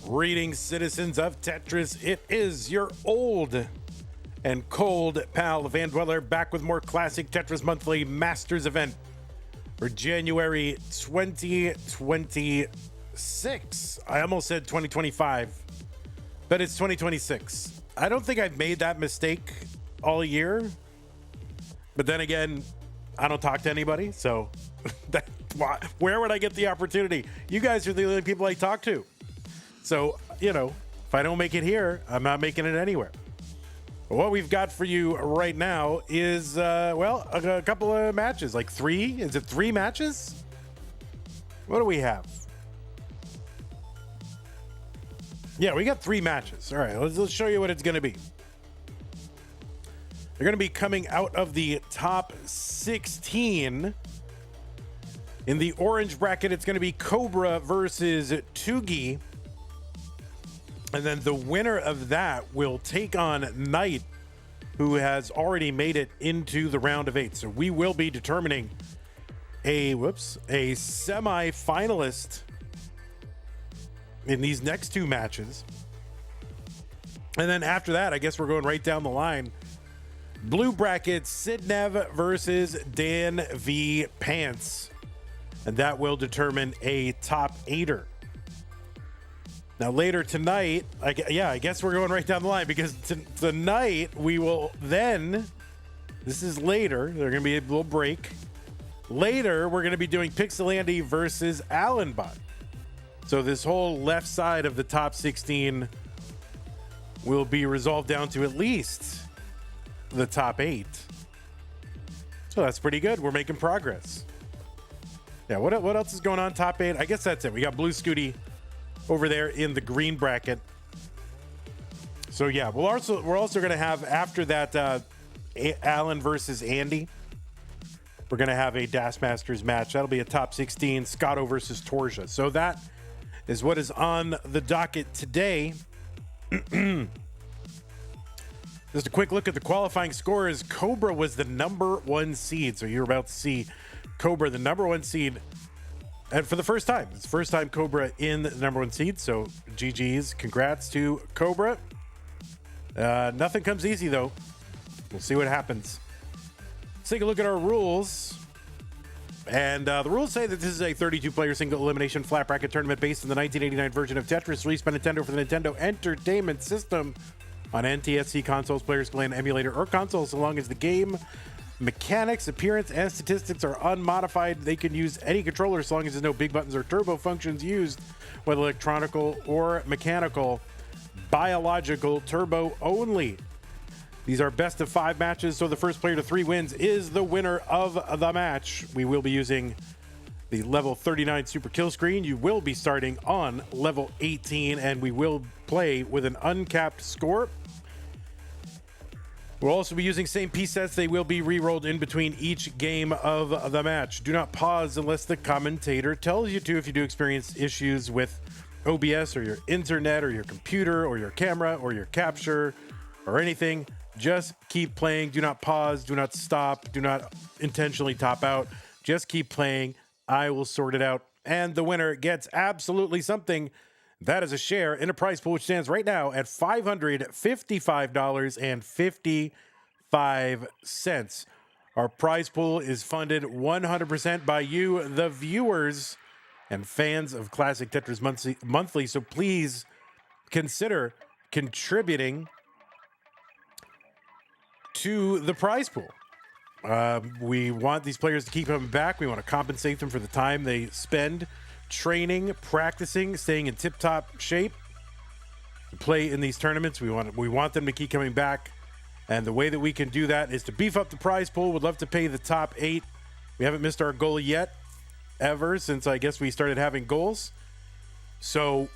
Greetings, citizens of Tetris. It is your old and cold pal, Van Dweller, back with more classic Tetris Monthly Masters event for January 2026. I almost said 2025, but it's 2026. I don't think I've made that mistake all year, but then again, I don't talk to anybody, so where would I get the opportunity? You guys are the only people I talk to. So, you know, if I don't make it here, I'm not making it anywhere. What we've got for you right now is, a couple of matches, like three. Is it three matches? What do we have? Yeah, we got three matches. All right, let's show you what it's going to be. They're going to be coming out of the top 16. In the orange bracket, it's going to be Cobra versus Tugi. And then the winner of that will take on Knight, who has already made it into the round of 8. So we will be determining a semi-finalist in these next two matches. And then after that, I guess we're going right down the line. Blue bracket, Sidnev versus Danv Pants. And that will determine a top 8er. Now later tonight, I guess we're going right down the line, because tonight we will then, this is later, there's going to be a little break. Later, we're going to be doing Pixelandy versus Allenbot. So this whole left side of the top 16 will be resolved down to at least the top 8. So that's pretty good. We're making progress. Yeah, what else is going on? Top 8? I guess that's it. We got Blue Scooty over there in the green bracket. So yeah, we're also going to have, after that, Alan versus Andy. We're going to have a Das Masters match. That'll be a top 16, Scotto versus Torsia. So that is what is on the docket today. Just a quick look at the qualifying scores. Cobra was the #1 seed. So you're about to see Cobra, the #1 seed. And for the first time, it's the first time Cobra in the #1 seed. So GG's, congrats to Cobra. Nothing comes easy though. We'll see what happens. Let's take a look at our rules. And the rules say that this is a 32-player single elimination flat bracket tournament based on the 1989 version of Tetris released by Nintendo for the Nintendo Entertainment System on NTSC consoles. Players can play an emulator or console so long as the game mechanics, appearance, and statistics are unmodified. They can use any controller as long as there's no big buttons or turbo functions used, whether electronical or mechanical. Biological turbo only. These are best of 5 matches, so the first player to 3 wins is the winner of the match. We will be using the level 39 super kill screen. You will be starting on level 18, and we will play with an uncapped score. We'll also be using same piece sets. They will be re-rolled in between each game of the match. Do not pause unless the commentator tells you to. If you do experience issues with OBS or your internet or your computer or your camera or your capture or anything, just keep playing. Do not pause. Do not stop. Do not intentionally top out. Just keep playing. I will sort it out. And the winner gets absolutely something. That is a share in a prize pool, which stands right now at $555.55. Our prize pool is funded 100% by you, the viewers and fans of Classic Tetris Monthly. So please consider contributing to the prize pool. We want these players to keep coming back. We want to compensate them for the time they spend training, practicing, staying in tip-top shape to play in these tournaments. We want them to keep coming back, and the way that we can do that is to beef up the prize pool. Would love to pay the top 8. We haven't missed our goal yet, ever since I guess we started having goals. So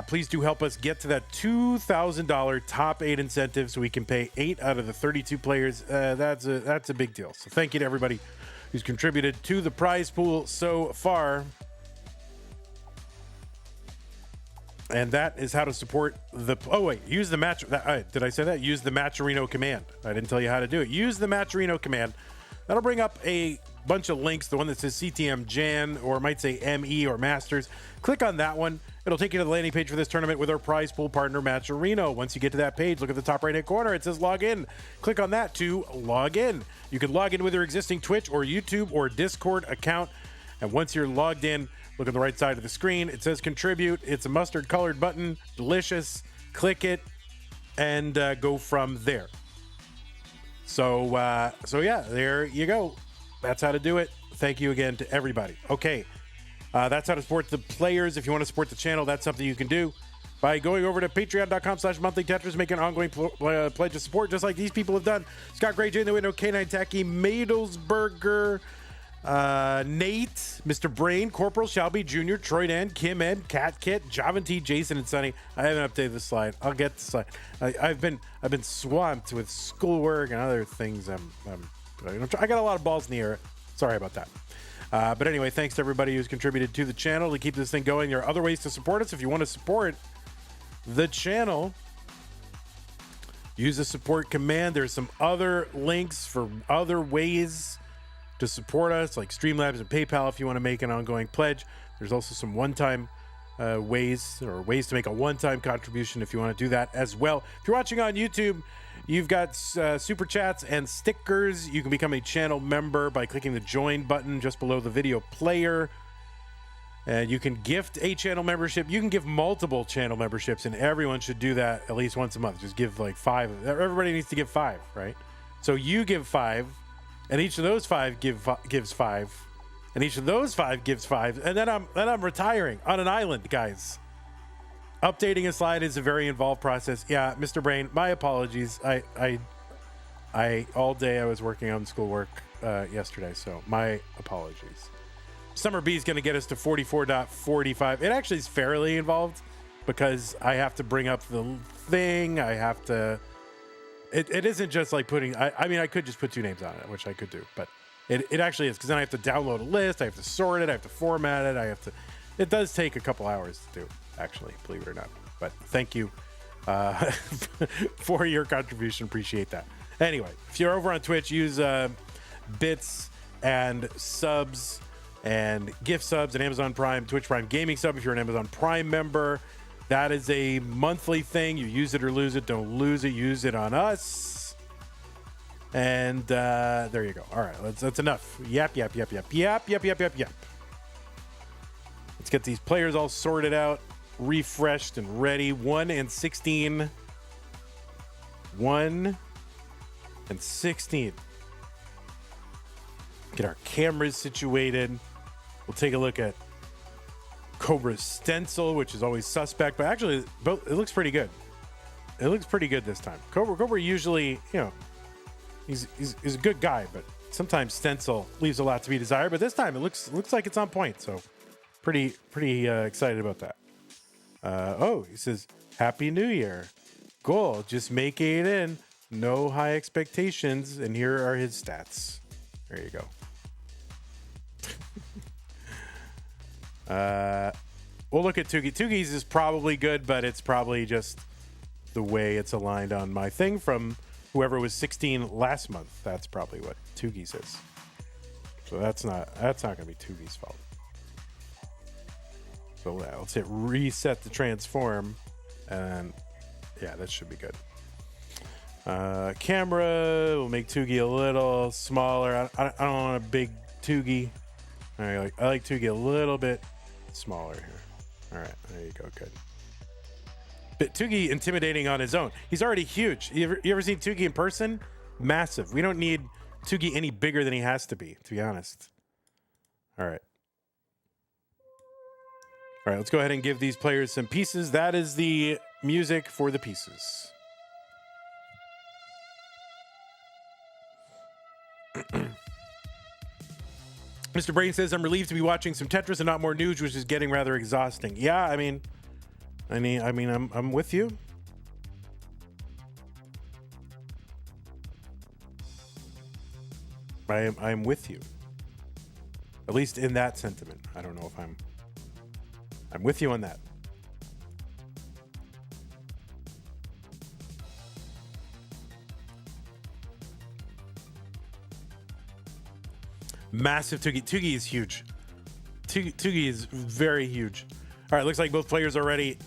please do help us get to that $2,000 top 8 incentive so we can pay 8 out of the 32 players. That's a big deal. So thank you to everybody who's contributed to the prize pool so far. And that is how to support the... Oh, wait. Use the match... did I say that? Use the Matcherino command. I didn't tell you how to do it. Use the Matcherino command. That'll bring up a bunch of links. The one that says CTM Jan, or it might say ME or Masters. Click on that one. It'll take you to the landing page for this tournament with our prize pool partner, Matcherino. Once you get to that page, look at the top right-hand corner. It says log in. Click on that to log in. You can log in with your existing Twitch or YouTube or Discord account. And once you're logged in, look on the right side of the screen. It says contribute. It's a mustard-colored button. Delicious. Click it and go from there. So yeah, there you go. That's how to do it. Thank you again to everybody. Okay. That's how to support the players. If you want to support the channel, that's something you can do by going over to patreon.com/monthlytetris, make an ongoing pledge of support, just like these people have done. Scott Gray, Jay in the Window, K9 Tacky, Madelsberger, Nate, Mr. Brain, Corporal Shelby Jr., Troy Dan, Kim Ed, Cat Kit, Javan T, Jason, and Sonny. I haven't updated the slide. I'll get the slide. I've been swamped with schoolwork and other things. I got a lot of balls in the air. Sorry about that. But anyway, thanks to everybody who's contributed to the channel to keep this thing going. There are other ways to support us. If you want to support the channel, use the support command. There's some other links for other ways to support us, like Streamlabs and PayPal if you want to make an ongoing pledge. There's also some one-time ways to make a one-time contribution if you want to do that as well. If you're watching on YouTube, you've got super chats and stickers. You can become a channel member by clicking the join button just below the video player. And you can gift a channel membership. You can give multiple channel memberships, and everyone should do that at least once a month. Just give like 5. Everybody needs to give 5, right? So you give 5, and each of those 5 gives 5, and each of those 5 gives 5, and then I'm retiring on an island, guys. Updating a slide is a very involved process. Yeah, Mr. Brain, my apologies. I all day I was working on schoolwork yesterday, so my apologies. Summer B is going to get us to 44.45. It actually is fairly involved because I have to bring up the thing. I have to. It isn't just like putting. I mean, I could just put 2 names on it, which I could do, but it actually is, because then I have to download a list. I have to sort it. I have to format it. It does take a couple hours to do, actually, believe it or not. But thank you for your contribution. Appreciate that. Anyway, if you're over on Twitch, use bits and subs and gift subs and Amazon Prime, Twitch Prime Gaming sub if you're an Amazon Prime member. That is a monthly thing. You use it or lose it. Don't lose it. Use it on us. And there you go. All right, that's enough. Yap. Let's get these players all sorted out, refreshed, and ready. 1 and 16. 1 and 16. Get our cameras situated. We'll take a look at Cobra's stencil, which is always suspect, but actually, it looks pretty good. It looks pretty good this time. Cobra usually, he's a good guy, but sometimes stencil leaves a lot to be desired. But this time, it looks like it's on point. So, pretty excited about that. He says, "Happy New Year. Goal: just make it in. No high expectations." And here are his stats. There you go. We'll look at Tugi. Tugi's is probably good, but it's probably just the way it's aligned on my thing from whoever was 16 last month. That's probably what Tugi's is. So that's not going to be Tugi's fault. So let's hit reset to transform, and yeah, that should be good. Camera, we'll make Tugi a little smaller. I don't want a big Tugi. I like Tugi a little bit smaller here. All right, there you go, good. But Tugi intimidating on his own. He's already huge. You ever seen Tugi in person? Massive. We don't need Tugi any bigger than he has to be honest. All right, let's go ahead and give these players some pieces. That is the music for the pieces. Mr. Brain says, "I'm relieved to be watching some Tetris and not more news, which is getting rather exhausting." Yeah, I mean, I'm with you. I'm with you. At least in that sentiment. I don't know if I'm with you on that. Massive Tugi. Tugi is huge. Tugi is very huge. All right, looks like both players are ready.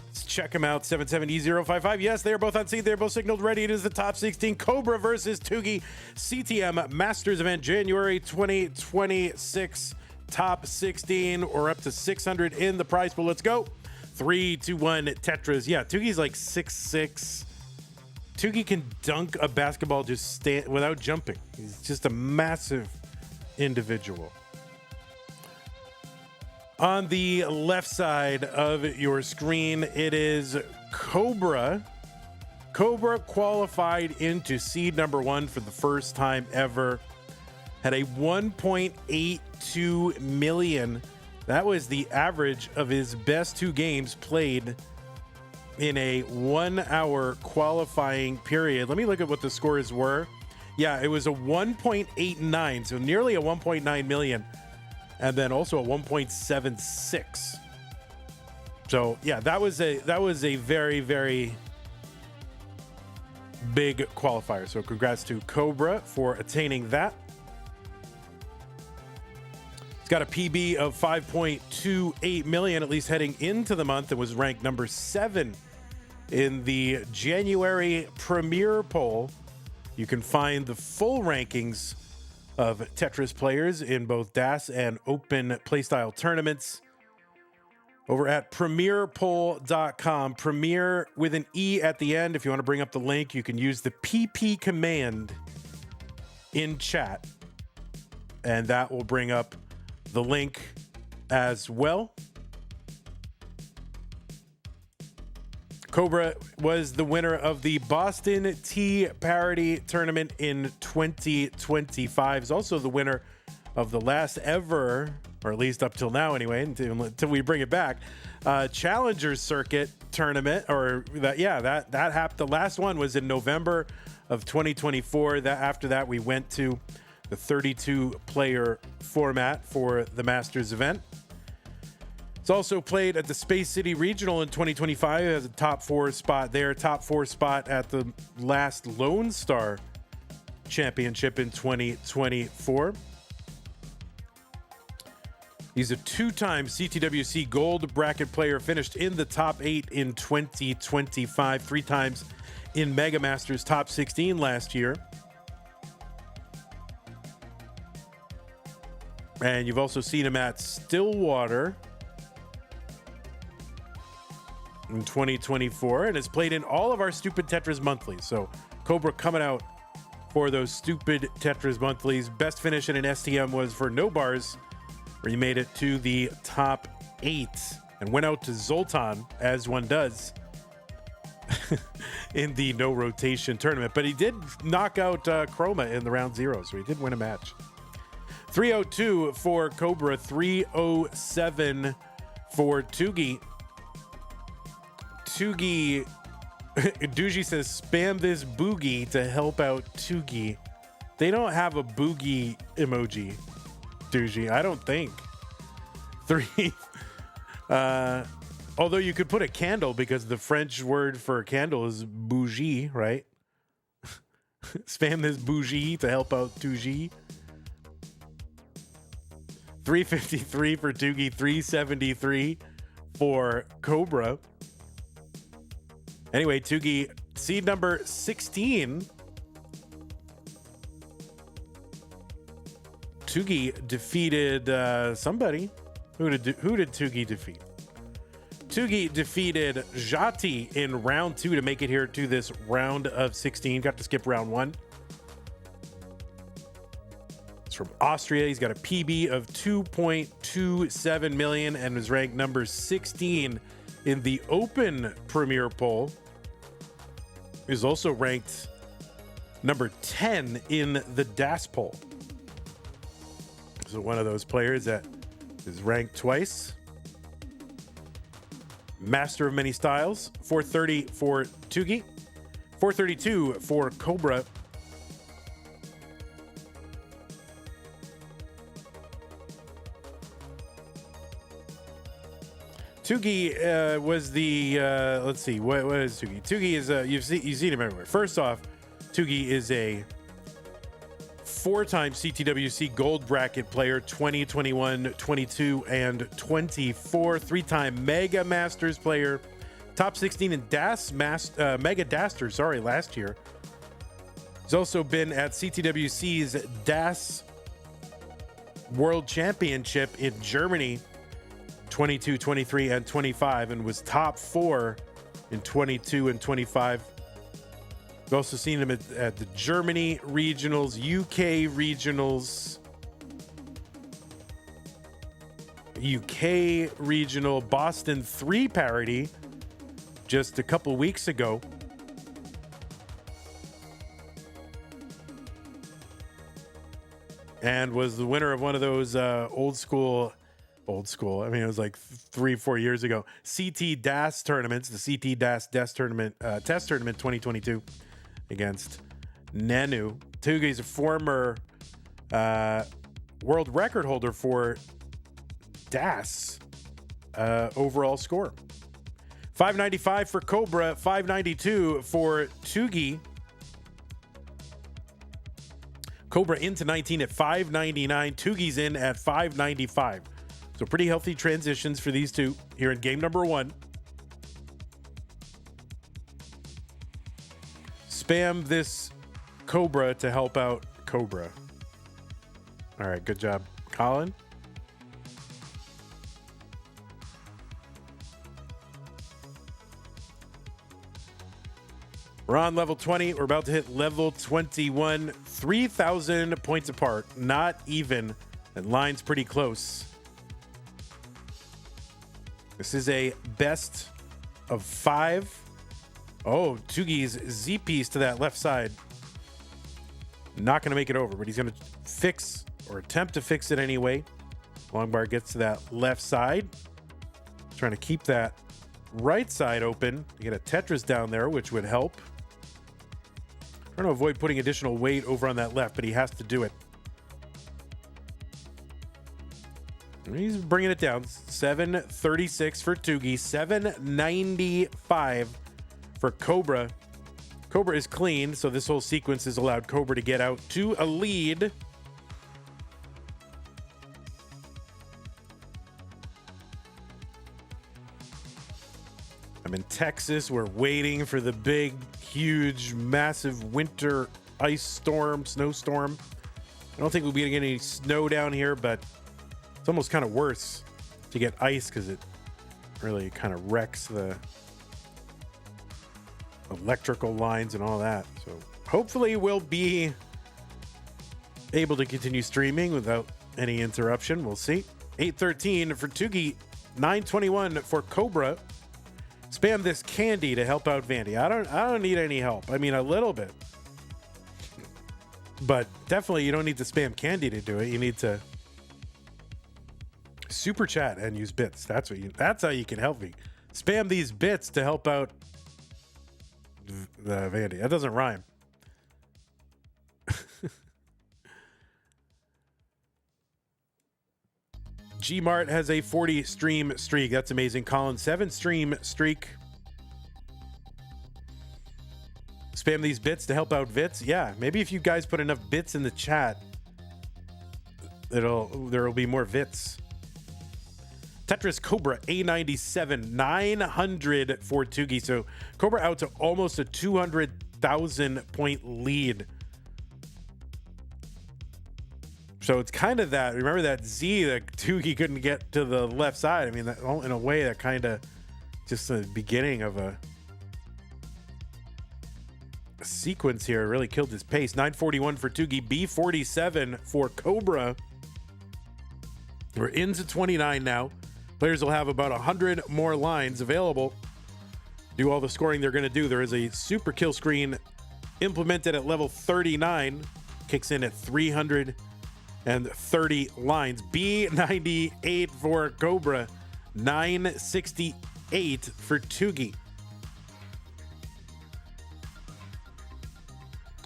Let's check them out. 770-055. Yes, they are both on scene. They're both signaled ready. It is the top 16. Cobra versus Tugi. CTM Masters event, January 2026. Top 16 or up to 600 in the prize pool. Let's go. 3, 2, 1, Tetris. Yeah, Tugi's like 6'6". Tugi can dunk a basketball just stand without jumping. He's just a massive individual. On the left side of your screen, it is Cobra. Cobra qualified into seed number 1 for the first time ever. Had a 1.82 million. That was the average of his best 2 games played in a 1-hour qualifying period. Let me look at what the scores were. Yeah, it was a 1.89, so nearly a 1.9 million. And then also a 1.76. So yeah, that was a very, very big qualifier. So congrats to Cobra for attaining that. It's got a PB of 5.28 million, at least heading into the month. It was ranked number 7 in the January Premier poll. You can find the full rankings of Tetris players in both DAS and open playstyle tournaments over at premierpoll.com. Premier with an E at the end. If you want to bring up the link, you can use the PP command in chat, and that will bring up the link as well. Cobra was the winner of the Boston Tea Parody Tournament in 2025. Is also the winner of the last ever, or at least up till now anyway, until we bring it back, Challenger Circuit Tournament. Or that happened. The last one was in November of 2024. After that, we went to the 32-player format for the Masters event. It's also played at the Space City Regional in 2025. It has a top 4 spot there, top 4 spot at the last Lone Star Championship in 2024. He's a 2-time CTWC Gold bracket player, finished in the top 8 in 2025, 3 times in Mega Masters top 16 last year. And you've also seen him at Stillwater in 2024, and has played in all of our Stupid Tetris monthlies. So Cobra coming out for those Stupid Tetris monthlies. Best finish in an STM was for No Bars, where he made it to the top 8 and went out to Zoltan, as one does, in the no rotation tournament. But he did knock out Chroma in the round 0, so he did win a match. 302 for Cobra, 307 for Tugi. Tugi, Duji says, spam this boogie to help out Tugi. They don't have a boogie emoji, Duji, I don't think. 3, although you could put a candle, because the French word for candle is bougie, right? Spam this bougie to help out Tugi. 353 for Tugi, 373 for Cobra. Anyway, Tugi, seed number 16. Tugi defeated somebody. Who did Tugi defeat? Tugi defeated Jati in round 2 to make it here to this round of 16. Got to skip round 1. It's from Austria. He's got a PB of 2.27 million and was ranked number 16 in the Open Premier poll. He's also ranked number 10 in the DAS poll. So one of those players that is ranked twice. Master of many styles. 430 for Tugi. 432 for Cobra. Tugi was the let's see, what is Tugi? Tugi is you've seen him everywhere. First off, Tugi is a 4-time CTWC Gold Bracket player, 20, 21, 22, and 24. 3-time Mega Masters player, top 16 in Mega Dasters, last year. He's also been at CTWC's DAS World Championship in Germany, 22, 23, and 25, and was top 4 in 22 and 25. We've also seen him at the Germany regionals, UK regionals, UK regional, Boston 3 parity just a couple weeks ago. And was the winner of one of those old school, I mean, it was like 3-4 years ago, CT DAS tournaments, the CT DAS tournament, test tournament 2022 against Nenu. Tugi is a former world record holder for DAS overall score. 595 for Cobra, 592 for Tugi. Cobra into 19 at 599. Tugi's in at 595. So pretty healthy transitions for these two here in game number 1. Spam this Cobra to help out Cobra. All right, good job, Colin. We're on level 20. We're about to hit level 21. 3,000 points apart. Not even. And line's pretty close. This is a best of 5. Oh, Tugi's Z piece to that left side. Not going to make it over, but he's going to fix or attempt to fix it anyway. Longbar gets to that left side. Trying to keep that right side open. You get a Tetris down there, which would help. Trying to avoid putting additional weight over on that left, but he has to do it. He's bringing it down. 736 for Tugi. 795 for Cobra. Cobra is clean, so this whole sequence has allowed Cobra to get out to a lead. I'm in Texas. We're waiting for the big, huge, massive winter ice storm, snowstorm. I don't think we'll be getting any snow down here, but it's almost kind of worse to get ice because it really kind of wrecks the electrical lines and all that. So hopefully we'll be able to continue streaming without any interruption. We'll see. 813 for Tugi, 921 for Cobra. Spam this candy to help out Vandy. I don't need any help. I mean, a little bit, but definitely you don't need to spam candy to do it. You need to super chat and use bits. That's how you can help me. Spam these bits to help out the Vandy. That doesn't rhyme. Gmart has a 40 stream streak. That's amazing. Colin, 7 stream streak. Spam these bits to help out Vits. Yeah, maybe if you guys put enough bits in the chat, there will be more Vits. Tetris Cobra A97, 900 for Tugi. So Cobra out to almost a 200,000 point lead. So it's kind of that. Remember that Z that Tugi couldn't get to the left side. I mean, that, in a way, that kind of just the beginning of a sequence here really killed his pace. 941 for Tugi, B47 for Cobra. We're into 29 now. Players will have about 100 more lines available. Do all the scoring they're going to do. There is a super kill screen implemented at level 39. Kicks in at 330 lines. B98 for Cobra. 968 for Tugi.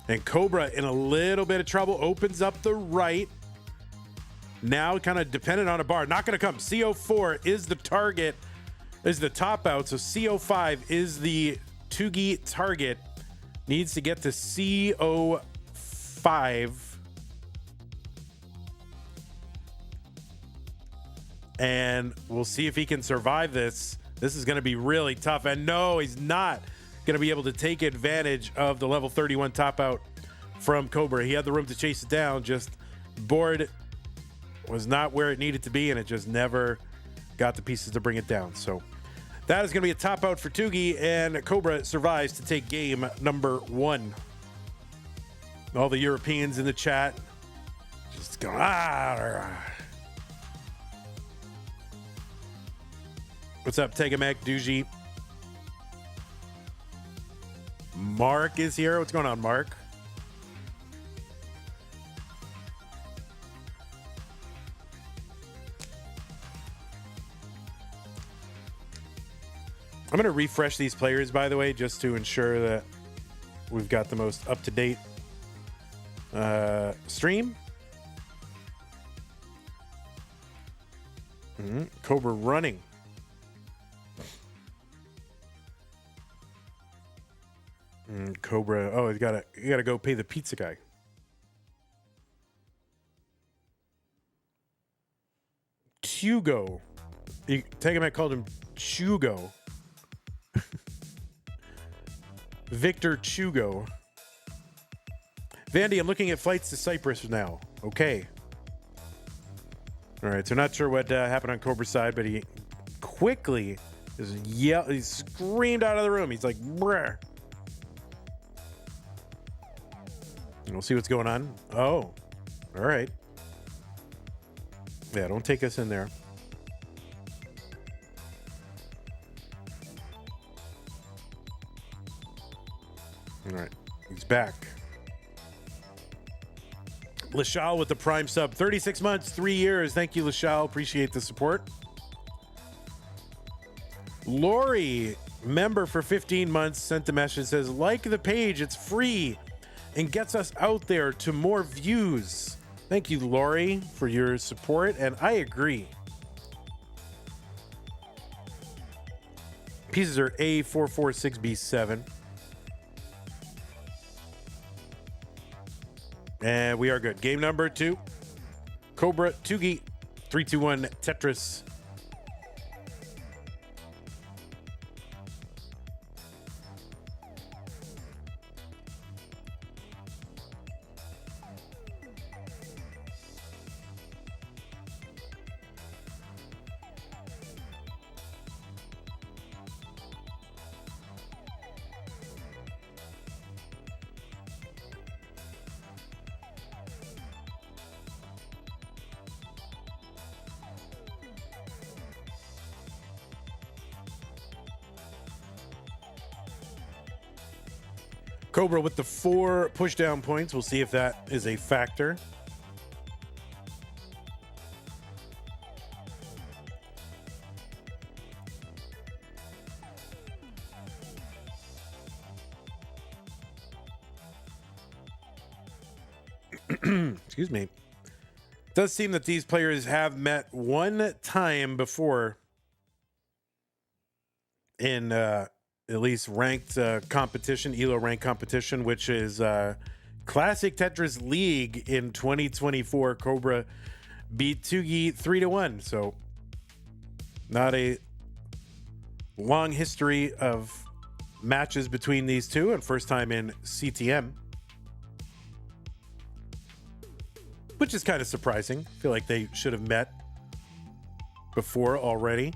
And Cobra in a little bit of trouble. Opens up the right. Now kind of dependent on a bar. Not going to come. CO4 is the target. Is the top out. So CO5 is the Tugi target. Needs to get to CO5. and we'll see if he can survive this. This is going to be really tough. And no, he's not going to be able to take advantage of the level 31 top out from Cobra. He had the room to chase it down, just board was not where it needed to be, and it just never got the pieces to bring it down. So that is going to be a top out for Tugi, and Cobra survives to take game number 1. All the Europeans in the chat just going, What's up, Tegamek, Duji? Mark is here. What's going on, Mark? I'm going to refresh these players, by the way, just to ensure that we've got the most up-to-date stream. Cobra running. Cobra. Oh, you gotta go pay the pizza guy. Hugo. Tegamek called him Chugo. Victor Chugo. Vandy, I'm looking at flights to Cyprus now. Okay. All right, so not sure what happened on Cobra's side, but he quickly he screamed out of the room. He's like, bruh. And we'll see what's going on. Oh, all right. Yeah, don't take us in there. All right, he's back. Lashal with the prime sub. 36 months, 3 years. Thank you, Lashal. Appreciate the support. Lori, member for 15 months, sent a message, says, like the page, it's free and gets us out there to more views. Thank you, Lori, for your support, and I agree. Pieces are A446B7. And we are good. Game number 2. Cobra, Tugi, 3-2-1, Tetris. Cobra with the 4 pushdown points. We'll see if that is a factor. Excuse me. It does seem that these players have met one time before in at least ranked competition, ELO ranked competition, which is Classic Tetris League in 2024. Cobra beat Tugi 3-1. So not a long history of matches between these two, and first time in CTM, which is kind of surprising. I feel like they should have met before already.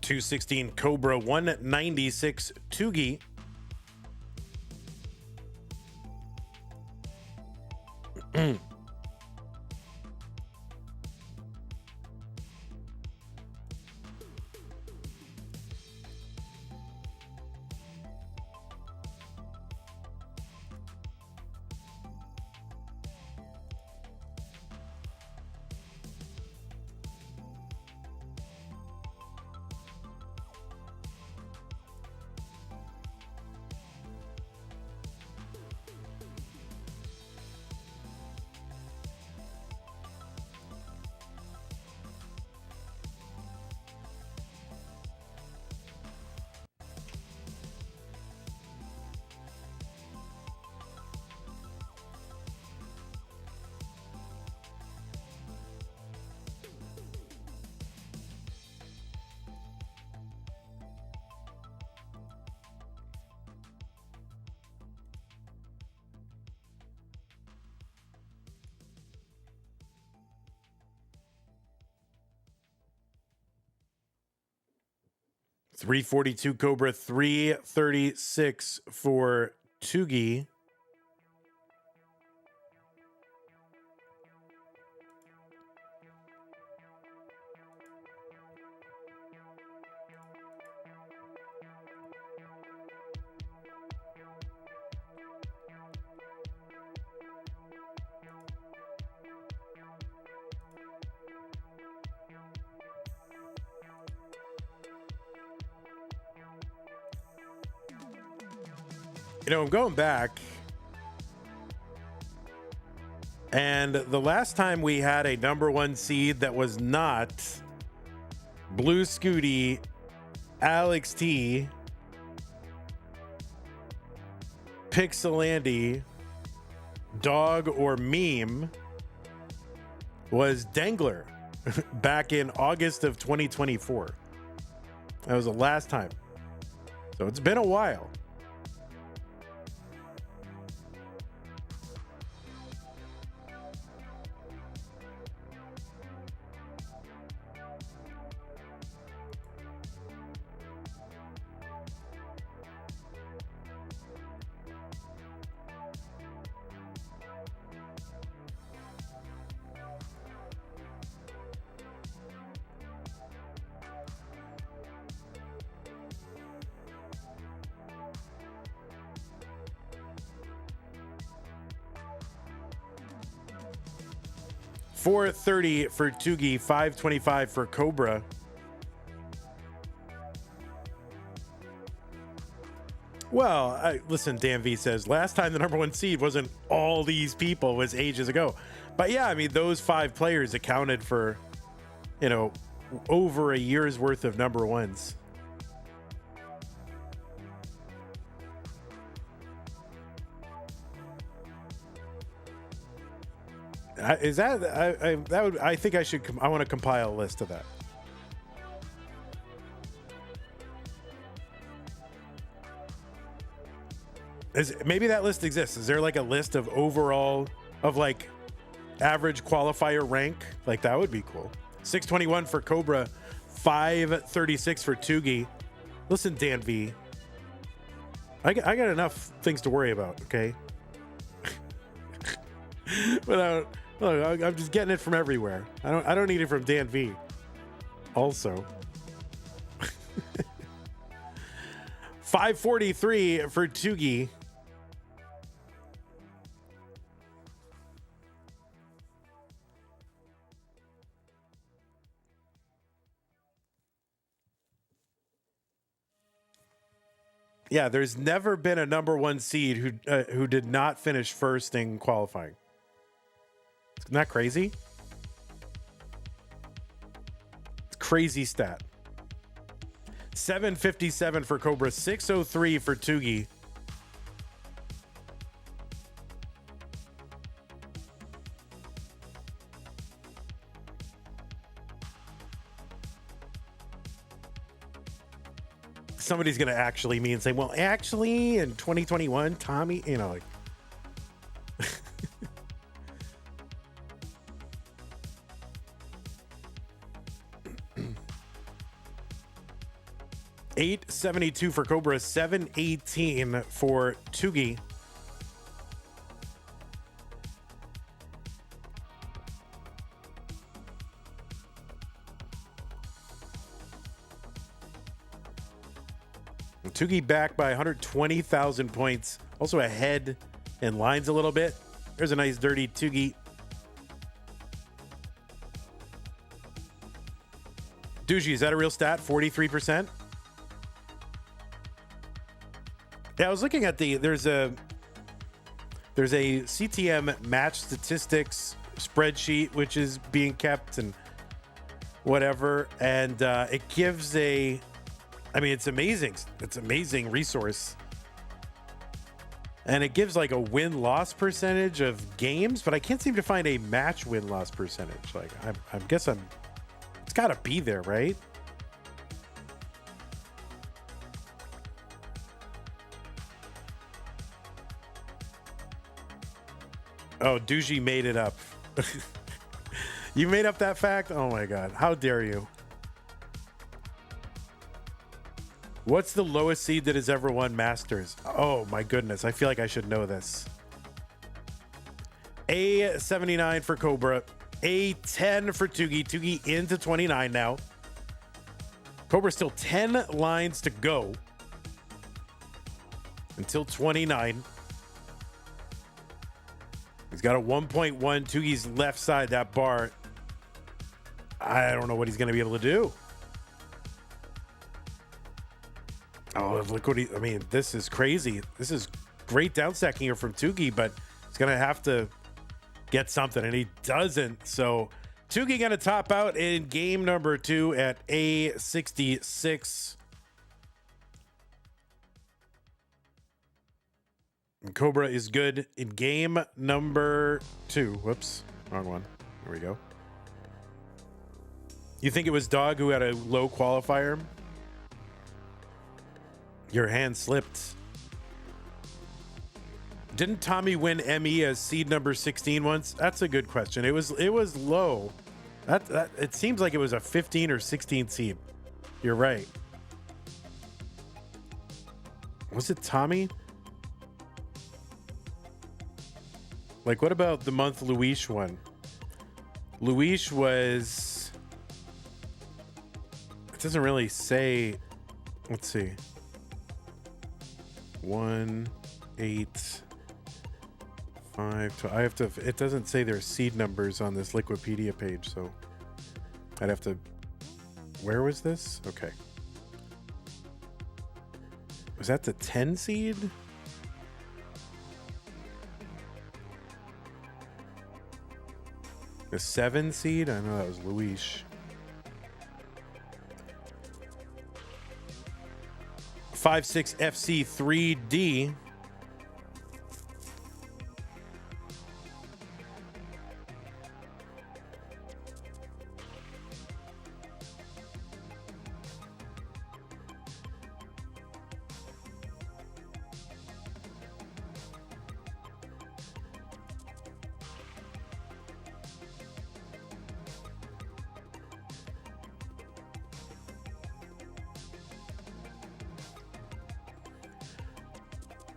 .216 Cobra, 196 Tugi. 342 Cobra, 336 for Tugi. You know, I'm going back, and the last time we had a number one seed that was not Blue Scooty, Alex T, Pixelandy, Dog, or Meme was Dangler back in August of 2024. That was the last time. So it's been a while. $430 for Tugi, $525 for Cobra. Well, listen, Danv says, last time the number one seed wasn't all these people, it was ages ago. But yeah, I mean, those 5 players accounted for, you know, over a year's worth of number ones. Is that that would I think I should I want to compile a list of that. Maybe that list exists. Is there like a list of overall of like average qualifier rank? Like that would be cool. 621 for Cobra, 536 for Tugi. Listen, Danv, I got enough things to worry about. Okay, but I'm just getting it from everywhere. I don't need it from Danv. Also, 543 for Tugi. Yeah, there's never been a number one seed who did not finish first in qualifying. Isn't that crazy? It's crazy stat. 757 for Cobra, 603 for Tugi. Somebody's gonna actually me and say, well, actually in 2021, Tommy, you know, like $872 for Cobra, 718 for Tugi. Tugi back by 120,000 points. Also ahead in lines a little bit. There's a nice dirty Tugi. Tugi, is that a real stat? 43%? Yeah, I was looking at there's a CTM match statistics spreadsheet which is being kept and whatever, and it gives it's amazing. It's an amazing resource. And it gives like a win-loss percentage of games, but I can't seem to find a match win-loss percentage. Like I guess it's gotta be there, right? Oh, Tugi made it up. You made up that fact? Oh my God. How dare you? What's the lowest seed that has ever won Masters? Oh my goodness, I feel like I should know this. A79 for Cobra, A10 for Tugi. Tugi into 29 now. Cobra still 10 lines to go until 29. He's got a 1.1. Tugi's left side, that bar. I don't know what he's going to be able to do. Oh, look what I mean, this is crazy. This is great downstacking here from Tugi, but he's going to have to get something, and he doesn't. So Tugi going to top out in game number 2 at A66. And Cobra is good in game number 2. Whoops, wrong one. There we go. You think it was Dog who had a low qualifier? Your hand slipped. Didn't Tommy win ME as seed number 16 once? That's a good question. It was low. That it seems like it was a 15 or 16 seed. You're right. Was it Tommy? Like, what about the month Luis won? Luis was... It doesn't really say... Let's see. 1, 8, 5, 12. I have to... It doesn't say their seed numbers on this Liquipedia page, so... I'd have to... Where was this? Okay. Was that the 10 seed? The 7 seed? I know that was Luis. 5-6 FC 3D.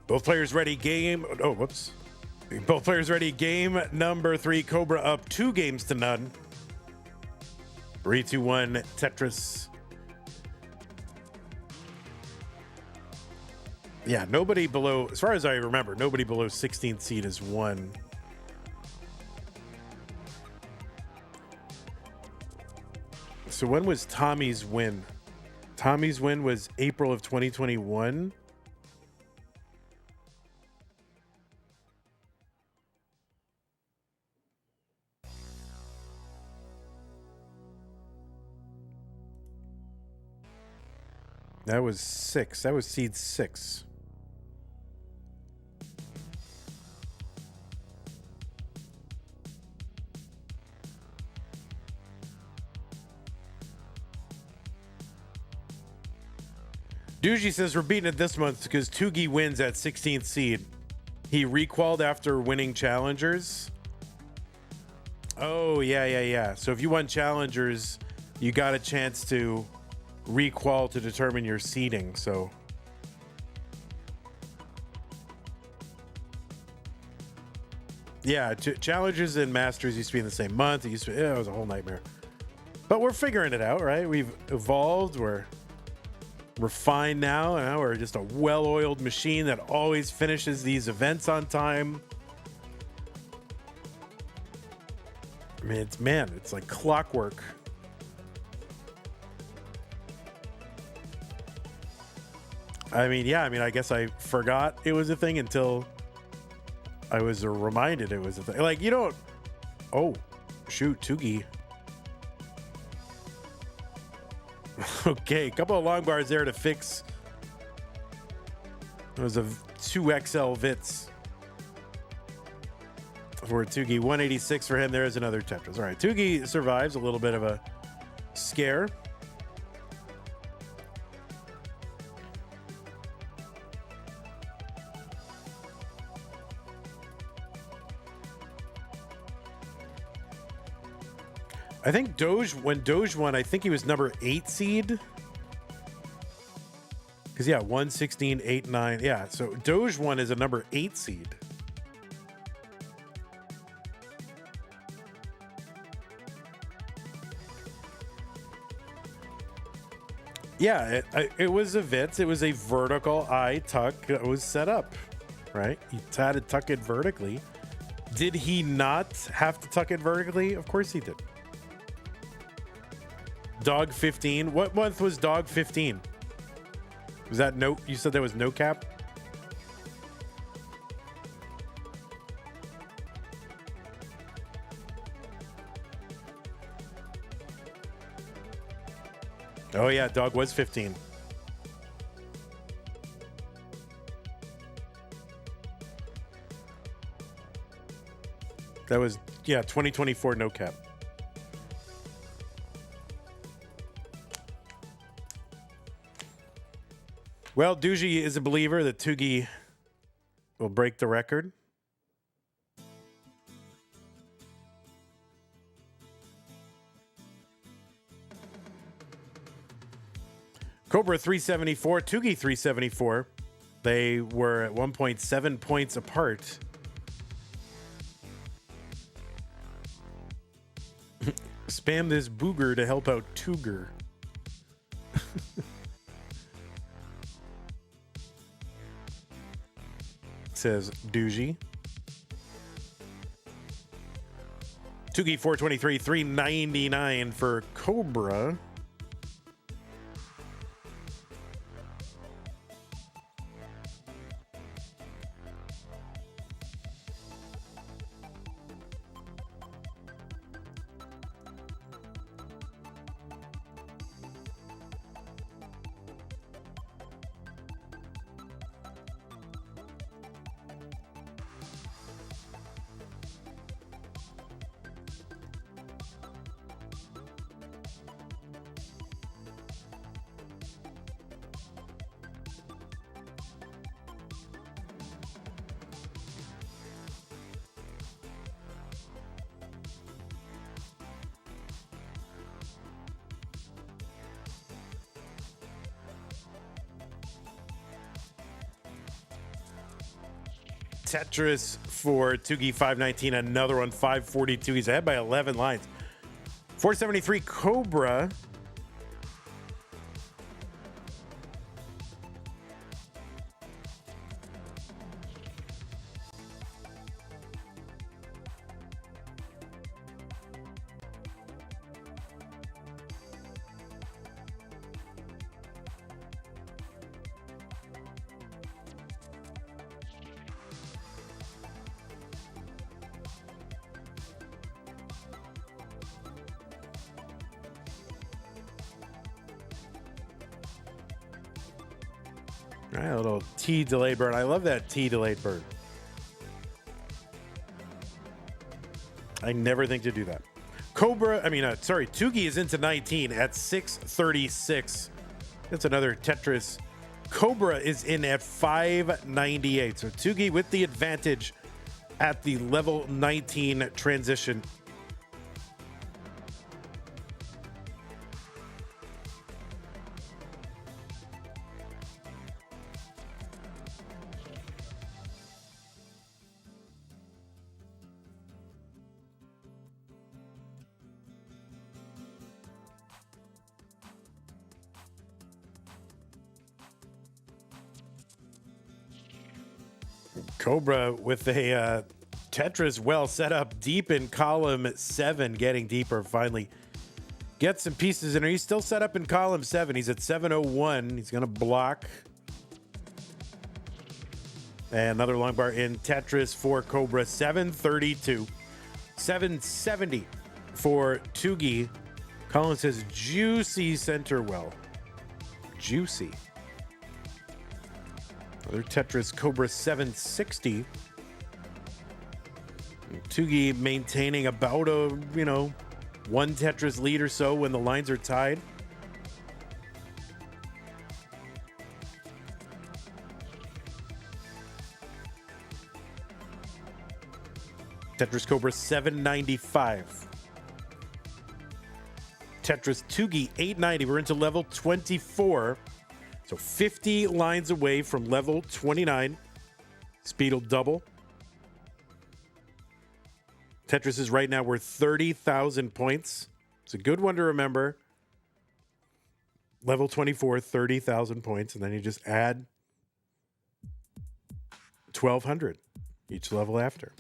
Both players ready, game. Oh, whoops. Both players ready, game number 3. Cobra up 2 games to none. 3, 2, 1, Tetris. Yeah, nobody below, as far as I remember, nobody below 16th seed has won. So when was Tommy's win? Tommy's win was April of 2021. That was 6. That was seed 6. Tugi says we're beating it this month because Tugi wins at 16th seed. He requalled after winning challengers. Oh, yeah. So if you won challengers, you got a chance to requal to determine your seeding. So yeah, challenges and masters used to be in the same month. It was a whole nightmare, but we're figuring it out, right? We've evolved, we're refined now, and now we're just a well-oiled machine that always finishes these events on time. I mean, it's like clockwork. I guess I forgot it was a thing until I was reminded it was a thing. Like, you don't... Oh, shoot, Tugi. Okay, a couple of long bars there to fix. It was a 2XL Vits for Tugi. 186 for him. There is another Tetris. All right, Tugi survives a little bit of a scare. I think when Doge won, I think he was number 8 seed. Because, yeah, 1, 16, 8, 9. Yeah, so Doge one is a number 8 seed. Yeah, it was a Vitz. It was a vertical eye tuck that was set up, right? He had to tuck it vertically. Did he not have to tuck it vertically? Of course he did. Dog 15. What month was Dog 15? Was that no? You said there was no cap? Oh yeah, Dog was 15. That was, yeah, 2024 no cap. Well, Tugi is a believer that Tugi will break the record. Cobra 374, Tugi 374. They were at 1.7 points apart. Spam this booger to help out Tuger. Says Tugi. Tugi 423, 399 for Cobra. Tetris for Tugi 519, another one 542. He's ahead by 11 lines. 473 Cobra. All right, a little T delayed burn. I love that T delayed burn. I never think to do that. Tugi is into 19 at 636. That's another Tetris. Cobra is in at 598. So Tugi with the advantage at the level 19 transition. Cobra with a Tetris well set up deep in column 7, getting deeper finally. Get some pieces in there. He's still set up in column 7. He's at 701. He's going to block. And another long bar in Tetris for Cobra, 732. 770 for Tugi. Colin says juicy center well. Juicy. Another Tetris Cobra 760. Tugi maintaining about a, one Tetris lead or so when the lines are tied. Tetris Cobra 795. Tetris Tugi 890. We're into level 24. So 50 lines away from level 29. Speed will double. Tetris is right now worth 30,000 points. It's a good one to remember. Level 24, 30,000 points. And then you just add 1,200 each level after.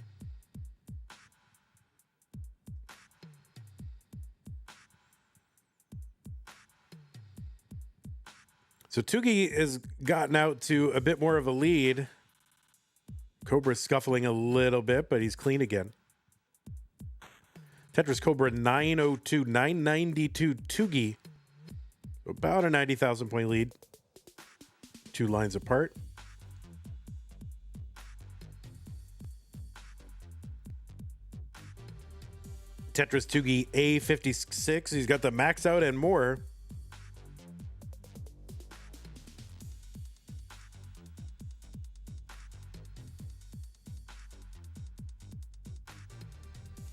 So Tugi has gotten out to a bit more of a lead. Cobra's scuffling a little bit, but he's clean again. Tetris Cobra 902, 992 Tugi. About a 90,000 point lead. 2 lines apart. Tetris Tugi A56. He's got the max out and more.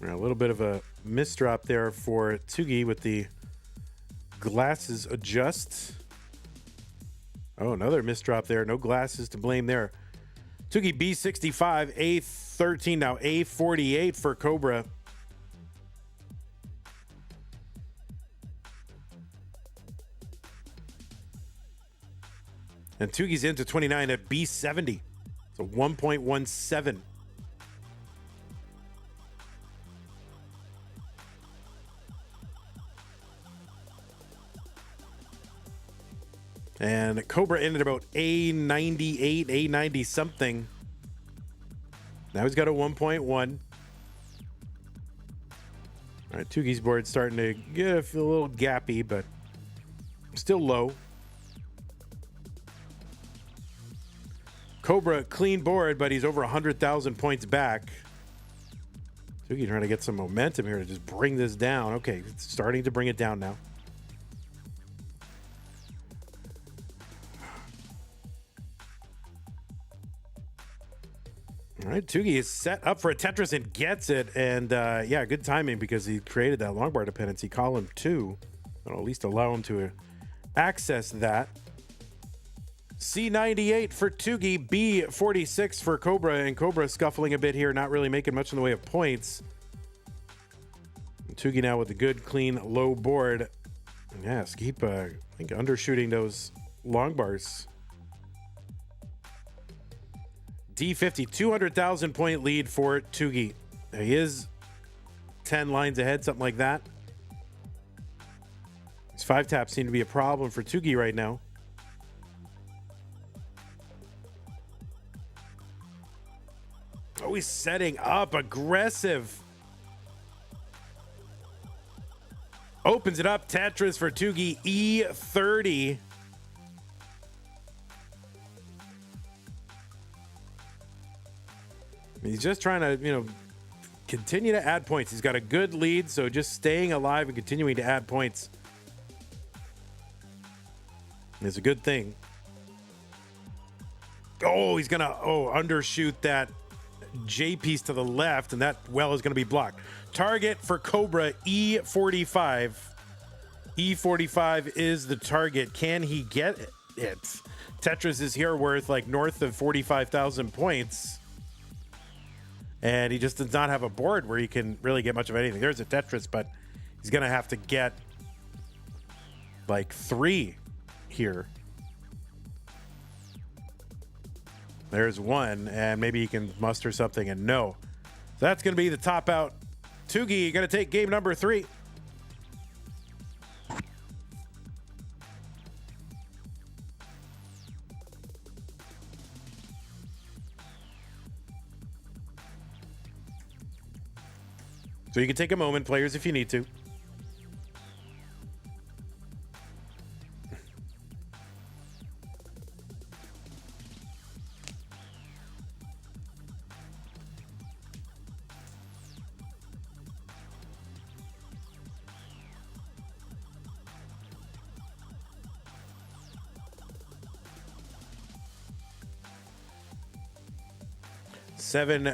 A little bit of a misdrop there for Tugi with the glasses adjust. Oh, another misdrop there. No glasses to blame there. Tugi B65, A13, now A48 for Cobra. And Tugi's into 29 at B70. So 1.17. And Cobra ended about A98, A90 something. Now he's got a 1.1. All right, Tugi's board starting to get a little gappy, but still low. Cobra, clean board, but he's over 100,000 points back. Tugi trying to get some momentum here to just bring this down. Okay, it's starting to bring it down now. All right, Tugi is set up for a Tetris and gets it. And yeah, good timing because he created that long bar dependency, column 2. That'll at least allow him to access that. C98 for Tugi, B46 for Cobra, and Cobra scuffling a bit here, not really making much in the way of points. And Tugi now with a good, clean, low board. And yes, keep, I think, undershooting those long bars. D50, 200,000 point lead for Tugi. He is 10 lines ahead, something like that. These 5 taps seem to be a problem for Tugi right now. Oh, he's setting up aggressive. Opens it up. Tetris for Tugi, E30. He's just trying to, continue to add points. He's got a good lead, so just staying alive and continuing to add points is a good thing. Oh, he's going to undershoot that J piece to the left, and that well is going to be blocked. Target for Cobra, E45. E45 is the target. Can he get it? Tetris is here worth like north of 45,000 points. And he just does not have a board where he can really get much of anything. There's a Tetris, but he's going to have to get like 3 here. There's 1, and maybe he can muster something, and no. So that's going to be the top out. Tugi going to take game number 3. So you can take a moment, players, if you need to. Seven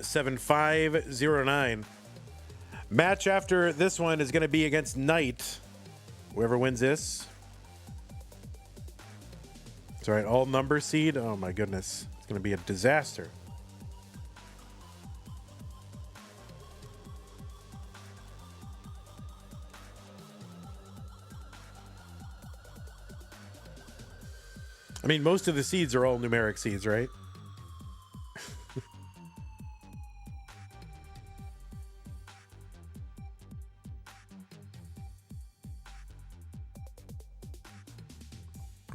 7509. Match after this one is going to be against Knight. Whoever wins this It's all right. All number seed. Oh my goodness. It's going to be a disaster. I mean, most of the seeds are all numeric seeds, right?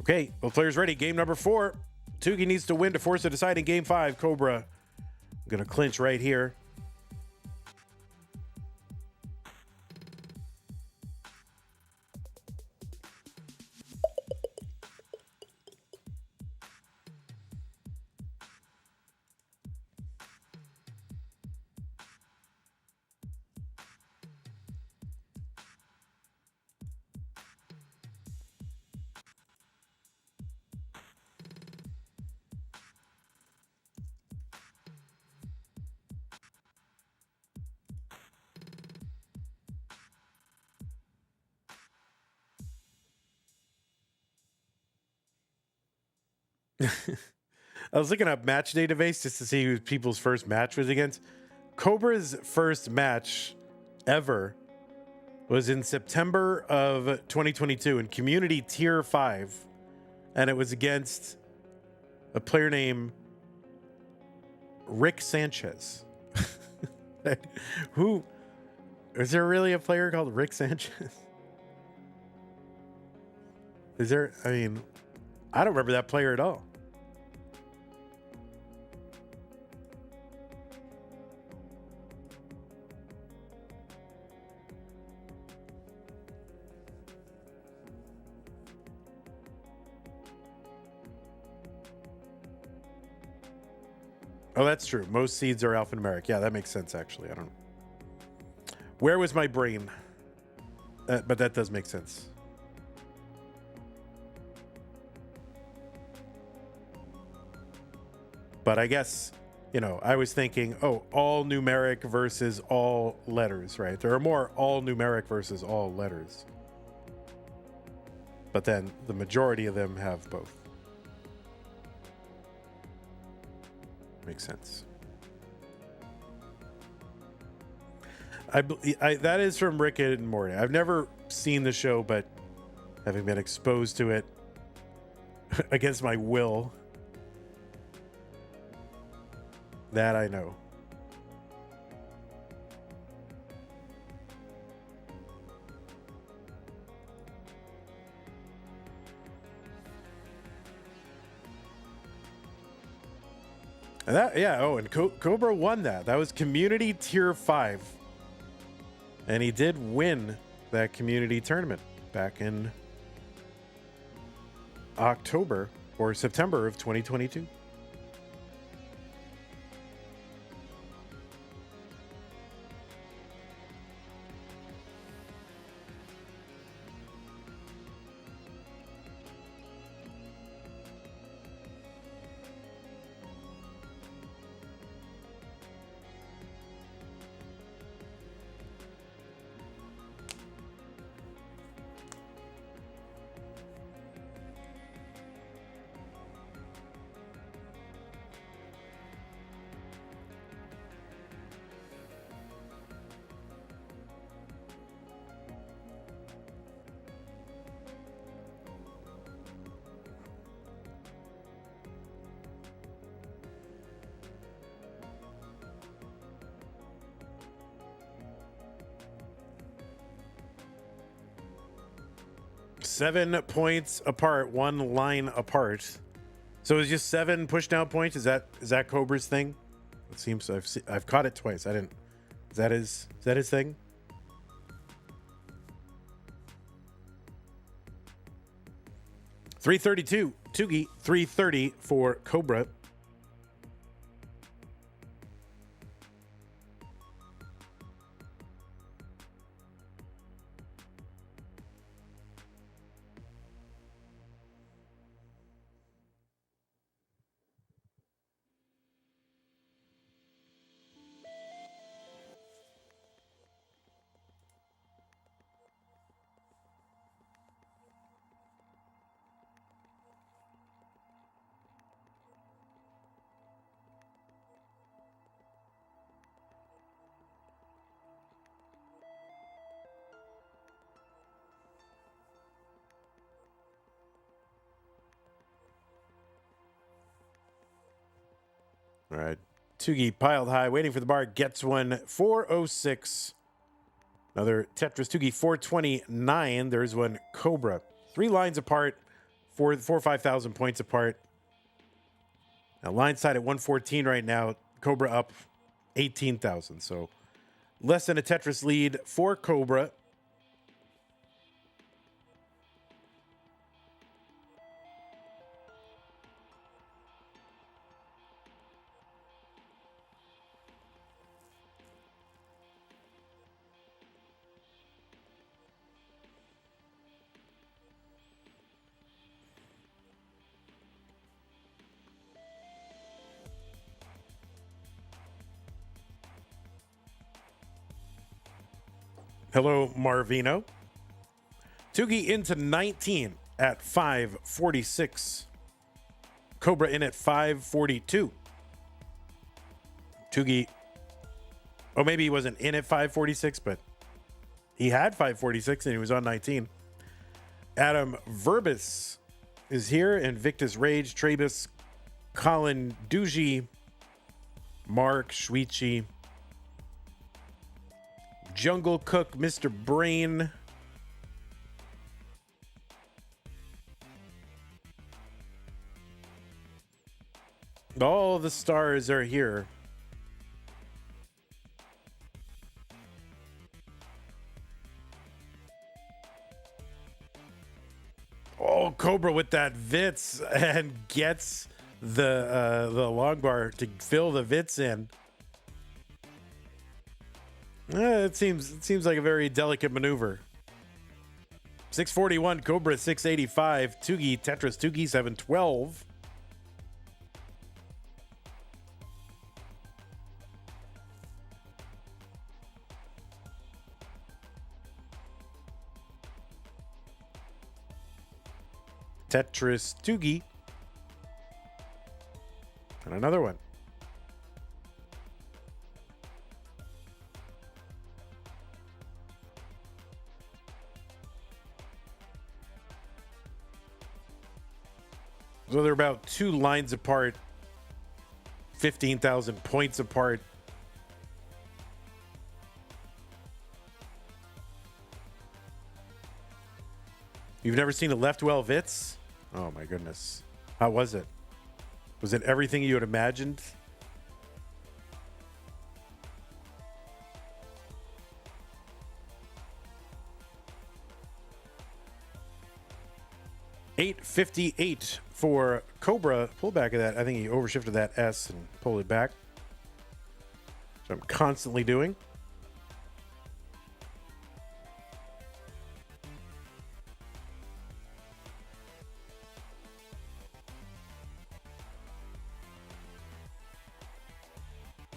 Okay, both players ready. Game number 4. Tugi needs to win to force a deciding game 5. Cobra going to clinch right here. I was looking up match database just to see who people's first match was against. Cobra's first match ever was in September of 2022 in Community Tier 5. And it was against a player named Rick Sanchez. Who? Is there really a player called Rick Sanchez? Is there? I mean, I don't remember that player at all. Oh, that's true. Most seeds are alphanumeric. Yeah, that makes sense, actually. I don't know. Where was my brain? But that does make sense. But I guess, you know, I was thinking, oh, all numeric versus all letters, right? There are more all numeric versus all letters. But then the majority of them have both. Makes sense. That is from Rick and Morty. I've never seen the show, but having been exposed to it against my will, that I know. And that, yeah, oh, and Cobra won that. That was Community Tier 5. And he did win that community tournament back in October or September of 2022. Seven points apart, one line apart. So it's just 7 pushdown points. Is that Cobra's thing? It seems I've caught it twice. I didn't. Is that his thing? $332 Tugi, $330 for Cobra. All right. Tugi piled high, waiting for the bar, gets one. 406. Another Tetris Tugi 429. There's one Cobra. 3 lines apart, 4 or 5,000 points apart. Now line side at 114 right now. Cobra up 18,000. So less than a Tetris lead for Cobra. Hello, Marvino. Tugi into 19 at 546. Cobra in at 542. Tugi, oh, maybe he wasn't in at 546, but he had 546 and he was on 19. Adam Verbis is here, Invictus Rage, Trabus, Colin Duji, Mark Schweitzy, Jungle Cook, Mr. Brain. All the stars are here. Oh, Cobra with that Vitz and gets the long bar to fill the Vitz in. It seems like a very delicate maneuver. 641, Cobra 685, Tugi, Tetris Tugi 712. Tetris Tugi. And another one. So they're about 2 lines apart, 15,000 points apart. You've never seen a left well Vitz? Oh my goodness. How was it? Was it everything you had imagined? $858 for Cobra. Pull back of that. I think he overshifted that S and pulled it back. So I'm constantly doing.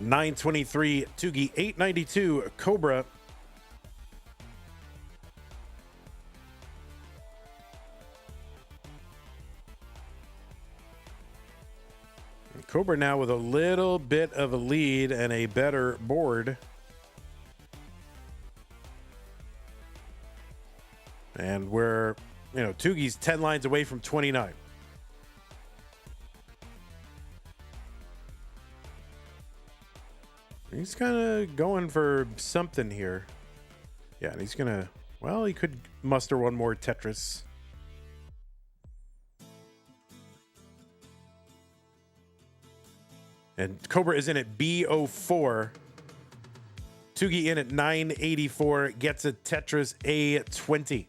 $923 Tugi, $892 Cobra. Cobra now with a little bit of a lead and a better board. And we're, Tugi's 10 lines away from 29. He's kind of going for something here. Yeah, and he's going to, well, he could muster one more Tetris. And Cobra is in at B04. Tugi in at 984, gets a Tetris A20.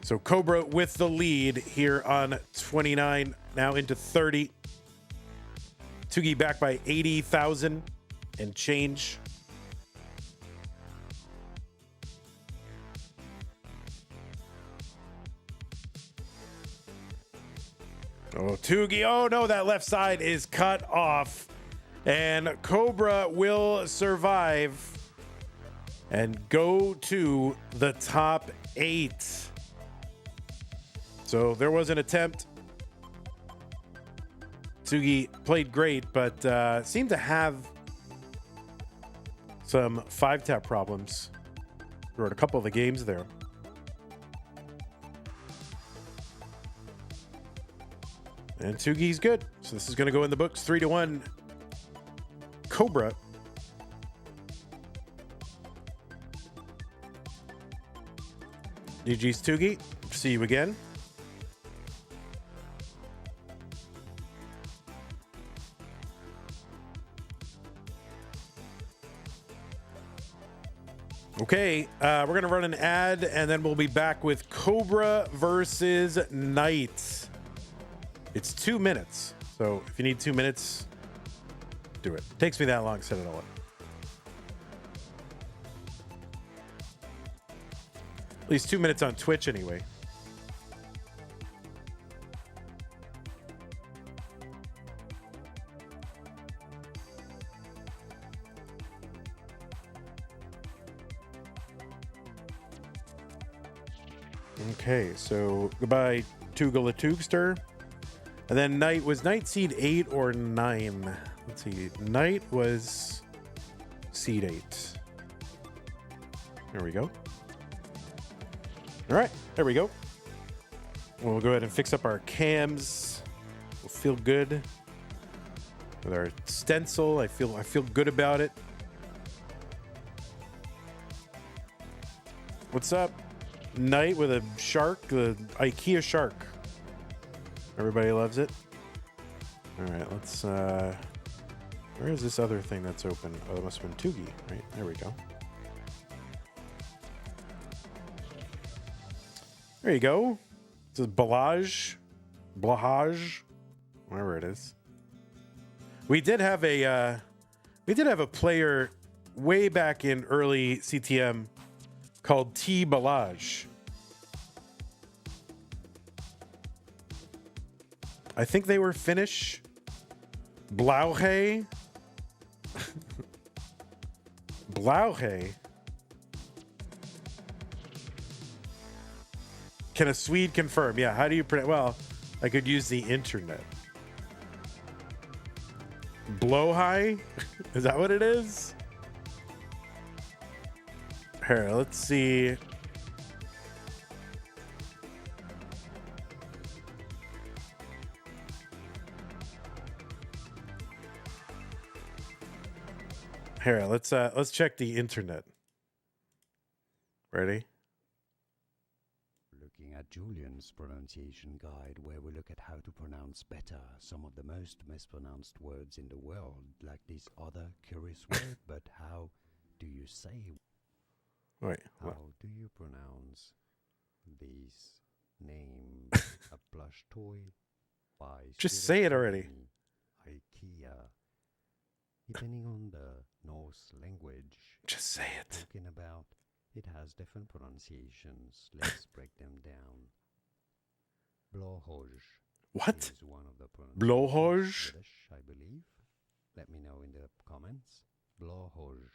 So Cobra with the lead here on 29, now into 30. Tugi back by 80,000 and change. Oh, Tugi. Oh, no, that left side is cut off. And Cobra will survive and go to the top 8. So there was an attempt. Tugi played great, but seemed to have some 5-tap problems throughout a couple of the games there. And Tugi's good. So this is going to go in the books 3-1. Cobra. GG's Tugi. See you again. Okay, we're going to run an ad, and then we'll be back with Cobra versus Knight. It's 2 minutes, so if you need 2 minutes, do it. Takes me that long to set it all up. At least 2 minutes on Twitch anyway. Okay, so goodbye, Tugala Tugster. And then Knight, was Knight seed 8 or 9? Let's see. Knight was seed 8. There we go. All right, there we go. We'll go ahead and fix up our cams. We'll feel good with our stencil. I feel good about it. What's up? Knight with a shark, the IKEA shark. Everybody loves it. All right, let's where is this other thing that's open? Oh, it must have been Tugi, right? There we go. There you go. This is Blahage, whatever it is. We did have a player way back in early CTM called T Balaj. I think they were Finnish. Blauhe. Blauhe. Can a Swede confirm? Yeah, how do you pronounce? Well, I could use the internet. Blowhigh? Is that what it is? Here, let's see. Here, let's check the internet. Ready? Looking at Julian's pronunciation guide, where we look at how to pronounce better some of the most mispronounced words in the world, like this other curious word. But how do you say? Wait. How What? do you pronounce this name? A plush toy by Just say it already. IKEA. Depending on the Norse language, Just say it. talking about, it has different pronunciations. Let's break them down. Blåhoj. What? Is one of the Blåhoj? British, I believe. Let me know in the comments. Blåhoj.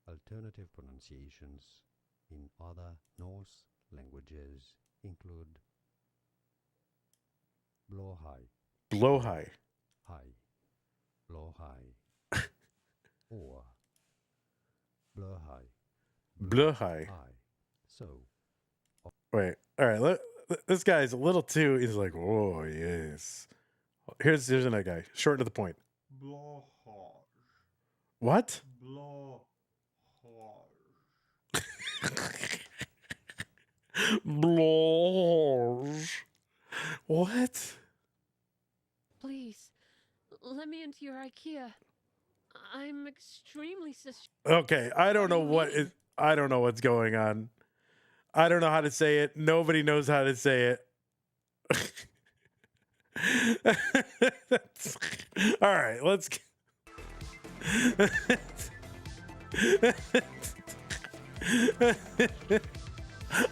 Alternative pronunciations in other Norse languages include blåhaj, Blowhigh. high, blåhaj, or blåhaj, Blowhigh. high. So, Wait. All right. This guy's a little too. He's like, oh yes. Here's another guy. Short to the point. Blåhaj. What? Blåhaj. Blowhoj. What? Please, let me into your IKEA. I'm extremely Okay, I don't know What do you mean? I don't know what's going on. I don't know how to say it. Nobody knows how to say it. All right, let's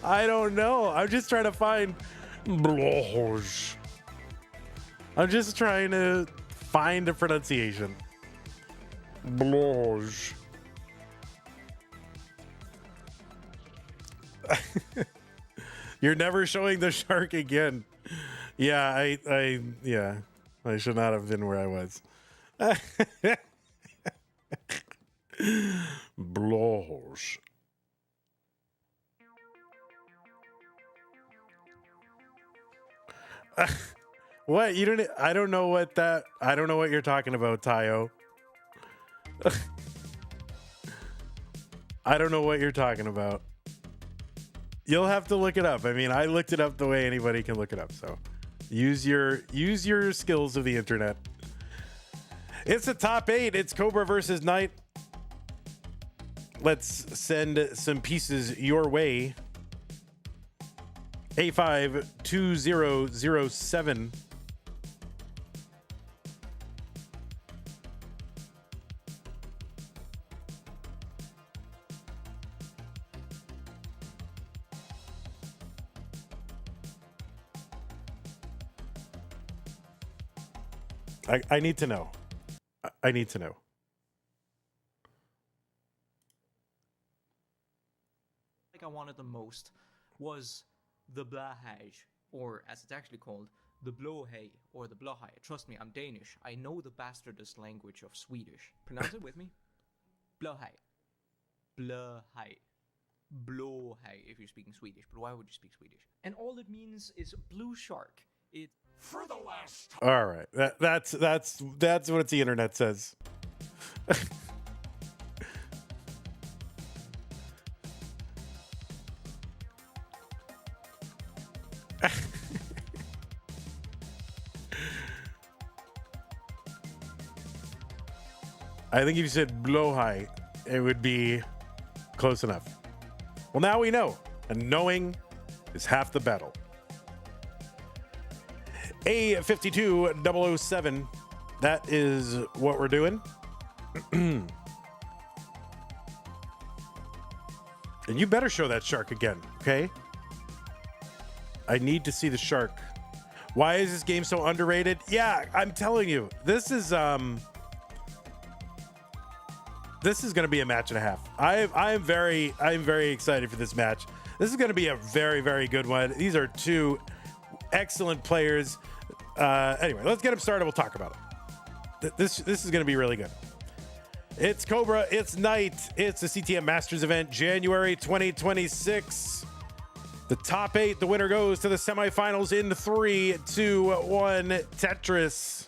I don't know. I'm just trying to find Blåhoj. I'm just trying to find a pronunciation. Blåhoj. You're never showing the shark again. Yeah, I should not have been where I was. Blåhoj. What? You don't I don't know what that I don't know what you're talking about, Tayo. I don't know what you're talking about. You'll have to look it up. I mean, I looked it up the way anybody can look it up. So use your skills of the internet. It's the top 8. It's Cobra versus Knight. Let's send some pieces your way. A52007. I need to know. I need to know. I wanted the most was the Blahaj, or as it's actually called, the Blåhaj or the Blåhaj. Trust me, I'm Danish. I know the bastardist language of Swedish. Pronounce it with me. Blåhaj. Blåhaj. Blåhaj if you're speaking Swedish, but why would you speak Swedish? And all it means is blue shark. It for the last time. All right. That's what the internet says. I think if you said blowhigh, it would be close enough. Well, now we know, and knowing is half the battle. A52007, that is what we're doing. And you better show that shark again, okay? I need to see the shark. Why is this game so underrated? Yeah, I'm telling you, this is going to be a match and a half. I'm very excited for this match. This is going to be a very, very good one. These are two excellent players. Anyway, let's get them started. We'll talk about it. This is going to be really good. It's Cobra. It's Knight. It's the CTM Masters event, January 2026. The top 8. The winner goes to the semifinals in 3, 2, 1. Tetris.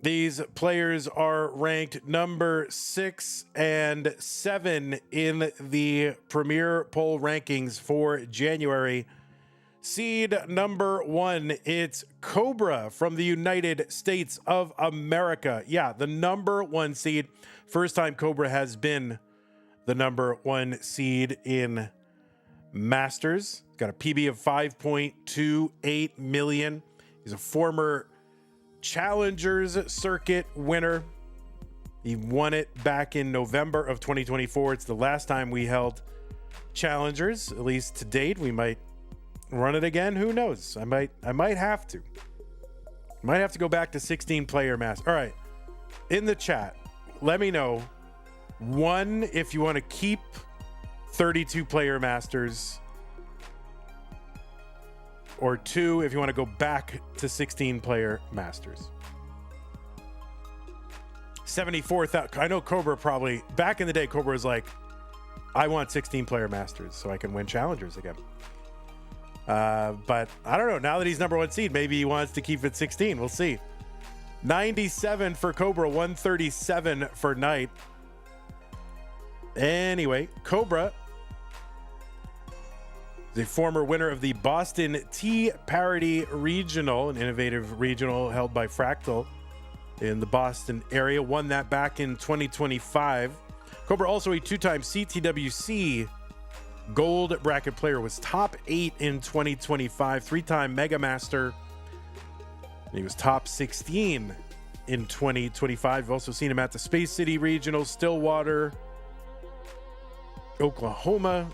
These players are ranked number 6 and 7 in the Premier Poll rankings for January. Seed number 1, it's Cobra from the United States of America. Yeah, the number 1 seed. First time Cobra has been the number 1 seed in Masters. Got a PB of 5.28 million. He's a former Challengers Circuit winner. He won it back in November of 2024. It's the last time we held Challengers, at least to date. We might run it again. Who knows? I might have to. Might have to go back to 16 player master. All right. In the chat, let me know. 1, if you want to keep 32 player masters. Or 2, if you want to go back to 16 player masters. 74,000. I know Cobra probably, back in the day, Cobra was like, I want 16 player masters so I can win challengers again. But I don't know. Now that he's number 1 seed, maybe he wants to keep it 16. We'll see. 97 for Cobra, 137 for Knight. Anyway, Cobra, the former winner of the Boston Tea Parody Regional, an innovative regional held by Fractal in the Boston area, won that back in 2025. Cobra, also a 2-time CTWC Gold Bracket player, was top 8 in 2025, 3-time Mega Master. And he was top 16 in 2025. You've also seen him at the Space City Regional, Stillwater, Oklahoma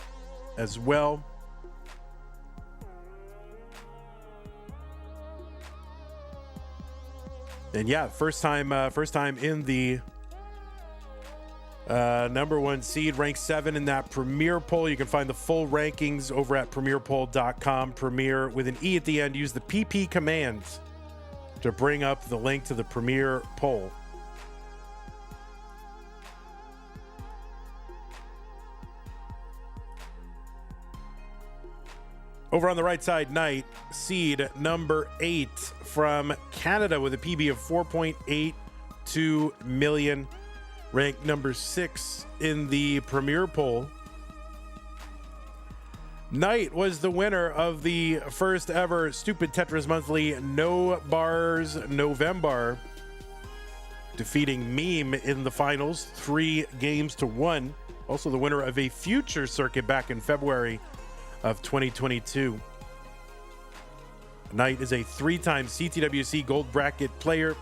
as well. And yeah, first time in the number 1 seed, ranked 7 in that Premier Poll. You can find the full rankings over at premierpoll.com. Premier with an E at the end. Use the PP command to bring up the link to the Premier Poll. Over on the right side, Knight, seed number 8 from Canada with a PB of 4.82 million, ranked number 6 in the Premier poll. Knight was the winner of the first ever Stupid Tetris Monthly No Bars November, defeating Meme in the finals 3-1. Also the winner of a future circuit back in February of 2022. Knight is a 3-time CTWC Gold Bracket player.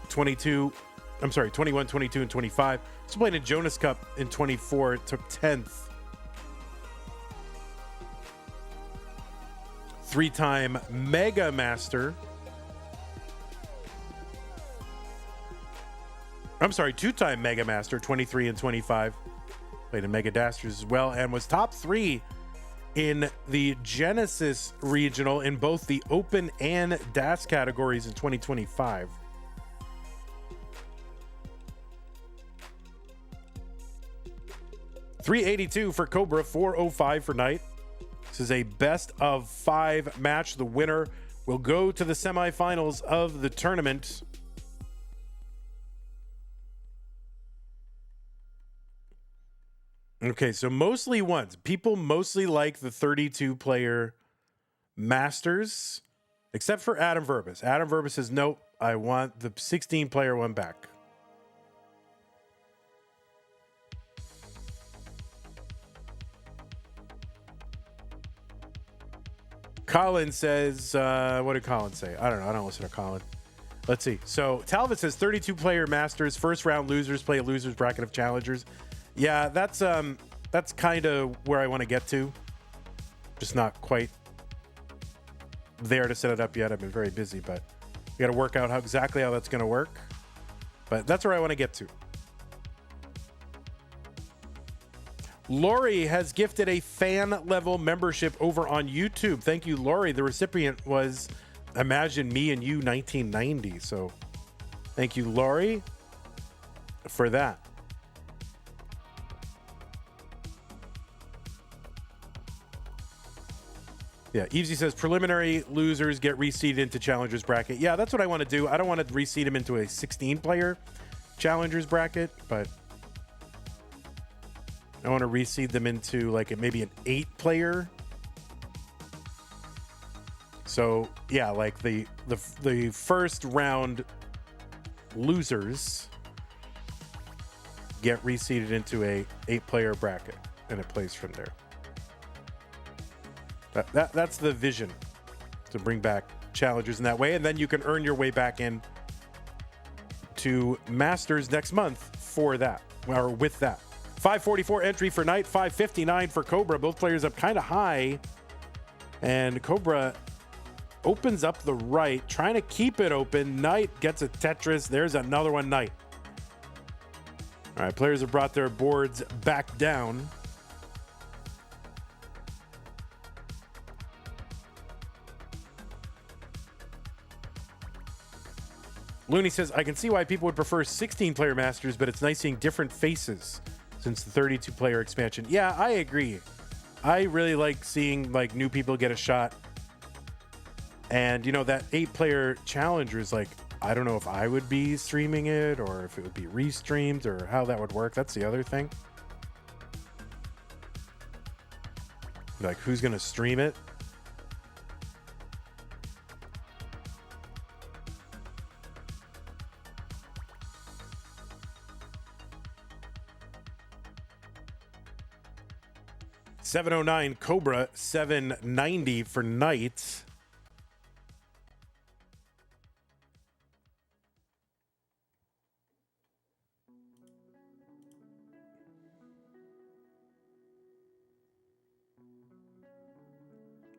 21, 22, and 25. Also played in Jonas Cup in 24. Took 10th. 3-time Mega Master. 2-time Mega Master, 23 and 25. Played in Mega Dasters as well, and was top 3 in the Genesis Regional in both the Open and DAS categories in 2025. $382 for Cobra, $405 for Knight. This is a best of 5 match. The winner will go to the semifinals of the tournament. Okay, so mostly ones. People mostly like the 32-player Masters, except for Adam Verbus. Adam Verbus says, nope, I want the 16-player one back. Colin says, what did Colin say? I don't know. I don't listen to Colin. Let's see. So Talbot says 32-player Masters, first round losers play a losers bracket of challengers. Yeah, that's kind of where I want to get to. Just not quite there to set it up yet. I've been very busy, but we got to work out exactly how that's going to work. But that's where I want to get to. Lori has gifted a fan level membership over on YouTube. Thank you, Lori. The recipient was Imagine Me and You 1990. So thank you, Lori, for that. Yeah, Evesy says preliminary losers get reseeded into challengers bracket. Yeah, that's what I want to do. I don't want to reseed them into a 16-player challengers bracket, but I want to reseed them into like maybe an 8-player. So yeah, like the first round losers get reseeded into a 8-player bracket, and it plays from there. That's the vision, to bring back challengers in that way, and then you can earn your way back in to Masters next month for that, or with that. 544 entry for Knight, 559 for Cobra. Both players up kind of high, and Cobra opens up the right, trying to keep it open. Knight gets a Tetris. There's another one, Knight. All right, players have brought their boards back down. Looney says, I can see why people would prefer 16-player Masters, but it's nice seeing different faces since the 32-player expansion. Yeah, I agree. I really like seeing like new people get a shot. And, you know, that 8-player challenger is like, I don't know if I would be streaming it or if it would be restreamed or how that would work. That's the other thing. Like, who's going to stream it? $709 Cobra, $790 for Knight.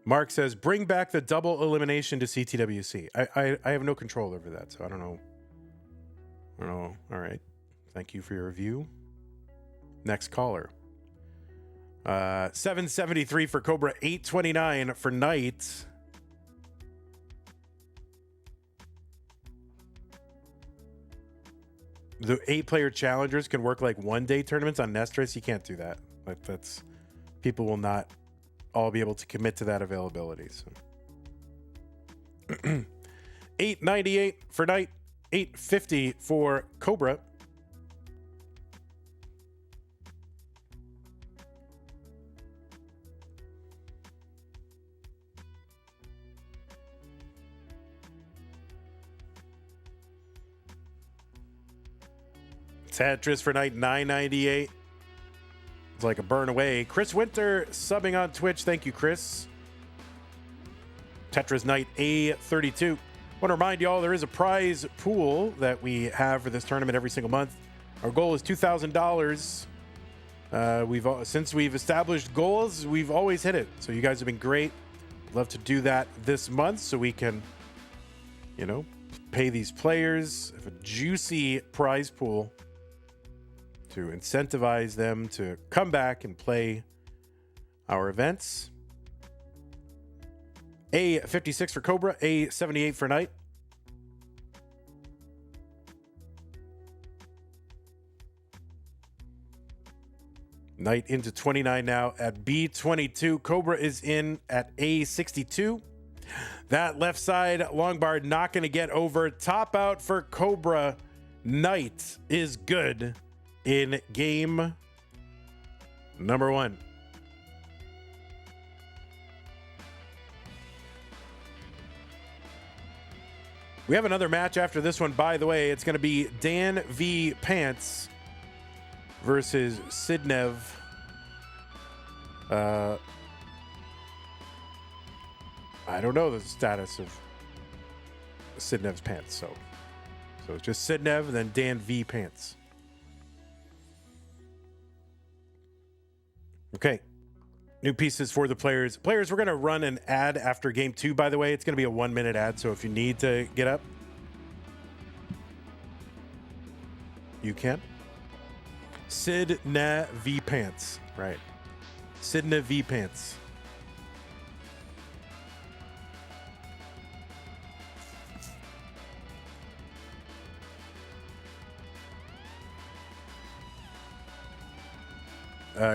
Mark says, bring back the double elimination to CTWC. I have no control over that, so I don't know. All right. Thank you for your review. Next caller. 773 for Cobra, 829 for Knight. The 8-player challengers can work like one-day tournaments on Nestris. You can't do that. Like, that's, people will not all be able to commit to that availability. So $8.98 for Knight, $8.50 for Cobra. Tetris for Knight, $9.98. It's like a burn away. Chris Winter subbing on Twitch. Thank you, Chris. Tetris Knight, A32. Want to remind y'all there is a prize pool that we have for this tournament every single month. Our goal is $2,000. Since we've established goals, we've always hit it. So you guys have been great. Love to do that this month so we can, pay these players. Have a juicy prize pool to incentivize them to come back and play our events. A56 for Cobra, A78 for Knight. Knight into 29 now at B22. Cobra is in at A62. That left side long bar not going to get over. Top out for Cobra. Knight is good in game number 1. We have another match after this one, by the way. It's going to be Danv Pants versus Sidnev. I don't know the status of Sidnev's pants, so it's just Sidnev and then Danv Pants. Okay. New pieces for the players. Players, we're going to run an ad after game 2, by the way. It's going to be a 1-minute ad, so if you need to get up, you can. Sidnev Pants. Right. Sidnev Pants.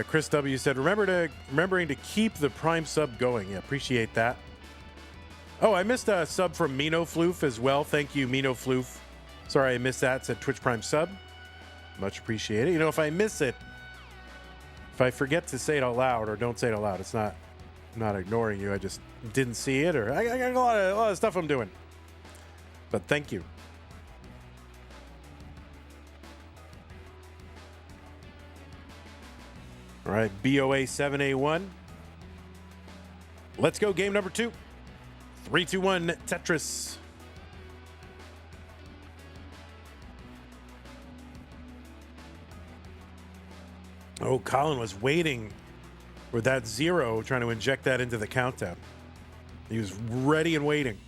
Chris W said, remembering to keep the Prime sub going. Yeah, appreciate that. Oh, I missed a sub from Mino Floof as well. Thank you, Mino Floof. Sorry I missed that. It said Twitch Prime sub. Much appreciated. If I miss it, if I forget to say it out loud or don't say it out loud, it's not I'm not ignoring you. I just didn't see it, or I got a lot of stuff I'm doing. But thank you. All right, BOA 7A1. Let's go game number 2. 3, 2, 1, Tetris. Oh, Colin was waiting for that 0, trying to inject that into the countdown. He was ready and waiting.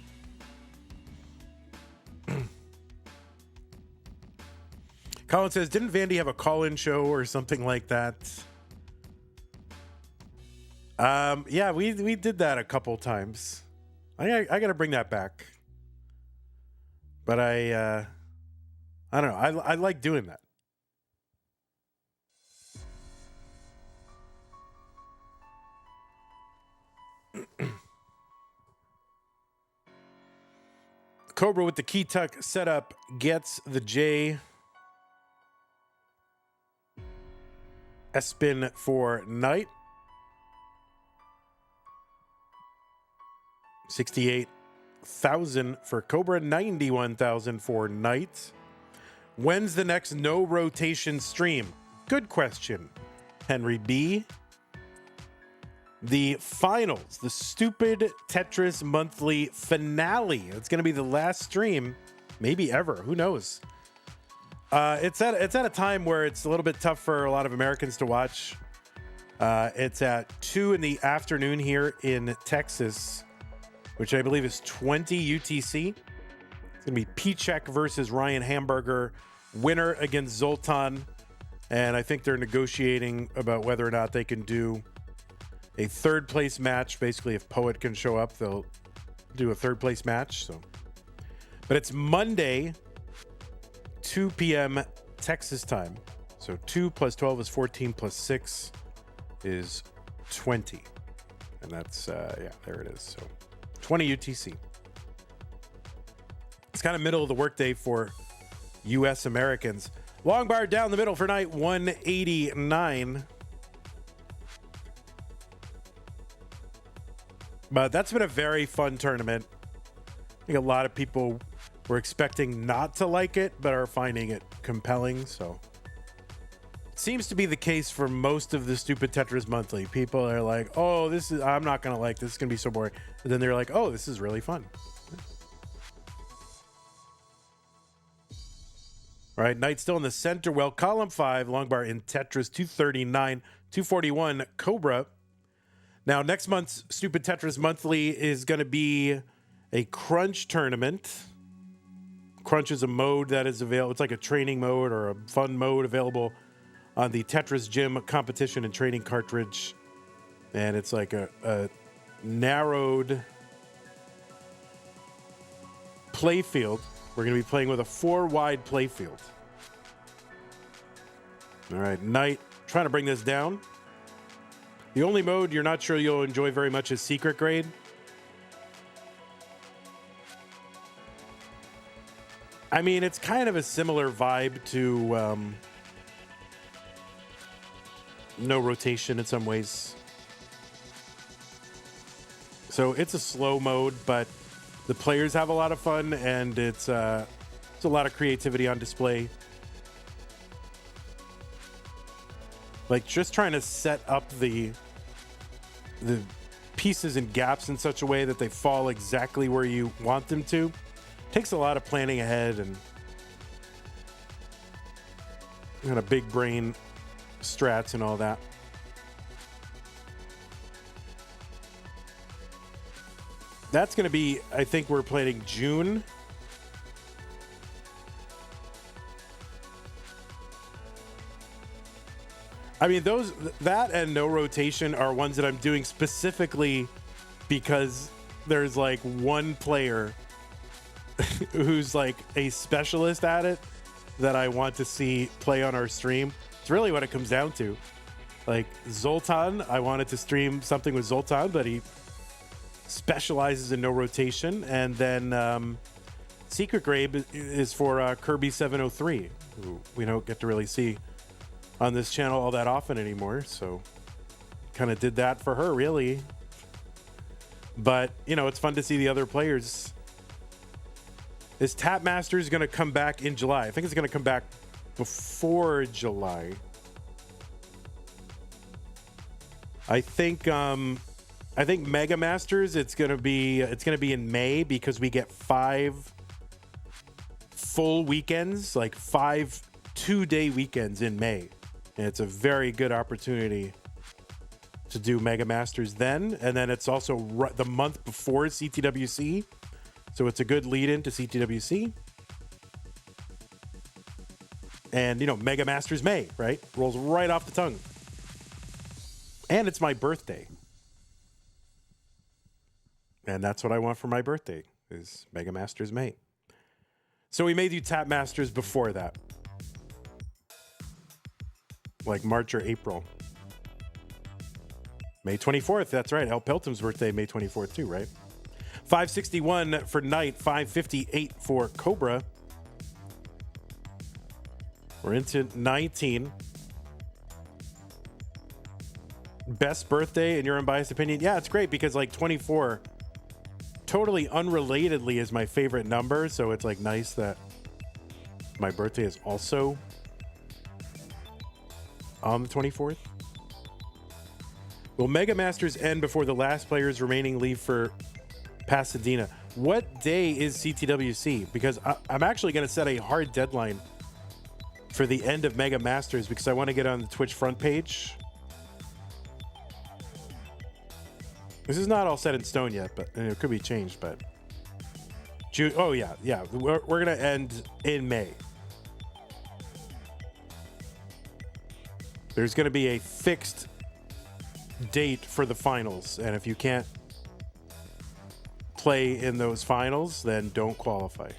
Colin says, didn't Vandy have a call-in show or something like that? Yeah, we did that a couple times. I got to bring that back. But I don't know. I like doing that. Cobra with the key tuck setup gets the J. S-spin for Knight. 68,000 for Cobra, 91,000 for Knight. When's the next no rotation stream? Good question, Henry B. The finals, the stupid Tetris monthly finale. It's going to be the last stream, maybe ever. Who knows? It's at a time where it's a little bit tough for a lot of Americans to watch. It's at 2 in the afternoon here in Texas, which I believe is 20 UTC. It's going to be Pichek versus Ryan Hamburger, winner against Zoltan. And I think they're negotiating about whether or not they can do a third place match. Basically, if Poet can show up, they'll do a third place match. But it's Monday, 2 p.m. Texas time. So 2 plus 12 is 14 plus 6 is 20. And that's, yeah, there it is. So 20 UTC. It's kind of middle of the workday for U.S. Americans. Long bar down the middle for night 189. But that's been a very fun tournament. I think a lot of people were expecting not to like it, but are finding it compelling. So it seems to be the case for most of the Stupid Tetris Monthly. People are like, oh, I'm not going to like this. It's going to be so boring. And then they're like, oh, this is really fun. All right, Knight still in the center. Well, column 5, long bar in Tetris, 239, 241, Cobra. Now, next month's Stupid Tetris Monthly is going to be a Crunch tournament. Crunch is a mode that is available. It's like a training mode or a fun mode available on the Tetris Gym competition and training cartridge. And it's like a narrowed play field. We're going to be playing with a 4-wide play field. All right, Knight trying to bring this down. The only mode you're not sure you'll enjoy very much is Secret Grade. I mean, it's kind of a similar vibe to No Rotation in some ways. So it's a slow mode, but the players have a lot of fun, and it's a lot of creativity on display. Like, just trying to set up the pieces and gaps in such a way that they fall exactly where you want them to takes a lot of planning ahead and kind of big brain strats and all that. That's going to be, I think we're planning June. I mean, that and No Rotation are ones that I'm doing specifically because there's like one player who's like a specialist at it that I want to see play on our stream. It's really what it comes down to. Like Zoltan, I wanted to stream something with Zoltan, but he specializes in No Rotation. And then Secret Grade is for Kirby 703, who we don't get to really see on this channel all that often anymore. So kind of did that for her, really. But, you know, it's fun to see the other players. Is Tap Masters going to come back in July? I think it's going to come back before July. I think Mega Masters, it's going to be in May because we get 5 full weekends, like 5 2-day weekends in May. And it's a very good opportunity to do Mega Masters then. And then it's also the month before CTWC. So it's a good lead in to CTWC. And, you know, Mega Masters May, right? Rolls right off the tongue. And it's my birthday. And that's what I want for my birthday, is Mega Masters May. So we may do Tap Masters before that. Like March or April. May 24th, that's right. El Pelton's birthday, May 24th too, right? 561 for Knight, 558 for Cobra. We're into 19. Best birthday in your unbiased opinion? Yeah, it's great because like 24, totally unrelatedly, is my favorite number. So it's like nice that my birthday is also on the 24th. Will Mega Masters end before the last players remaining leave for Pasadena? What day is CTWC? Because I'm actually going to set a hard deadline for the end of Mega Masters because I want to get on the Twitch front page. This is not all set in stone yet, but it could be changed. But June. Oh yeah. We're going to end in May. There's going to be a fixed date for the finals, and if you can't play in those finals, then don't qualify.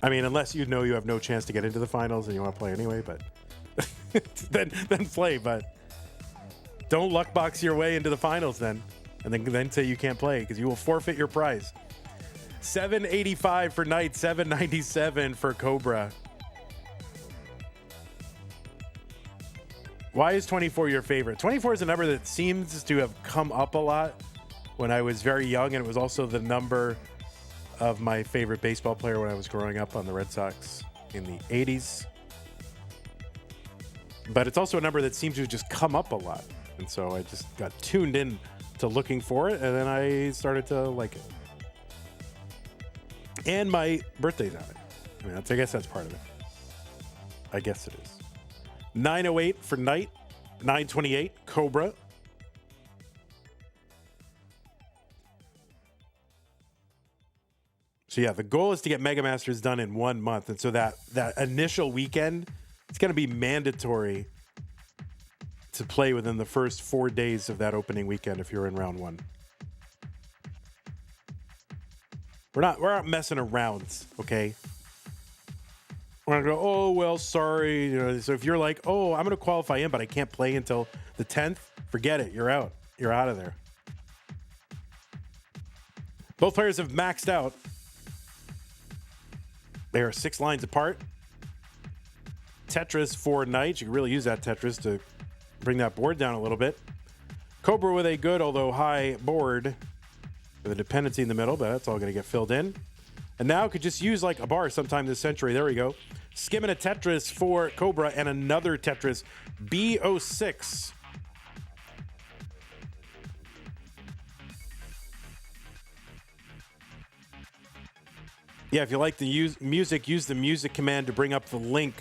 I mean, unless you know you have no chance to get into the finals and you want to play anyway, but then play, but don't luck box your way into the finals then. And then say you can't play because you will forfeit your prize. 785 for Knight, 797 for Cobra. Why is 24 your favorite? 24 is a number that seems to have come up a lot when I was very young, and it was also the number of my favorite baseball player when I was growing up on the Red Sox in the 80s. But it's also a number that seems to have just come up a lot. And so I just got tuned in to looking for it, and then I started to like it. And my birthday's on it. I mean, I guess that's part of it. I guess it is. 908 for Knight, 928 Cobra. So yeah, the goal is to get Mega Masters done in 1 month, and so that initial weekend, it's going to be mandatory to play within the first 4 days of that opening weekend if you're in round one. We're not messing around, okay? We're not going to go, oh, well, sorry. You know, so if you're like, oh, I'm going to qualify in, but I can't play until the 10th, forget it. You're out. You're out of there. Both players have maxed out. They are 6 lines apart. Tetris for Knight. You can really use that Tetris to bring that board down a little bit. Cobra with a good, although high board with a dependency in the middle, but that's all going to get filled in. And now could just use like a bar sometime this century. There we go. Skimming a Tetris for Cobra and another Tetris. B06. Yeah, if you like the music, use the music command to bring up the link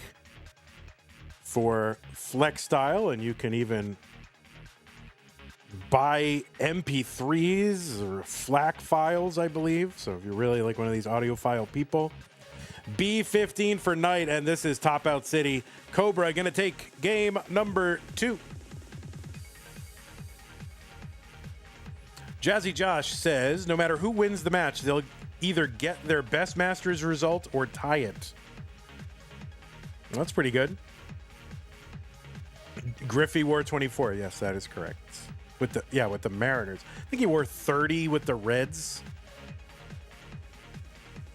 for Flex Style, and you can even buy MP3s or FLAC files, I believe. So if you're really like one of these audiophile people. B15 for Knight, and this is Top Out City. Cobra going to take game number 2. Jazzy Josh says, no matter who wins the match, they'll either get their best Masters result or tie it. Well, that's pretty good. Griffey wore 24. Yes, that is correct. With the Mariners. I think he wore 30 with the Reds.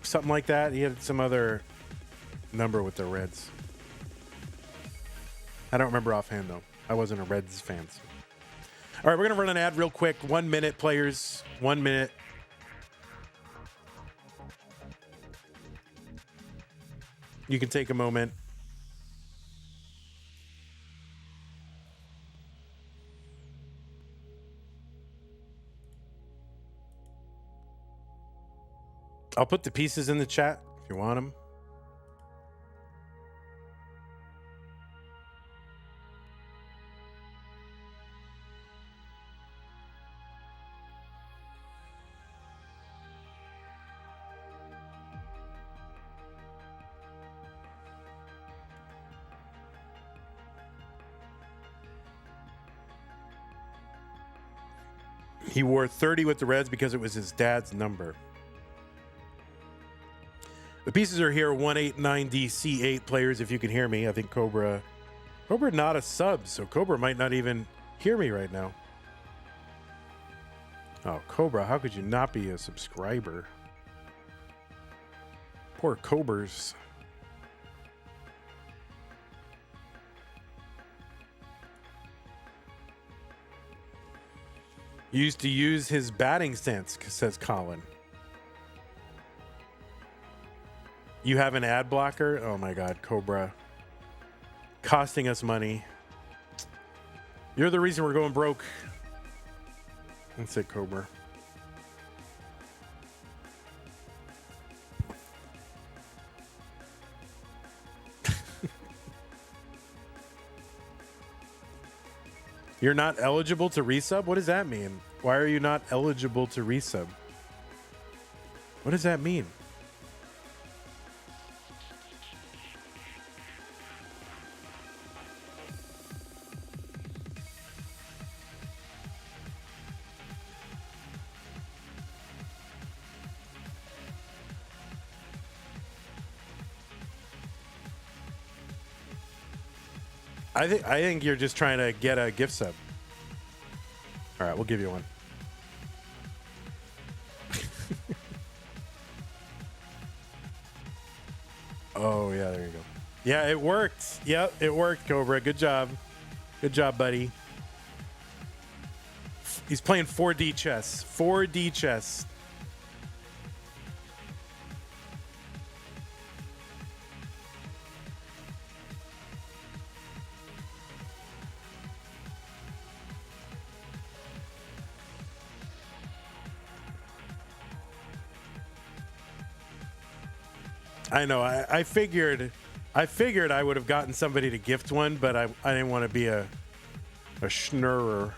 Something like that. He had some other number with the Reds. I don't remember offhand, though. I wasn't a Reds fan. So. All right, we're going to run an ad real quick. 1 minute, players. 1 minute. You can take a moment. I'll put the pieces in the chat if you want them. He wore 30 with the Reds because it was his dad's number. The pieces are here, 189DC8 players, if you can hear me. I think Cobra not a sub, so Cobra might not even hear me right now. Oh, Cobra, how could you not be a subscriber? Poor Cobras. Used to use his batting stance, says Colin. You have an ad blocker? Oh my God, Cobra. Costing us money. You're the reason we're going broke. That's it, Cobra. You're not eligible to resub? What does that mean? Why are you not eligible to resub? What does that mean? I think you're just trying to get a gift sub. All right, we'll give you one. Oh, yeah, there you go. Yeah, it worked. Yep, it worked, Cobra. Good job. Good job, buddy. He's playing 4D chess. 4D chess. I know. I figured I would have gotten somebody to gift one, but I didn't want to be a schnurrer.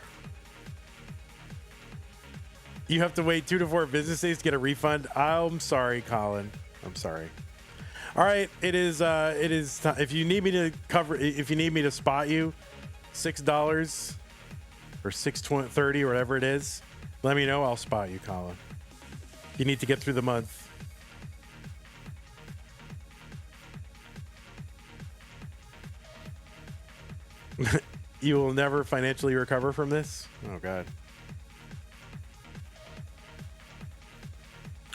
You have to wait 2 to 4 business days to get a refund. I'm sorry, Colin. I'm sorry. All right, it is if you need me to spot you, $6 or $6.30 or whatever it is, let me know. I'll spot you, Colin. You need to get through the month. You will never financially recover from this? Oh, God.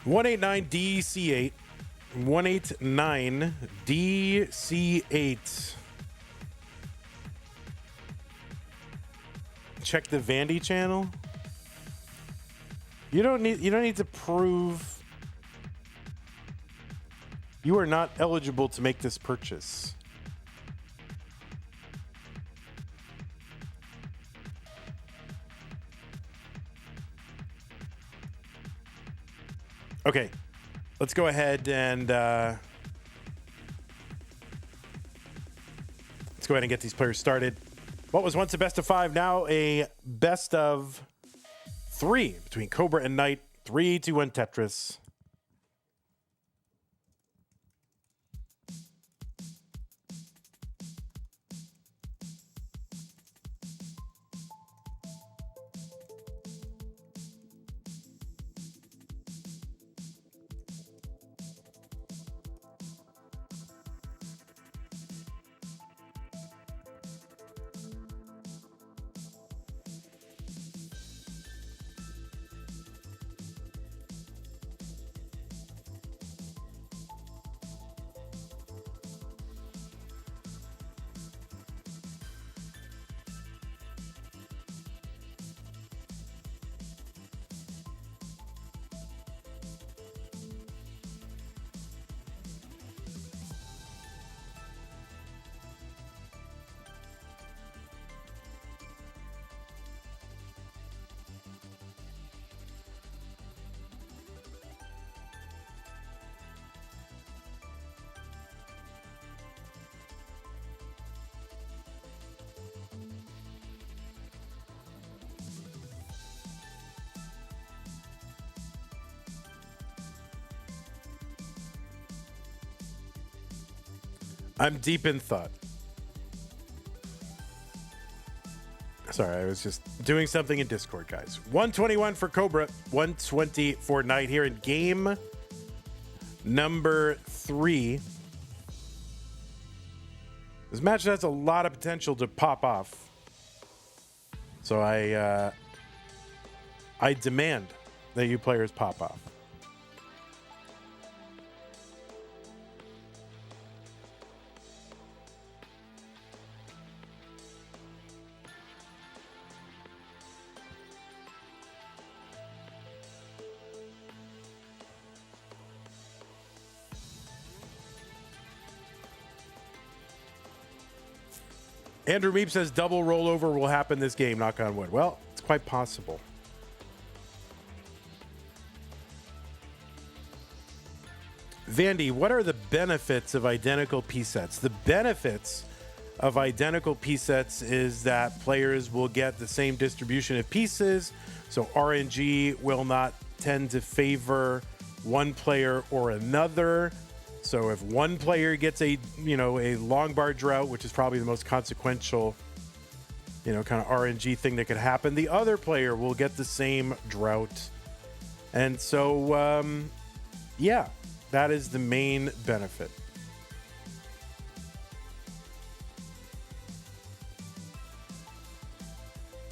189DC8. 189DC8. Check the Vandy channel. You don't need to prove you are not eligible to make this purchase. Okay, let's go ahead and get these players started. What was once a best of 5, now a best of 3 between Cobra and Knight. 3, 2, 1 Tetris. I'm deep in thought. Sorry, I was just doing something in Discord, guys. 121 for Cobra, 120 for Knight here in game number 3. This match has a lot of potential to pop off. So I demand that you players pop off. Andrew Meep says double rollover will happen this game, knock on wood. Well, it's quite possible. Vandy, what are the benefits of identical piece sets? The benefits of identical piece sets is that players will get the same distribution of pieces, so RNG will not tend to favor one player or another. So if one player gets a long bar drought, which is probably the most consequential, kind of RNG thing that could happen, the other player will get the same drought. And so, yeah, that is the main benefit.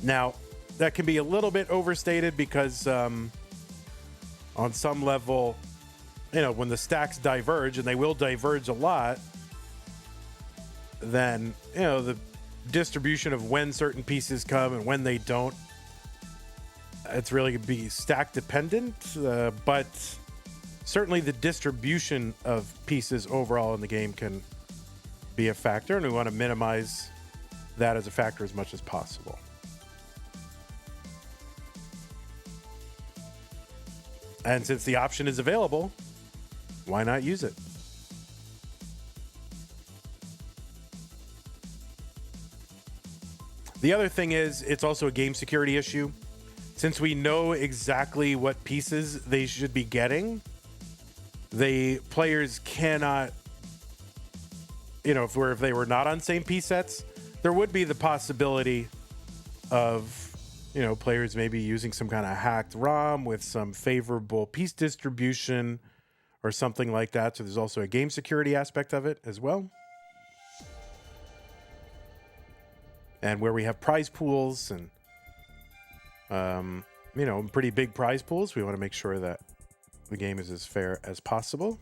Now, that can be a little bit overstated because on some level, you know, when the stacks diverge, and they will diverge a lot, then, you know, the distribution of when certain pieces come and when they don't, it's really going to be stack dependent, but certainly the distribution of pieces overall in the game can be a factor, and we want to minimize that as a factor as much as possible. And since the option is available, why not use it? The other thing is, it's also a game security issue. Since we know exactly what pieces they should be getting, the players cannot, you know, if they were not on same piece sets, there would be the possibility of, you know, players maybe using some kind of hacked ROM with some favorable piece distribution or something like that. So there's also a game security aspect of it as well. And where we have prize pools and, you know, pretty big prize pools, we want to make sure that the game is as fair as possible.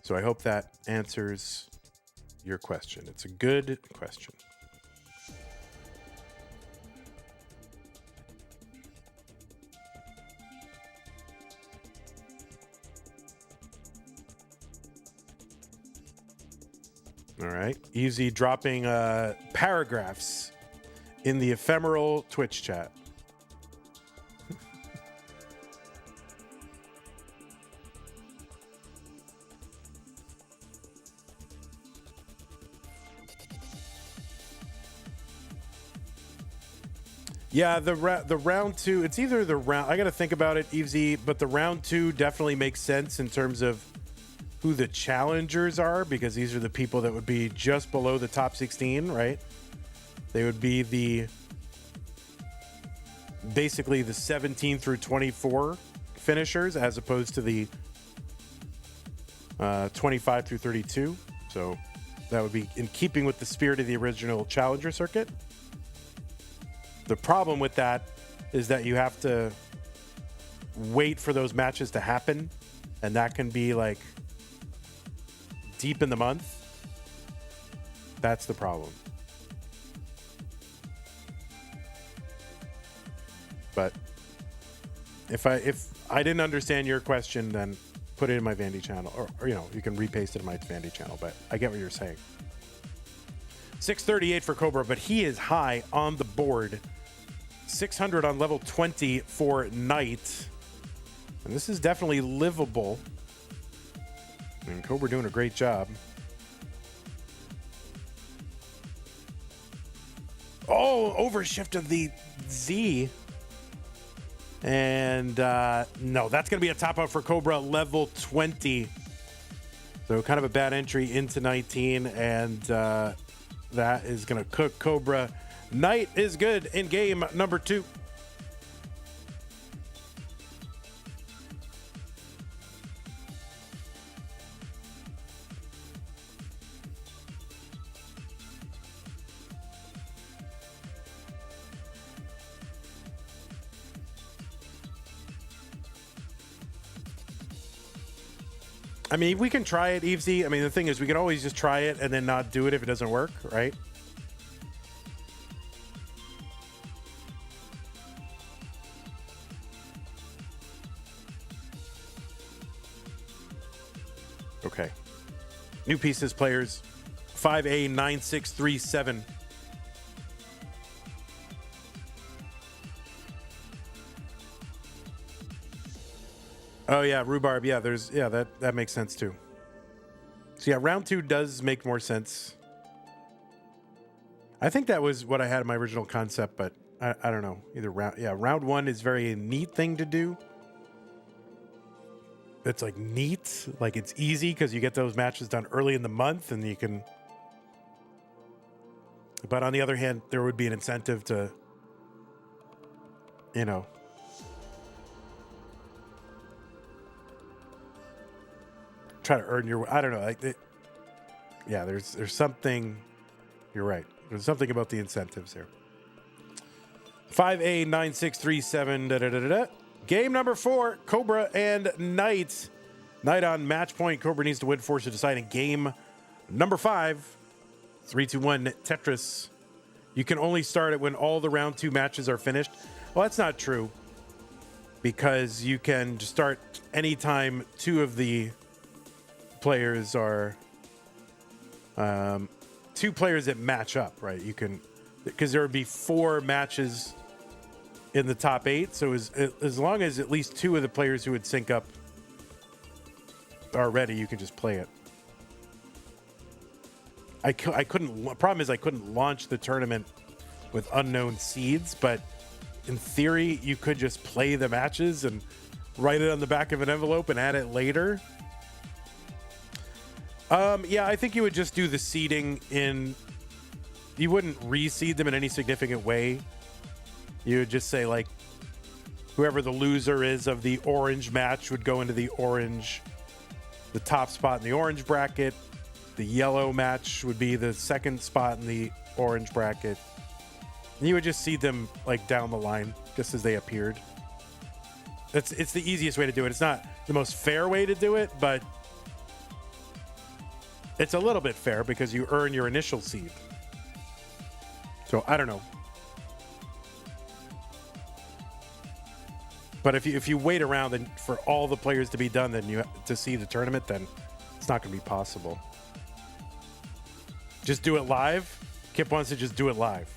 So I hope that answers your question. It's a good question. All right. Easy dropping paragraphs in the ephemeral Twitch chat. Yeah, the round two, it's either the round, I got to think about it, Evesy, but the round two definitely makes sense in terms of who the challengers are, because these are the people that would be just below the top 16, right? They would be basically the 17 through 24 finishers, as opposed to the 25 through 32. So that would be in keeping with the spirit of the original challenger circuit. The problem with that is that you have to wait for those matches to happen, and that can be like deep in the month. That's the problem. But if I didn't understand your question, then put it in my Vandy channel, or you know, you can repaste it in my Vandy channel. But I get what you're saying. 638 for Cobra, but he is high on the board. 600 on level 20 for Knight. And this is definitely livable. And Cobra doing a great job. Oh, overshift of the Z. And no, that's going to be a top out for Cobra, level 20. So kind of a bad entry into 19. And that is going to cook Cobra. Knight is good in game number 2. I mean, we can try it, Evesy. I mean, the thing is, we can always just try it and then not do it if it doesn't work, right? Okay. New pieces, players. 5A9637. Oh yeah, rhubarb. Yeah, that makes sense too. So yeah, round 2 does make more sense. I think that was what I had in my original concept, but I don't know. Either round 1 is very neat thing to do. It's like neat, like it's easy because you get those matches done early in the month and you can. But on the other hand, there would be an incentive to, you know, try to earn your. I don't know. Yeah, there's something. You're right. There's something about the incentives here. 5A9637. Game number 4, Cobra and Knight. Knight on match point. Cobra needs to win, force to decide in game number 5. 3, 2, 1, Tetris. You can only start it when all the round 2 matches are finished. Well, that's not true, because you can start anytime 2 of the players are 2 players that match up, right? You can, because there would be 4 matches in the top 8. So as long as at least 2 of the players who would sync up are ready, you can just play it. I couldn't. Problem is, I couldn't launch the tournament with unknown seeds, but in theory, you could just play the matches and write it on the back of an envelope and add it later. Yeah, I think you would just do the seeding in. You wouldn't reseed them in any significant way. You would just say, like, whoever the loser is of the orange match would go into the top spot in the orange bracket. The yellow match would be the second spot in the orange bracket. And you would just seed them, like, down the line, just as they appeared. It's the easiest way to do it. It's not the most fair way to do it, but it's a little bit fair because you earn your initial seed. So I don't know. But if you wait around and for all the players to be done, then you to see the tournament, then it's not going to be possible. Just do it live. Kip wants to just do it live.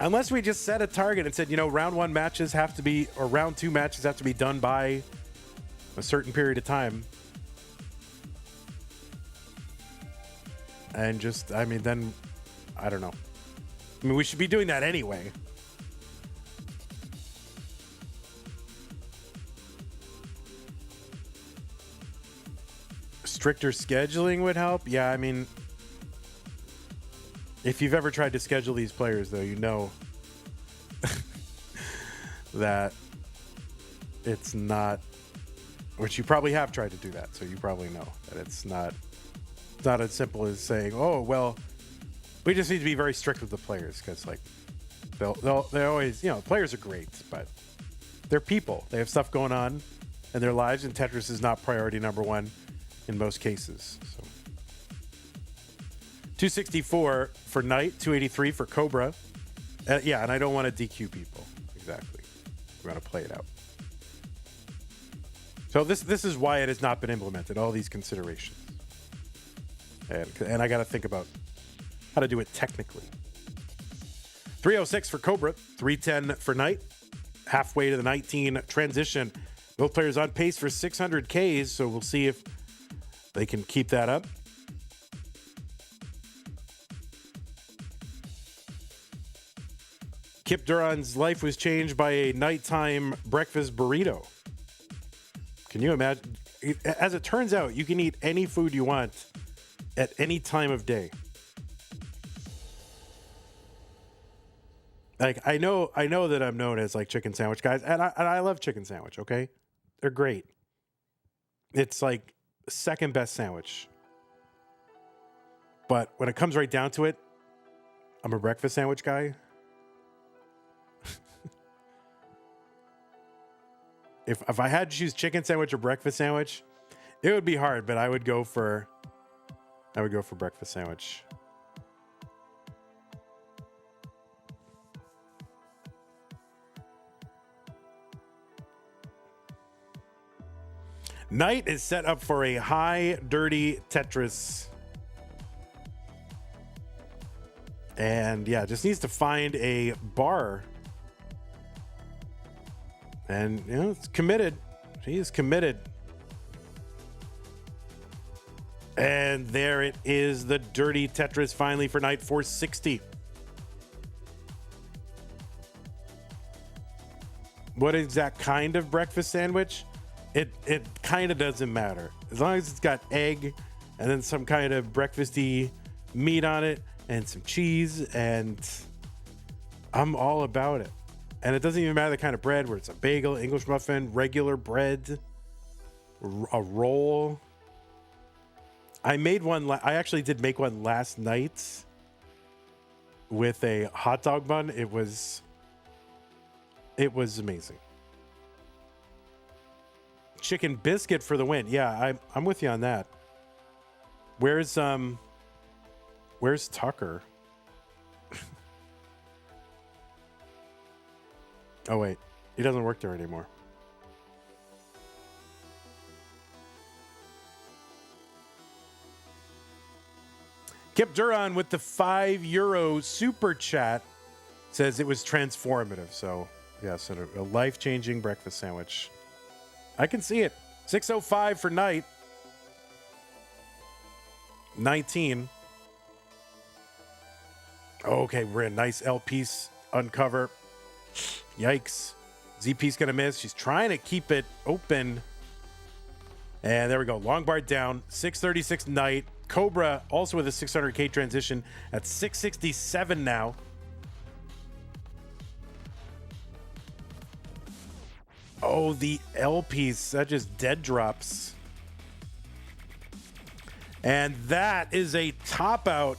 Unless we just set a target and said, round 1 matches have to be, or round 2 matches have to be done by a certain period of time. And just, then, I don't know. We should be doing that anyway. Stricter scheduling would help. Yeah, if you've ever tried to schedule these players, though, you know that it's not, which you probably have tried to do that, so you probably know that it's not as simple as saying, oh, well, we just need to be very strict with the players, because, like, they always, players are great, but they're people. They have stuff going on in their lives, and Tetris is not priority number 1 in most cases. So 264 for Knight, 283 for Cobra. Yeah, and I don't want to DQ people. Exactly. We want to play it out. So this is why it has not been implemented, all these considerations. And I got to think about how to do it technically. 306 for Cobra, 310 for Knight. Halfway to the 19 transition. Both players on pace for 600 Ks, so we'll see if they can keep that up. Kip Duran's life was changed by a nighttime breakfast burrito. Can you imagine? As it turns out, you can eat any food you want at any time of day. Like, I know that I'm known as, like, chicken sandwich guys, and I love chicken sandwich, okay? They're great. It's like second best sandwich. But when it comes right down to it, I'm a breakfast sandwich guy. If I had to choose chicken sandwich or breakfast sandwich, it would be hard, but I would go for breakfast sandwich. Knight is set up for a high, dirty Tetris. And yeah, just needs to find a bar. And, it's committed. She is committed. And there it is, the dirty Tetris finally for Knight, 460. What exact kind of breakfast sandwich? It kind of doesn't matter. As long as it's got egg and then some kind of breakfasty meat on it and some cheese and I'm all about it. And it doesn't even matter the kind of bread, where it's a bagel, English muffin, regular bread, a roll. I made one. I actually did make one last night with a hot dog bun. It was amazing. Chicken biscuit for the win. Yeah, I'm with you on that. Where's Tucker? Oh wait, he doesn't work there anymore. Kip Duran with the €5 super chat says it was transformative. So yes, a life-changing breakfast sandwich. I can see it. 6:05 for night. 19. Okay, we're in a nice L piece uncover. Yikes. ZP's going to miss. She's trying to keep it open. And there we go. Long bar down. 636 night. Cobra also with a 600K transition at 667 now. Oh, the L piece. That just dead drops. And that is a top out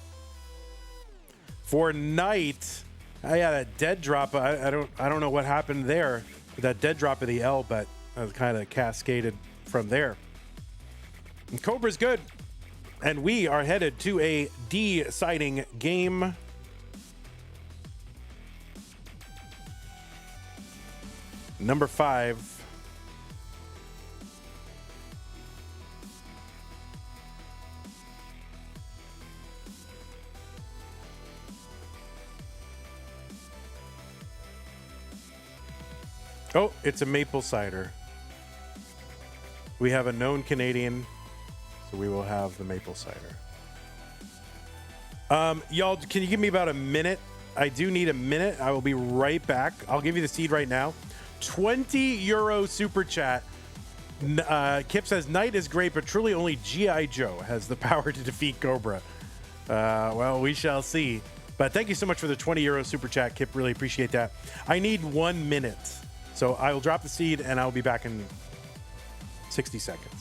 for night. Yeah, that dead drop. I don't know what happened there with that dead drop of the L, but it was kind of cascaded from there. And Cobra's good. And we are headed to a deciding game. Number 5. Oh, it's a maple cider. We have a known Canadian, so we will have the maple cider. Y'all, can you give me about a minute? I do need a minute. I will be right back. I'll give you the seed right now. €20 super chat. Kip says, Knight is great, but truly only G.I. Joe has the power to defeat Cobra. Well, we shall see. But thank you so much for the €20 super chat, Kip. Really appreciate that. I need 1 minute. So I will drop the seed, and I'll be back in 60 seconds.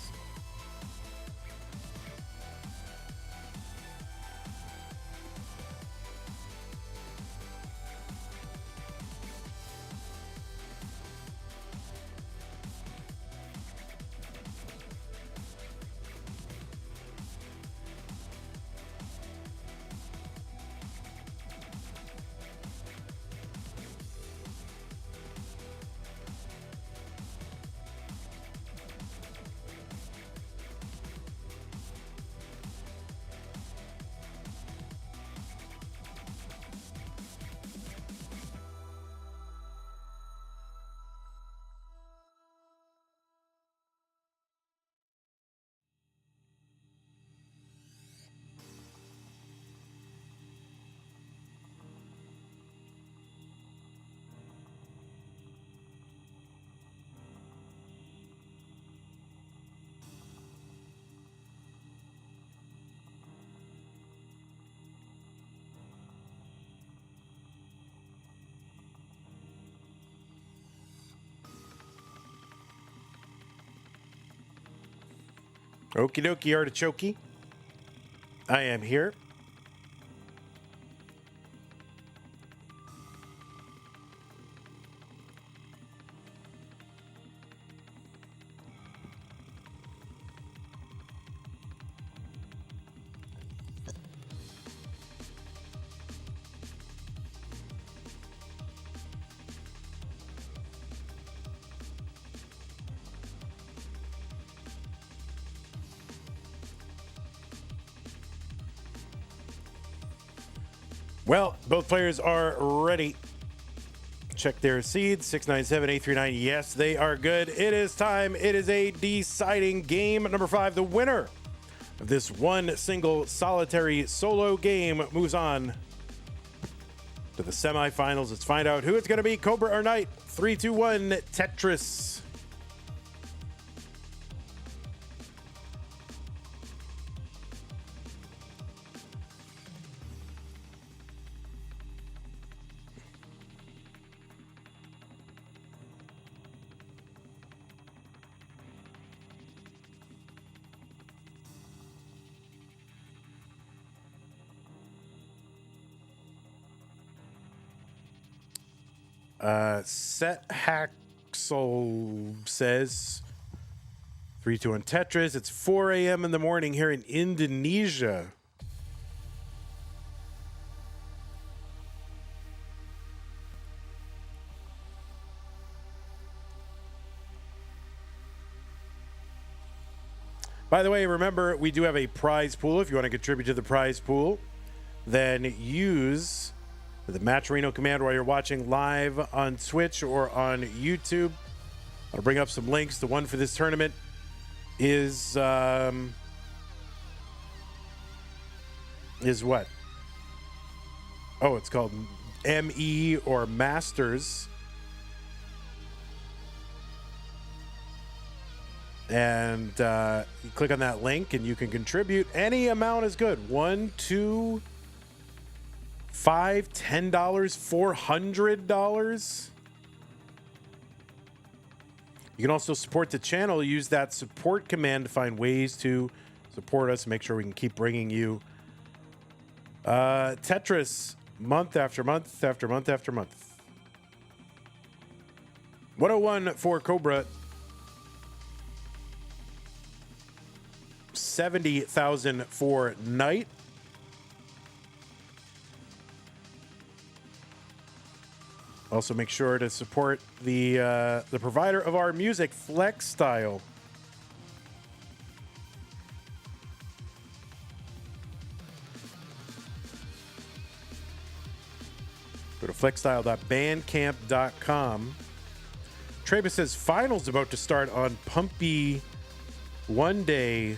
Okie dokie, artichoke. I am here. Well, both players are ready. Check their seeds. 697, 839. Yes, they are good. It is time. It is a deciding game. Number 5, the winner of this one single solitary solo game moves on to the semifinals. Let's find out who it's going to be. Cobra or Knight. 3, 2, 1, Tetris. Set Haxel says 3-2 on Tetris. It's 4 a.m. in the morning here in Indonesia. By the way, remember, we do have a prize pool. If you want to contribute to the prize pool, then use the Matcherino command while you're watching live on Twitch or on YouTube. I'll bring up some links. The one for this tournament is what? Oh, it's called ME or Masters. And you click on that link and you can contribute. Any amount is good. $1, $2, $5, $10, $400. You can also support the channel. Use that support command to find ways to support us. Make sure we can keep bringing you Tetris month after month after month after month. 101 for Cobra. 70,000 for Knight. Also, make sure to support the provider of our music, Flex Style. Go to flexstyle.bandcamp.com. Travis says finals about to start on Pumpy one day.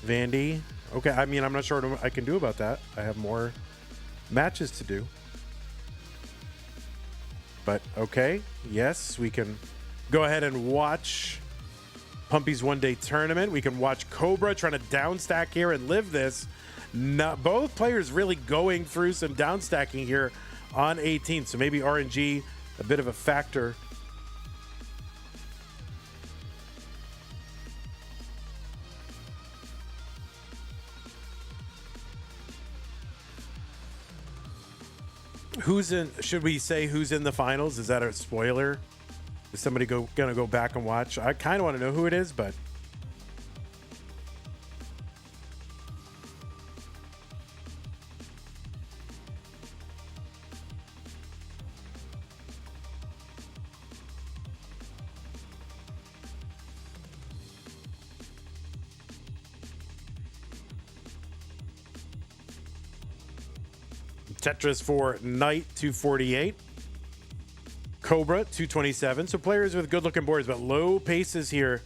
Vandy. Okay, I mean, I'm not sure what I can do about that. I have more matches to do. But okay, yes, we can go ahead and watch Pumpy's one-day tournament. We can watch Cobra trying to downstack here and live this. Both players really going through some downstacking here on 18. So maybe RNG a bit of a factor. Who's in? Should we say who's in the finals? Is that a spoiler? Is somebody gonna go back and watch? I kind of want to know who it is, but Tetris for Knight 248, Cobra 227. So players with good looking boards, but low paces here.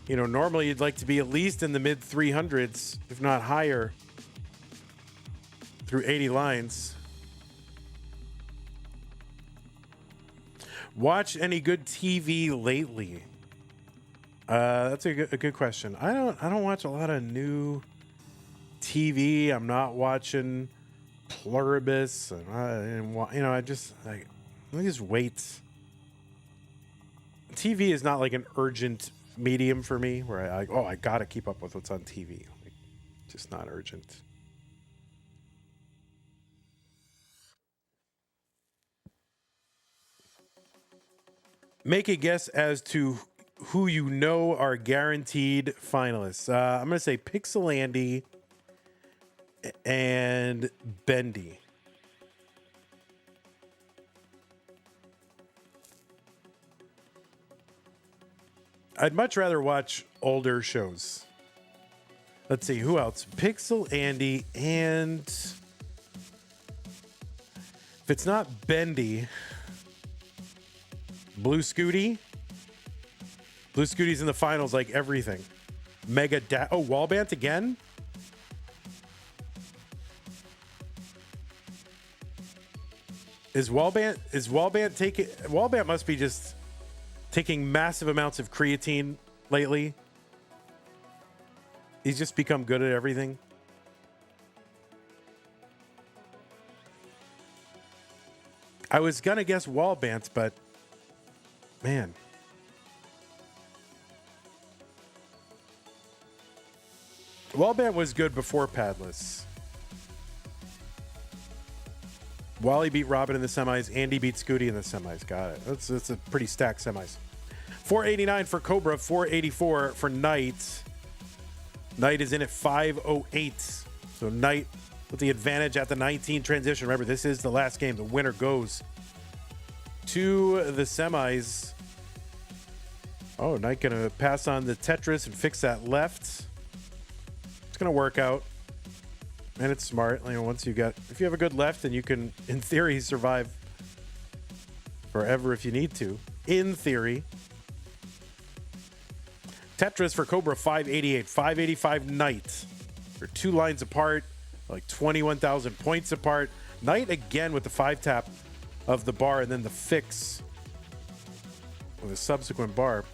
You know, normally you'd like to be at least in the mid 300s, if not higher, through 80 lines. Watch any good TV lately? That's a good question. I don't watch a lot of new TV. I'm not watching Pluribus, and you know, I just wait. TV is not like an urgent medium for me where I gotta keep up with what's on TV. Like, just not urgent. Make a guess as to who you know are guaranteed finalists. I'm gonna say Pixel Andy and Bendy. I'd much rather watch older shows. Let's see, who else? Pixel Andy, and if it's not Bendy, Blue Scooty. Blue Scooty's in the finals like everything. Wallbant again? Wallbant must be just taking massive amounts of creatine lately. He's just become good at everything. I was gonna guess Wallbant, but man. Wallbant was good before Padless. Wally beat Robin in the semis. Andy beat Scooty in the semis. Got it. That's a pretty stacked semis. 489 for Cobra. 484 for Knight. Knight is in at 508. So Knight with the advantage at the 19 transition. Remember, this is the last game. The winner goes to the semis. Oh, Knight going to pass on the Tetris and fix that left. It's going to work out. And it's smart. You know, once you got, if you have a good left, then you can, in theory, survive forever if you need to. In theory. Tetris for Cobra, 588. 585 Knight. They're 2 lines apart, like 21,000 points apart. Knight again with the 5-tap of the bar and then the fix with a subsequent bar.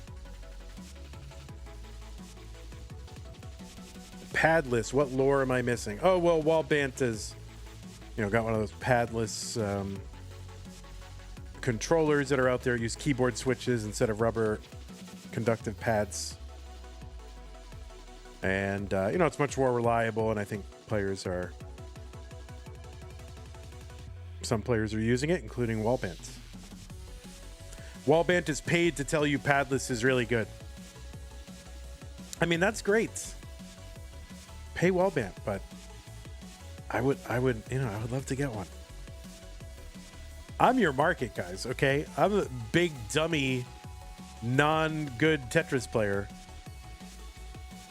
Padless. What lore am I missing? Oh, well, Wallbant is, got one of those padless controllers that are out there. Use keyboard switches instead of rubber conductive pads. And, it's much more reliable, and I think some players are using it, including Wallbant. Wallbant is paid to tell you padless is really good. I mean, that's great. Pay Wallbant, but I would love to get one. I'm your market, guys, okay? I'm a big, dummy, non-good Tetris player.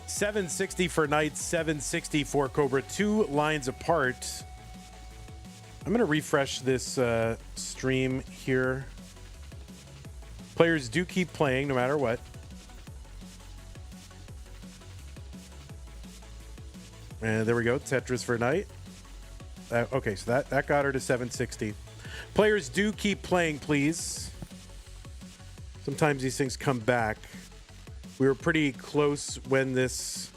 760 for Knight, 760 for Cobra. 2 lines apart. I'm going to refresh this stream here. Players do keep playing no matter what. And there we go. Tetris for Knight. Okay, so that got her to 760. Players do keep playing, please. Sometimes these things come back. We were pretty close when this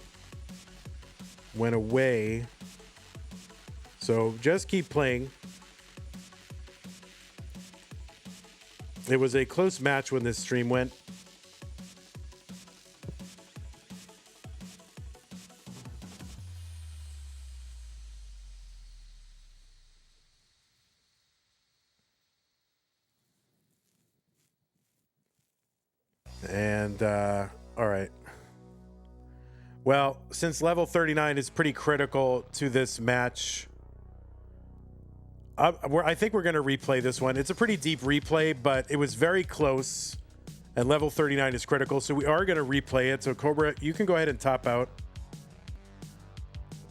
went away. So just keep playing. It was a close match when this stream went. And, all right. Well, since level 39 is pretty critical to this match, I think we're going to replay this one. It's a pretty deep replay, but it was very close, and level 39 is critical, so we are going to replay it. So, Cobra, you can go ahead and top out.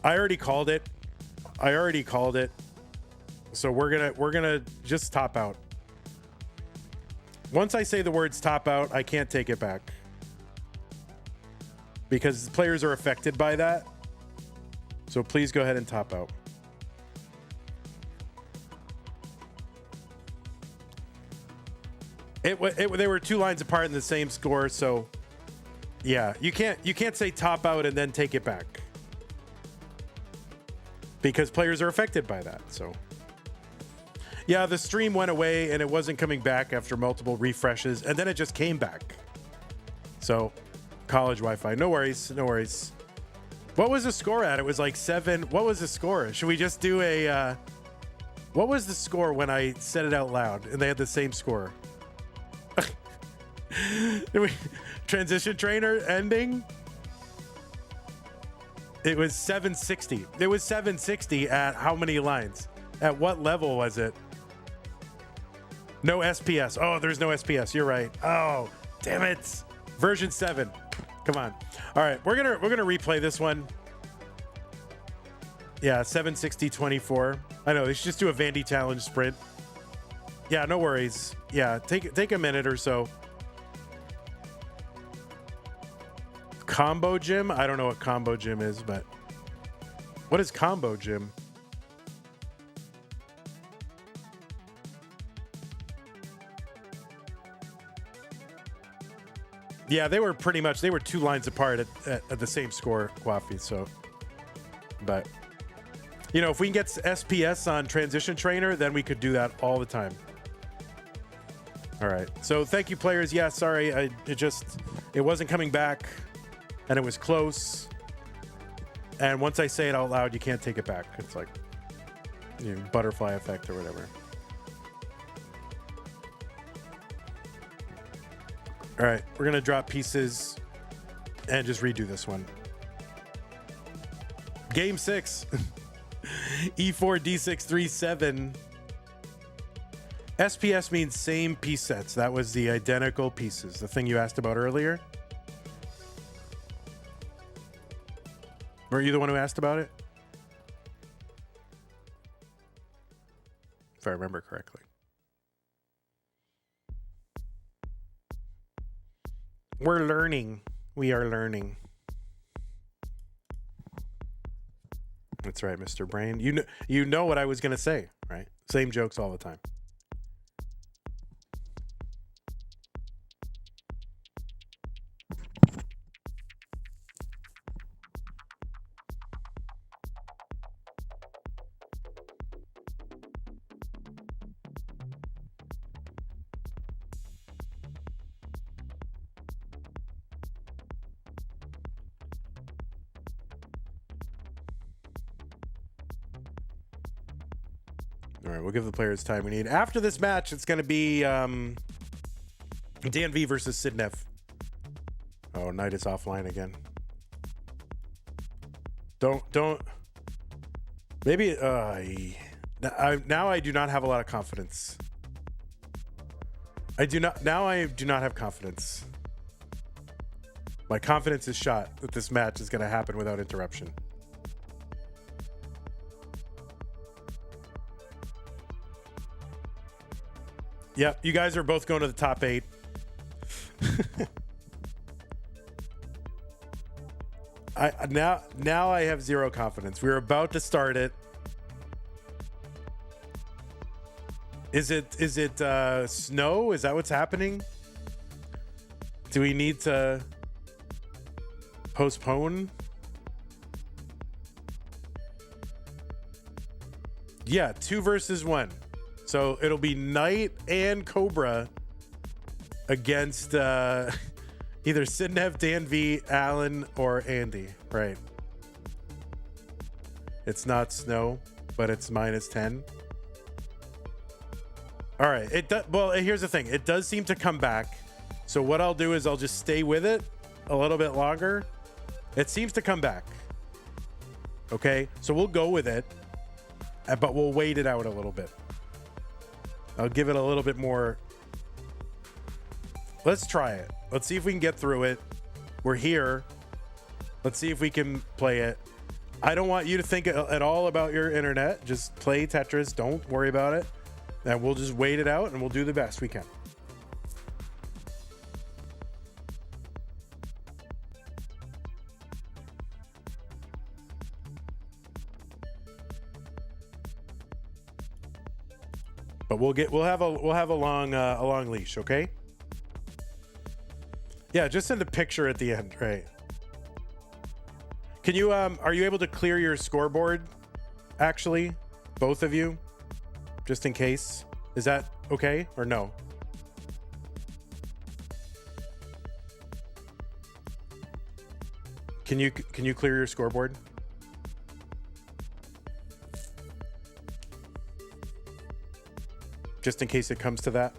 I already called it. So we're gonna just top out. Once I say the words top out, I can't take it back. Because players are affected by that. So please go ahead and top out. They were 2 lines apart in the same score, so yeah, you can't say top out and then take it back. Because players are affected by that, so. Yeah, the stream went away and it wasn't coming back after multiple refreshes, and then it just came back. So, college Wi-Fi. No worries. What was the score at? It was like 7. What was the score? Should we just do a... what was the score when I said it out loud and they had the same score? Transition trainer ending? It was 760. It was 760 at how many lines? At what level was it? No SPS. Oh, there's no SPS. You're right. Oh, damn it. Version 7. Come on. All right, we're gonna replay this one. Yeah, 760-24. I know, they should just do a Vandy challenge sprint. Yeah, no worries. Yeah, take a minute or so. Combo gym? I don't know what combo gym is, but what is combo gym? Yeah, they were 2 lines apart at the same score, Coffee. So, but if we can get SPS on Transition Trainer, then we could do that all the time. All right. So thank you, players. Yeah, sorry, it wasn't coming back, and it was close. And once I say it out loud, you can't take it back. It's like, you know, butterfly effect or whatever. All right, we're gonna drop pieces and just redo this one. Game 6. E4 D6 3-7. SPS means same piece sets. That was the identical pieces, the thing you asked about earlier. Were you the one who asked about it? If I remember correctly. We're learning. We are learning. That's right, Mr. Brain. You know what I was going to say, right? Same jokes all the time. All right, we'll give the players time we need. After this match, it's going to be Danv versus Sidnev. Oh, Knight is offline again. Don't. Maybe. Now I do not have a lot of confidence. I do not have confidence. My confidence is shot that this match is going to happen without interruption. Yep, you guys are both going to the top 8. Now I have zero confidence. We're about to start it. Is it snow? Is that what's happening? Do we need to postpone? Yeah, 2 versus 1. So it'll be Knight and Cobra against either Sidnev, Danv, Alan, or Andy. Right. It's not snow, but it's -10. All right. Well, here's the thing. It does seem to come back. So what I'll do is I'll just stay with it a little bit longer. It seems to come back. Okay. So we'll go with it, but we'll wait it out a little bit. I'll give it a little bit more. Let's try it. Let's see if we can get through it. We're here. Let's see if we can play it. I don't want you to think at all about your internet. Just play Tetris. Don't worry about it. And we'll just wait it out and we'll do the best we can. But we'll have a long leash, okay? Yeah, just send a picture at the end, right? Can you are you able to clear your scoreboard? Actually, both of you, just in case. Is that okay or no? Can you clear your scoreboard? Just in case it comes to that.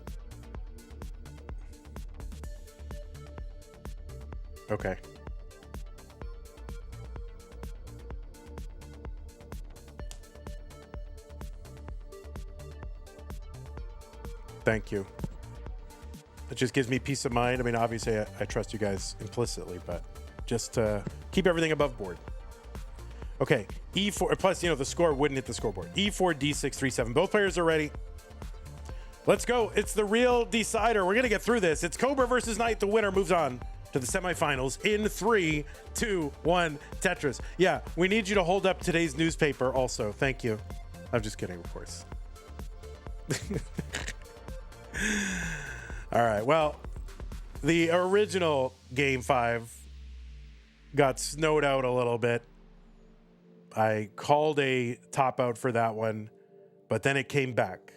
Okay. Thank you. It just gives me peace of mind. I mean, obviously, I trust you guys implicitly, but just to keep everything above board. Okay, E4, plus, the score wouldn't hit the scoreboard. E4, D6, 3-7. Both players are ready. Let's go. It's the real decider. We're going to get through this. It's Cobra versus Knight. The winner moves on to the semifinals in 3, 2, 1, Tetris. Yeah, we need you to hold up today's newspaper also. Thank you. I'm just kidding, of course. All right. Well, the original Game 5 got snowed out a little bit. I called a top out for that one, but then it came back.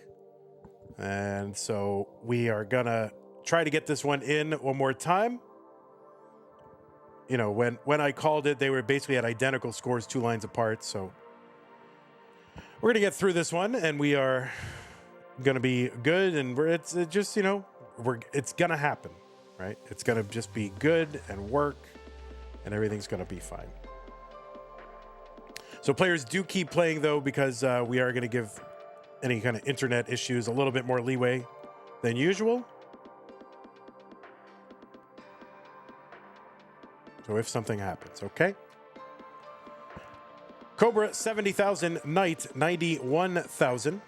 And so we are going to try to get this one in one more time. When I called it, they were basically at identical scores, 2 lines apart. So We're going to get through this one, and we are going to be good, and it's just, you know, it's going to happen, right? It's going to just be good and work, and everything's going to be fine. So players do keep playing, though, because we are going to give any kind of internet issues a little bit more leeway than usual. So if something happens, okay? Cobra, 70,000. Knight, 91,000.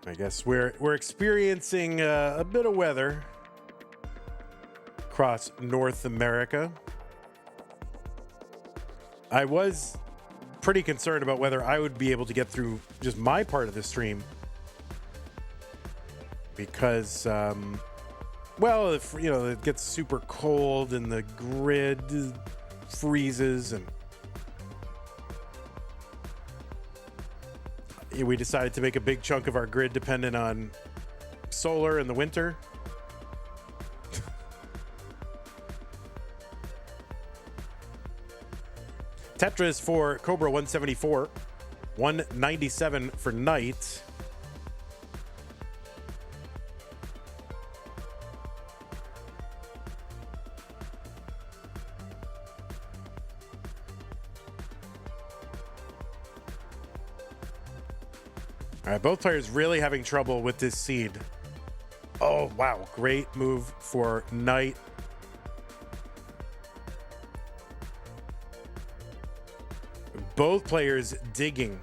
I guess we're experiencing a bit of weather across North America. I was pretty concerned about whether I would be able to get through just my part of the stream because, well, if you know, it gets super cold and the grid freezes, and we decided to make a big chunk of our grid dependent on solar in the winter. Tetris for Cobra, 174. 197 for Knight. All right, both players really having trouble with this seed. Oh, wow. Great move for Knight. Both players digging.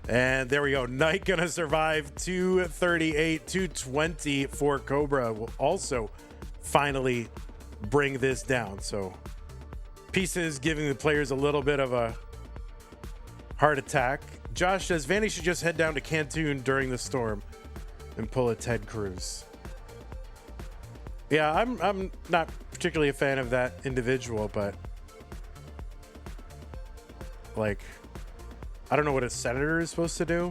And there we go. Knight gonna survive. 238, 220 for Cobra will also finally bring this down. So pieces giving the players a little bit of a heart attack. Josh says Vanny should just head down to Cancun during the storm and pull a Ted Cruz. Yeah, I'm not particularly a fan of that individual, but like, I don't know what a senator is supposed to do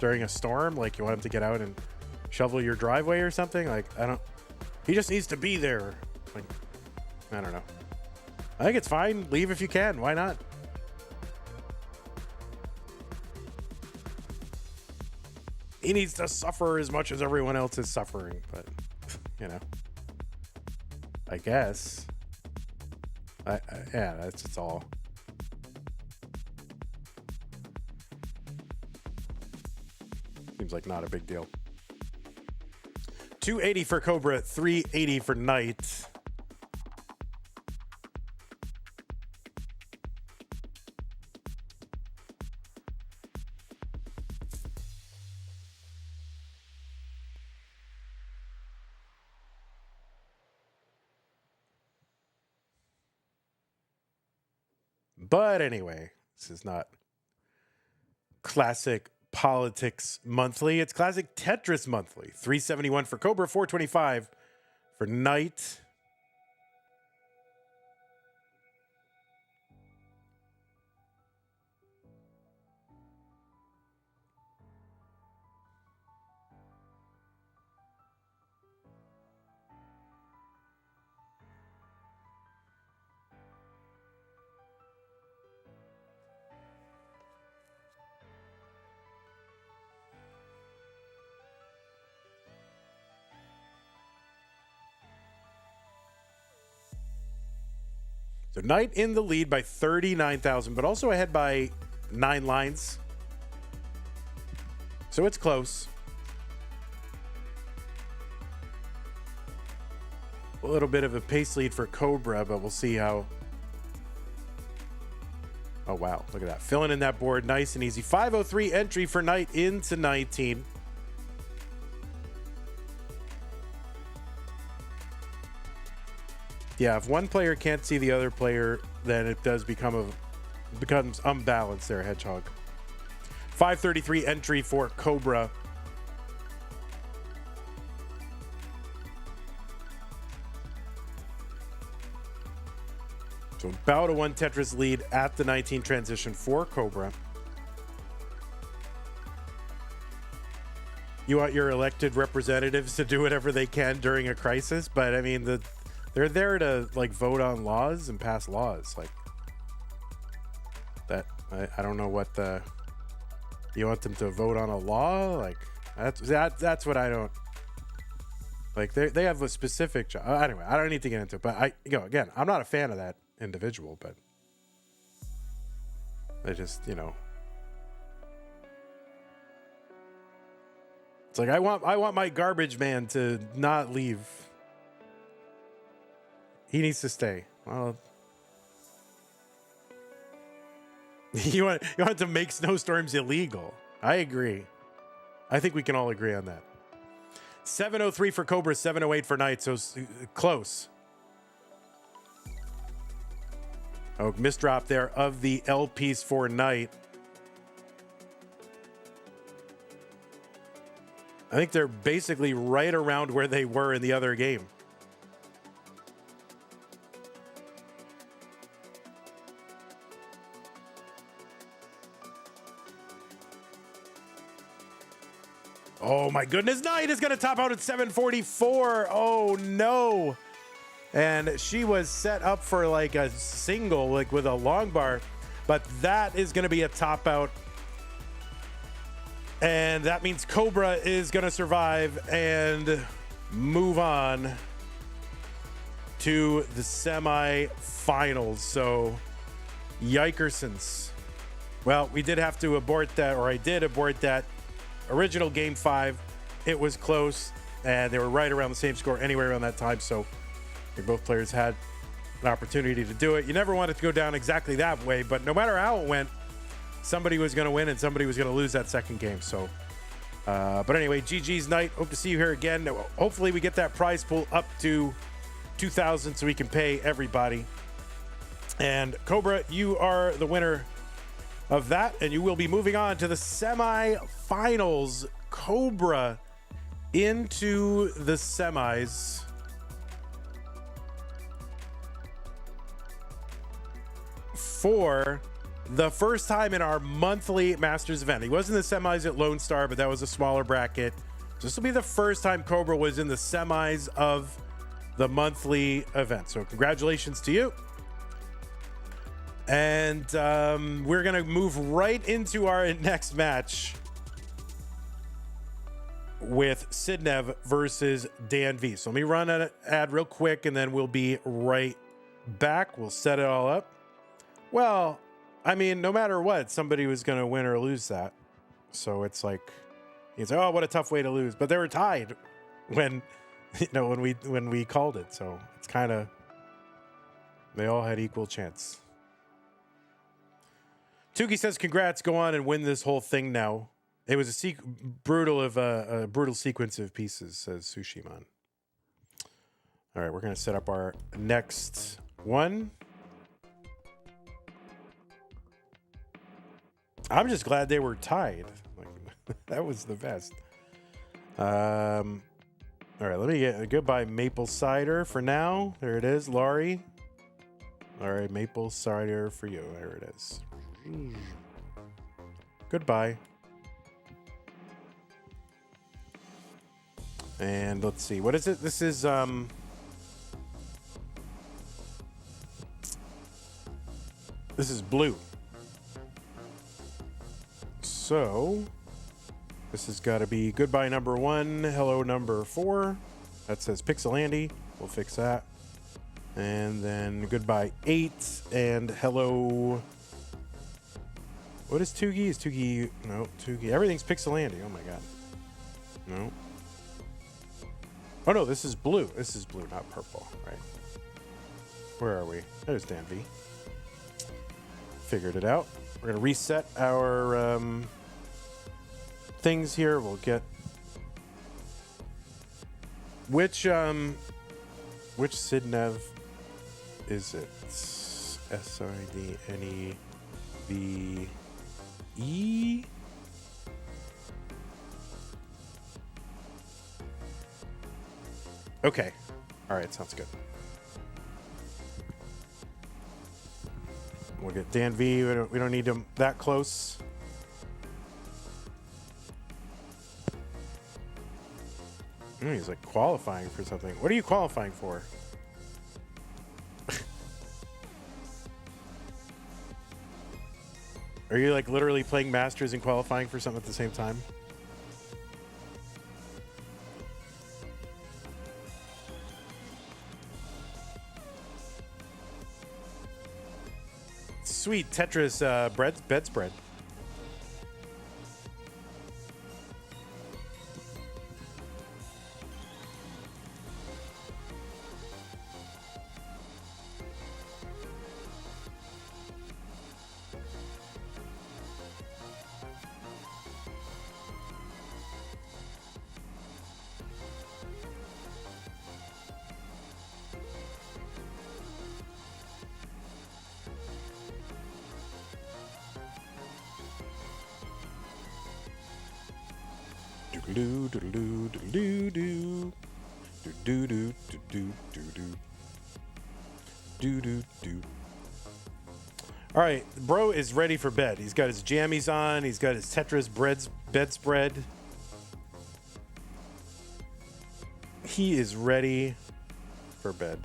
during a storm. Like, you want him to get out and shovel your driveway or something? Like, he just needs to be there. Like, I don't know. I think it's fine. Leave if you can. Why not? He needs to suffer as much as everyone else is suffering, but, you know, I guess. Yeah, that's all. Seems like not a big deal. 280 for Cobra, 380 for Knight. But anyway, this is not classic politics monthly. It's classic Tetris monthly. 371 for Cobra, 425 for Knight. So Knight in the lead by 39,000, but also ahead by 9 lines. So it's close. A little bit of a pace lead for Cobra, but we'll see how. Oh, wow. Look at that. Filling in that board. Nice and easy. 503 entry for Knight into 19. Yeah, if one player can't see the other player, then it does becomes unbalanced there, Hedgehog. 533 entry for Cobra. So about a 1 Tetris lead at the 19 transition for Cobra. You want your elected representatives to do whatever they can during a crisis, but I mean, they're there to like vote on laws and pass laws. Like that, I don't know what the. You want them to vote on a law? Like that's what I don't. Like they have a specific job. Anyway, I don't need to get into it, but again, I'm not a fan of that individual, but they just, it's like I want my garbage man to not leave. He needs to stay. Well, you want to make snowstorms illegal. I agree. I think we can all agree on that. 703 for Cobra, 708 for Knight, so close. Oh, misdrop there of the L piece for Knight. I think they're basically right around where they were in the other game. Oh my goodness, Knight is going to top out at 744. Oh no. And she was set up for like a single, like with a long bar, but that is going to be a top out. And that means Cobra is going to survive and move on to the semi-finals. So, yikersons. Well, we did have to abort that, or I did abort that original game 5. It was close, and they were right around the same score anywhere around that time. So, I think both players had an opportunity to do it. You never want it to go down exactly that way, but no matter how it went, somebody was going to win and somebody was going to lose that second game. So, but anyway, GG's Knight. Hope to see you here again. Hopefully we get that prize pool up to 2,000 so we can pay everybody. And Cobra, you are the winner of that, and you will be moving on to the semi-finals. Cobra into the semis. For the first time in our monthly Masters event. He was in the semis at Lone Star, but that was a smaller bracket. This will be the first time Cobra was in the semis of the monthly event. So congratulations to you. And we're going to move right into our next match with Sidnev versus Danv. So let me run an ad real quick, and then we'll be right back. We'll set it all up. Well, I mean, no matter what, somebody was going to win or lose that. So it's like, it's oh, what a tough way to lose. But they were tied when, when we called it. So it's kind of, they all had equal chance. Tugi says, congrats, go on and win this whole thing now. It was a brutal sequence of pieces, says Sushiman. All right, we're going to set up our next one. I'm just glad they were tied. Like, that was the best. All right, let me get a goodbye maple cider for now. There it is, Laurie. All right, maple cider for you. There it is. Goodbye. And let's see. What is it? This is blue. So this has got to be goodbye number 1, hello number 4. That says Pixel Andy. We'll fix that. And then goodbye 8 and hello. What is Tugi? Is Tugi? No, Tugi. Everything's Pixel Andy. Oh my god. No. Oh no, this is blue. This is blue, not purple, right? Where are we? There's Danv. Figured it out. We're gonna reset our things here. We'll get which Sidnev is it? SIDNEVE? Okay. All right, sounds good. We'll get Danv. We don't need him that close. He's like qualifying for something. What are you qualifying for? Are you like literally playing Masters and qualifying for something at the same time? Sweet Tetris bedspread. All right, bro is ready for bed. He's got his jammies on. He's got his Tetris bedspread. He is ready for bed.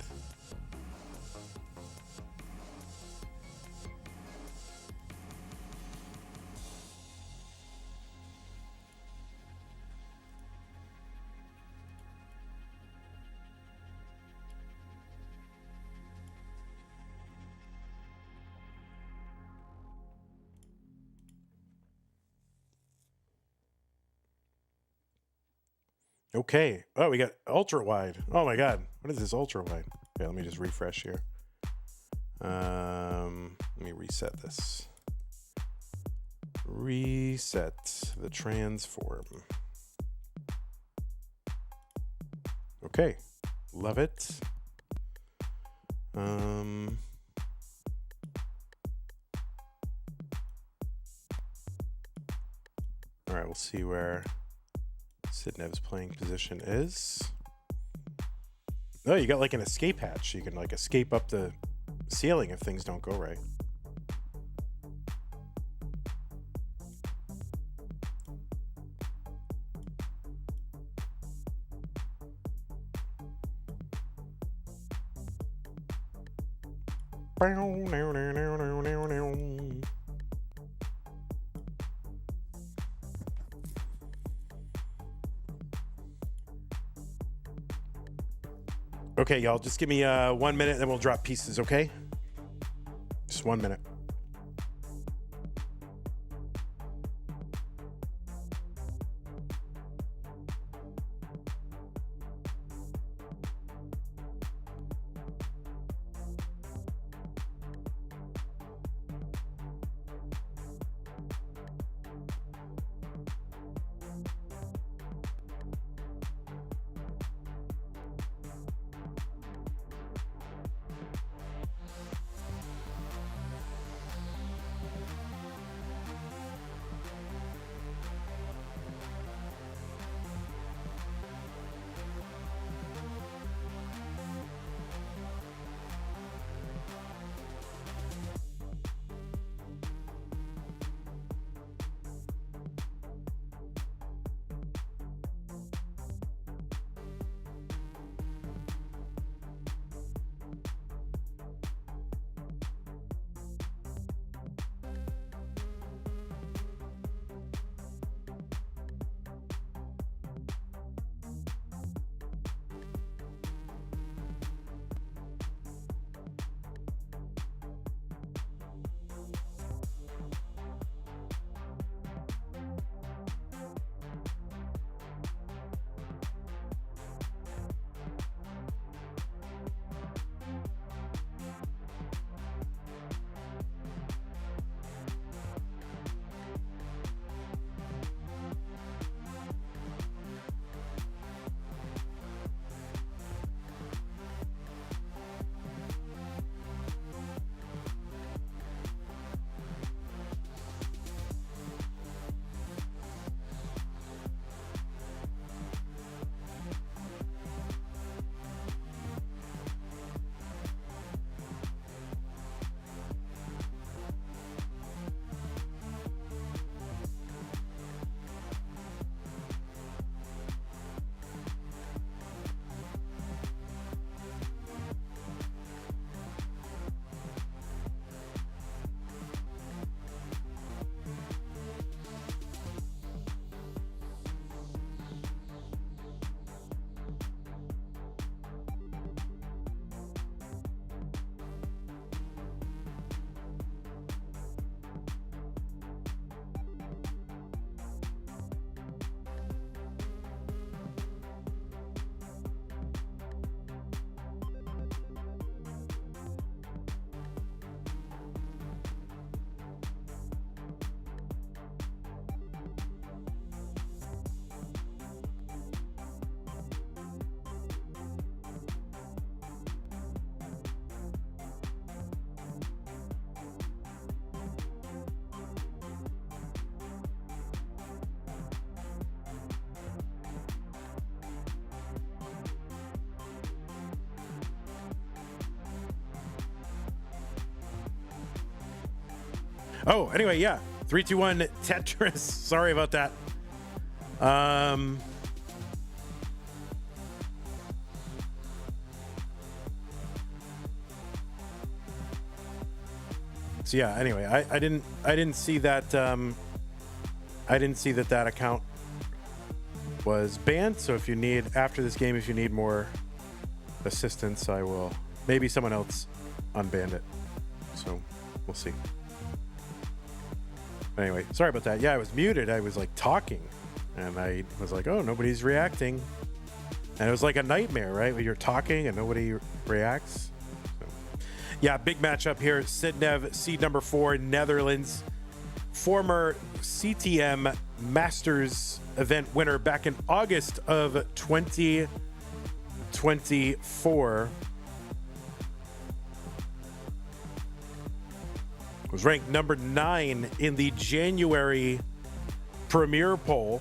Okay. Oh, we got ultra wide. Oh my God. What is this ultra wide? Okay, let me just refresh here. Let me reset this. Reset the transform. Okay. Love it. All right, we'll see where Sidnev's playing position is. Oh, you got like an escape hatch. You can like escape up the ceiling if things don't go right. Okay, y'all, just give me 1 minute, then we'll drop pieces, okay? Just 1 minute. Oh, anyway, yeah. 3, 2, 1, Tetris. Sorry about that. So yeah, anyway, I didn't see that I didn't see that account was banned. So if you need, after this game, if you need more assistance, I will, maybe someone else unbanned it. So we'll see. Anyway, sorry about that. Yeah, I was muted. I was like talking and I was like, oh, nobody's reacting. And it was like a nightmare, right? When you're talking and nobody reacts. So, yeah, big matchup here. Sidnev, seed number 4, Netherlands. Former CTM Masters event winner back in August of 2024. Was ranked number 9 in the January Premier poll.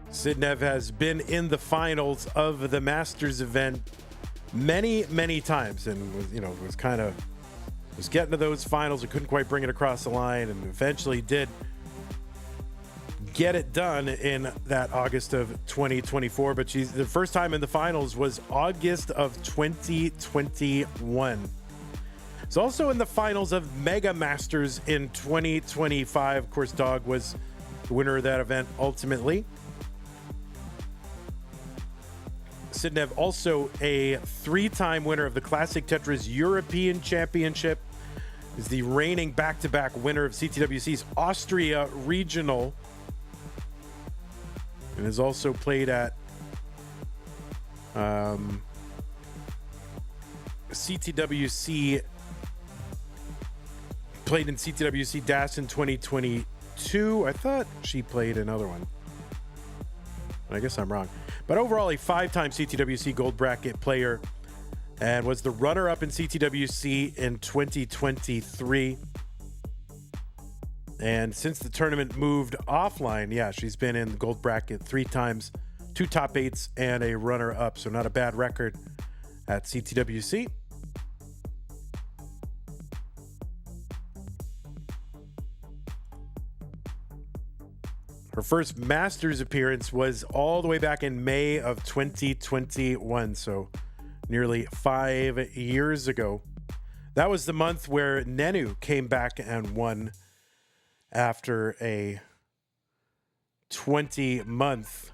Sidnev has been in the finals of the Masters event many, many times, and was, was getting to those finals and couldn't quite bring it across the line, and eventually did get it done in that August of 2024. But the first time in the finals was August of 2021. It's also in the finals of Mega Masters in 2025. Of course, Dog was the winner of that event ultimately. Sidnev also a 3-time winner of the Classic Tetris European Championship, is the reigning back-to-back winner of CTWC's Austria Regional, and has also played at CTWC, played in CTWC DAS in 2022. I thought she played another one. I guess I'm wrong. But overall, a 5-time CTWC gold bracket player, and was the runner-up in CTWC in 2023. And since the tournament moved offline, yeah, she's been in the gold bracket 3 times, 2 top 8s, and a runner-up. So not a bad record at CTWC. Her first Masters appearance was all the way back in May of 2021, so nearly 5 years ago. That was the month where Nenu came back and won after a 20 months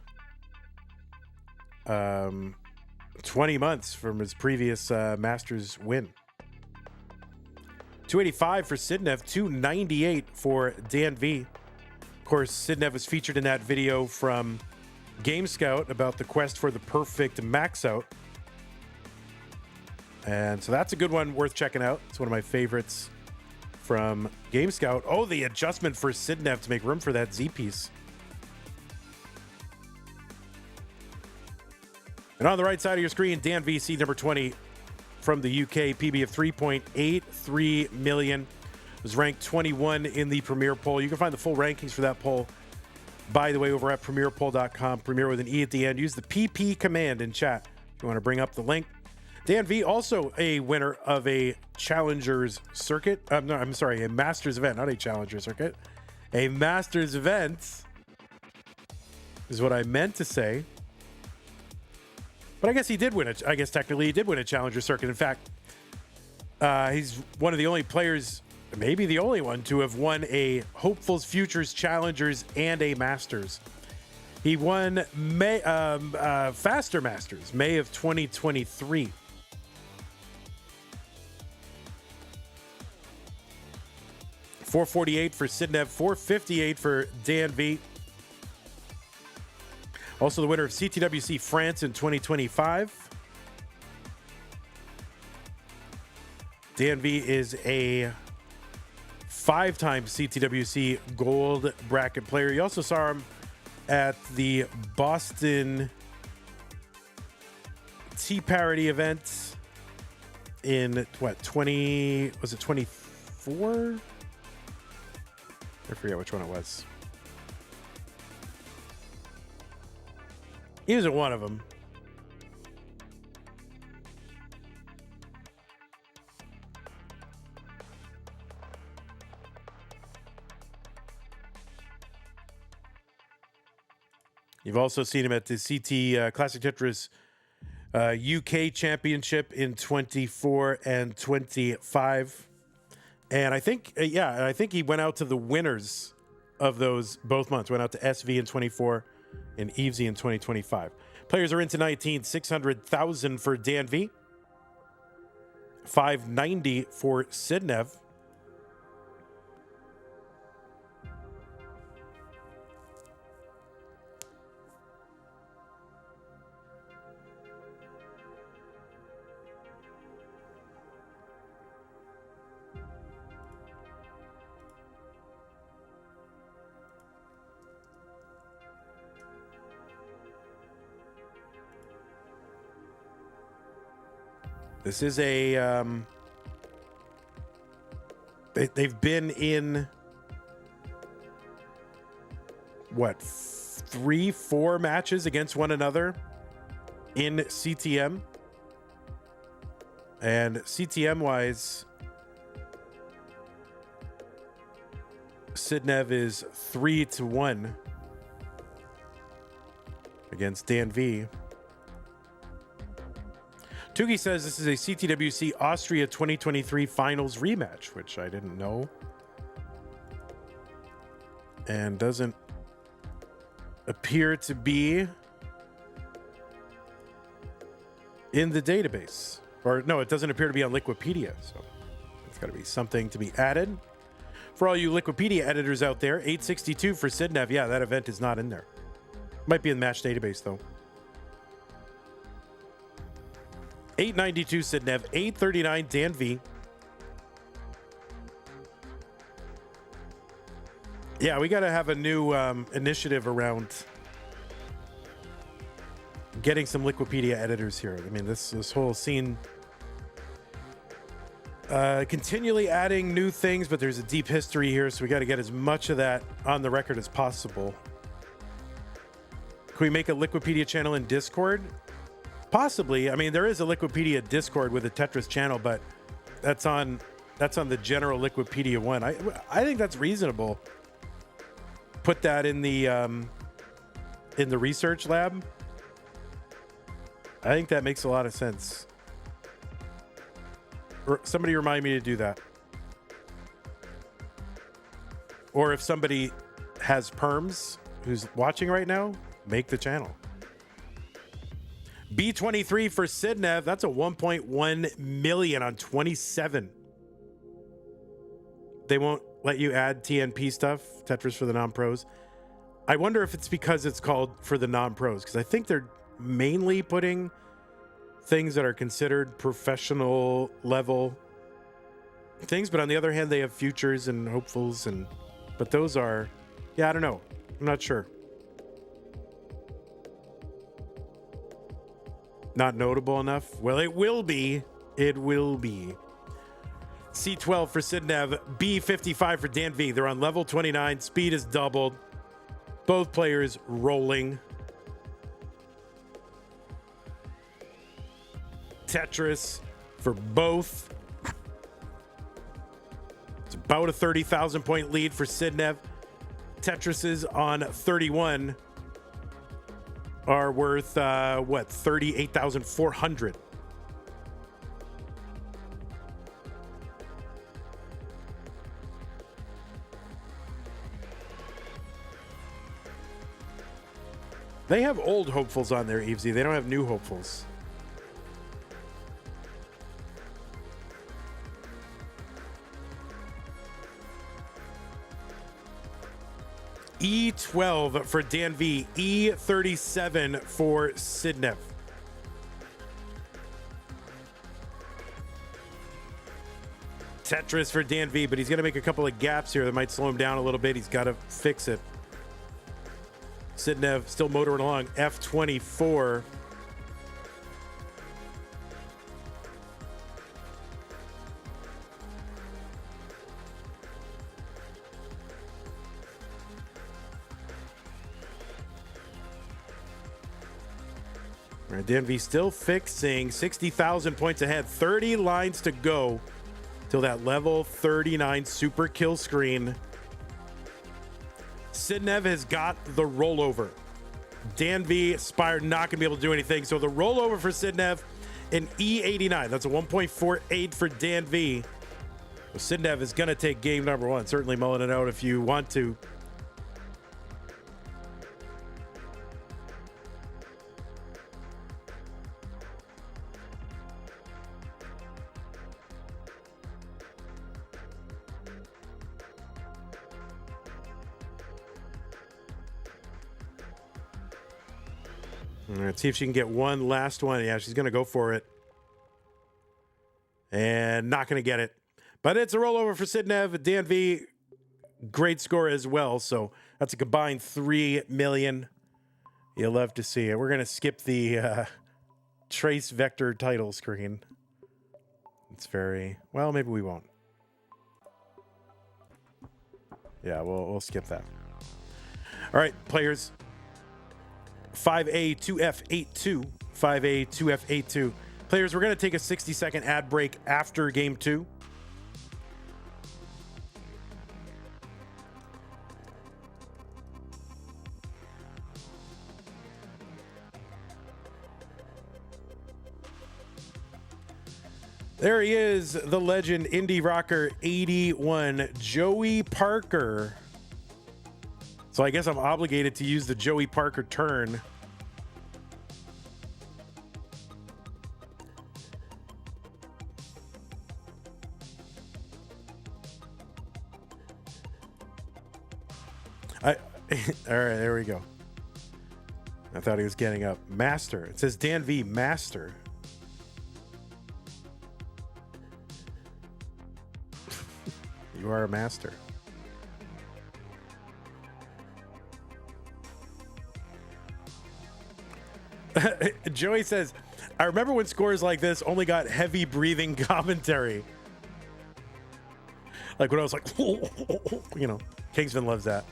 from his previous Masters win. 285 for Sidnev, 298 for Danv. Of course, Sidnev was featured in that video from Game Scout about the quest for the perfect max out. And so that's a good one worth checking out. It's one of my favorites from Game Scout. Oh, the adjustment for Sidnev to make room for that Z piece. And on the right side of your screen, Danv, seed number 20 from the UK, PB of 3.83 million. Was ranked 21 in the Premier poll. You can find the full rankings for that poll, by the way, over at premierpoll.com. Premier with an E at the end. Use the PP command in chat if you want to bring up the link. Danv, also a winner of a Challengers circuit. A Masters event, not a Challenger circuit. A Masters event is what I meant to say. But I guess he did win it. I guess technically he did win a Challenger circuit. In fact, he's one of the only players, maybe the only one, to have won a Hopefuls Futures Challengers and a Masters. He won Faster Masters, May of 2023. $448 for Sidnev, $458 for Danv. Also the winner of CTWC France in 2025. Danv is a 5-time CTWC gold bracket player. You also saw him at the Boston Tea Parody event in what, 24? I forget which one it was. He wasn't one of them. You've also seen him at the CT Classic Tetris UK Championship in 24 and 25. And I think, I think he went out to the winners of those both months. Went out to SV in 24 and Evesy in 2025. Players are into 19, 600,000 for Danv, 590 for Sidnev. This is a they've been in what, 3-4 matches against one another in CTM. And CTM wise, Sidnev is 3-1 against Danv. Tugi says this is a CTWC Austria 2023 finals rematch, which I didn't know. And doesn't appear to be in the database. Or no, it doesn't appear to be on Liquipedia. So it's got to be something to be added. For all you Liquipedia editors out there, 862 for Sidnev. Yeah, that event is not in there. Might be in the match database, though. 892 Sidnev, 839 Danv. Yeah, we got to have a new initiative around getting some Liquipedia editors here. I mean, this whole scene continually adding new things, but there's a deep history here, so we got to get as much of that on the record as possible. Can we make a Liquipedia channel in Discord? Possibly. I mean, there is a Liquipedia Discord with a Tetris channel, but that's on the general Liquipedia one. I think that's reasonable. Put that in the research lab. I think that makes a lot of sense. Somebody remind me to do that. Or if somebody has perms who's watching right now, make the channel. B23 for Sidnev. That's a 1.1 million on 27. They won't let you add TNP stuff, Tetris for the non-pros. I wonder if it's because it's called for the non-pros, because I think they're mainly putting things that are considered professional level things, but on the other hand, they have futures and hopefuls, but those are, I don't know. I'm not sure. Not notable enough? Well, it will be. It will be. C12 for Sidnev, B55 for Danv. They're on level 29. Speed is doubled. Both players rolling. Tetris for both. It's about a 30,000 point lead for Sidnev. Tetrises on 31 are worth, 38,400. They have old hopefuls on there, Evesy. They don't have new hopefuls. E12 for Danv, E37 for Sidnev. Tetris for Danv, but he's going to make a couple of gaps here that might slow him down a little bit. He's got to fix it. Sidnev still motoring along, F24. All right, Danv still fixing 60,000 points ahead. 30 lines to go till that level 39 super kill screen. Sidnev has got the rollover. Danv, Spire not going to be able to do anything. So the rollover for Sidnev, an E89. That's a 1.48 for Danv. Sidnev is going to take game number one. Certainly mulling it out if you want to. All right, see if she can get one last one. Yeah, she's going to go for it. And not going to get it. But it's a rollover for Sidnev. Danv, great score as well. So that's a combined 3 million. You'll love to see it. We're going to skip the trace vector title screen. It's very... Well, maybe we won't. Yeah, we'll skip that. All right, players. 5A2F82. 5A2F82. Players, we're going to take a 60-second ad break after game 2. There he is, the legend, Indie Rocker 81, Joey Parker. So I guess I'm obligated to use the Joey Parker turn. All right, there we go. I thought he was getting up. Master. It says Danv Master. You are a master. Joey says, I remember when scores like this only got heavy breathing commentary. Like when I was like, you know, Kingsman loves that.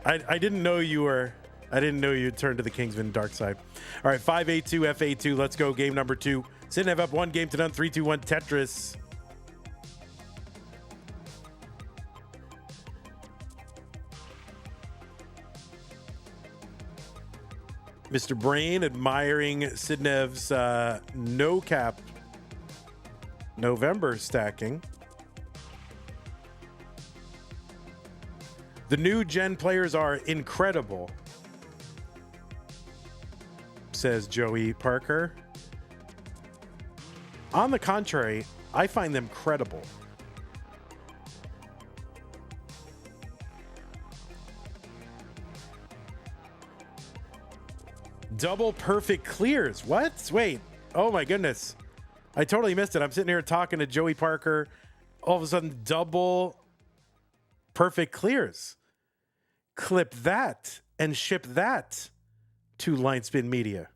I didn't know you were, I didn't know you'd turn to the Kingsman dark side. All right, 5A2, FA2. Let's go. Game number 2. Sidnev up 1 game to none. 3-2-1 Tetris. Mr. Brain admiring Sidnev's no cap November stacking. The new gen players are incredible, says Joey Parker. On the contrary, I find them credible. Double perfect clears. What? Wait. Oh my goodness. I totally missed it. I'm sitting here talking to Joey Parker. All of a sudden, double perfect clears. Clip that and ship that to Linespin Media.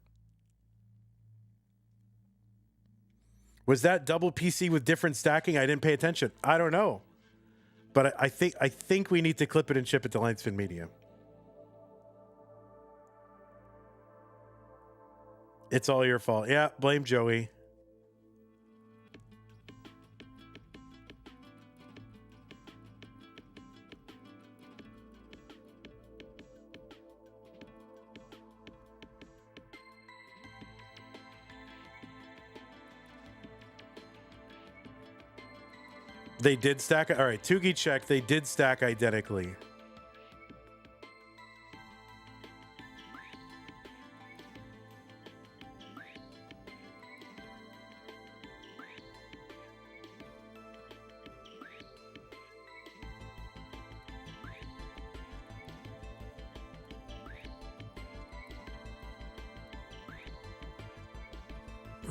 Was that double PC with different stacking? I didn't pay attention. I don't know. But I think we need to clip it and ship it to Linespin Media. It's all your fault. Yeah, blame Joey. They did stack. All right, Tugi check. They did stack identically.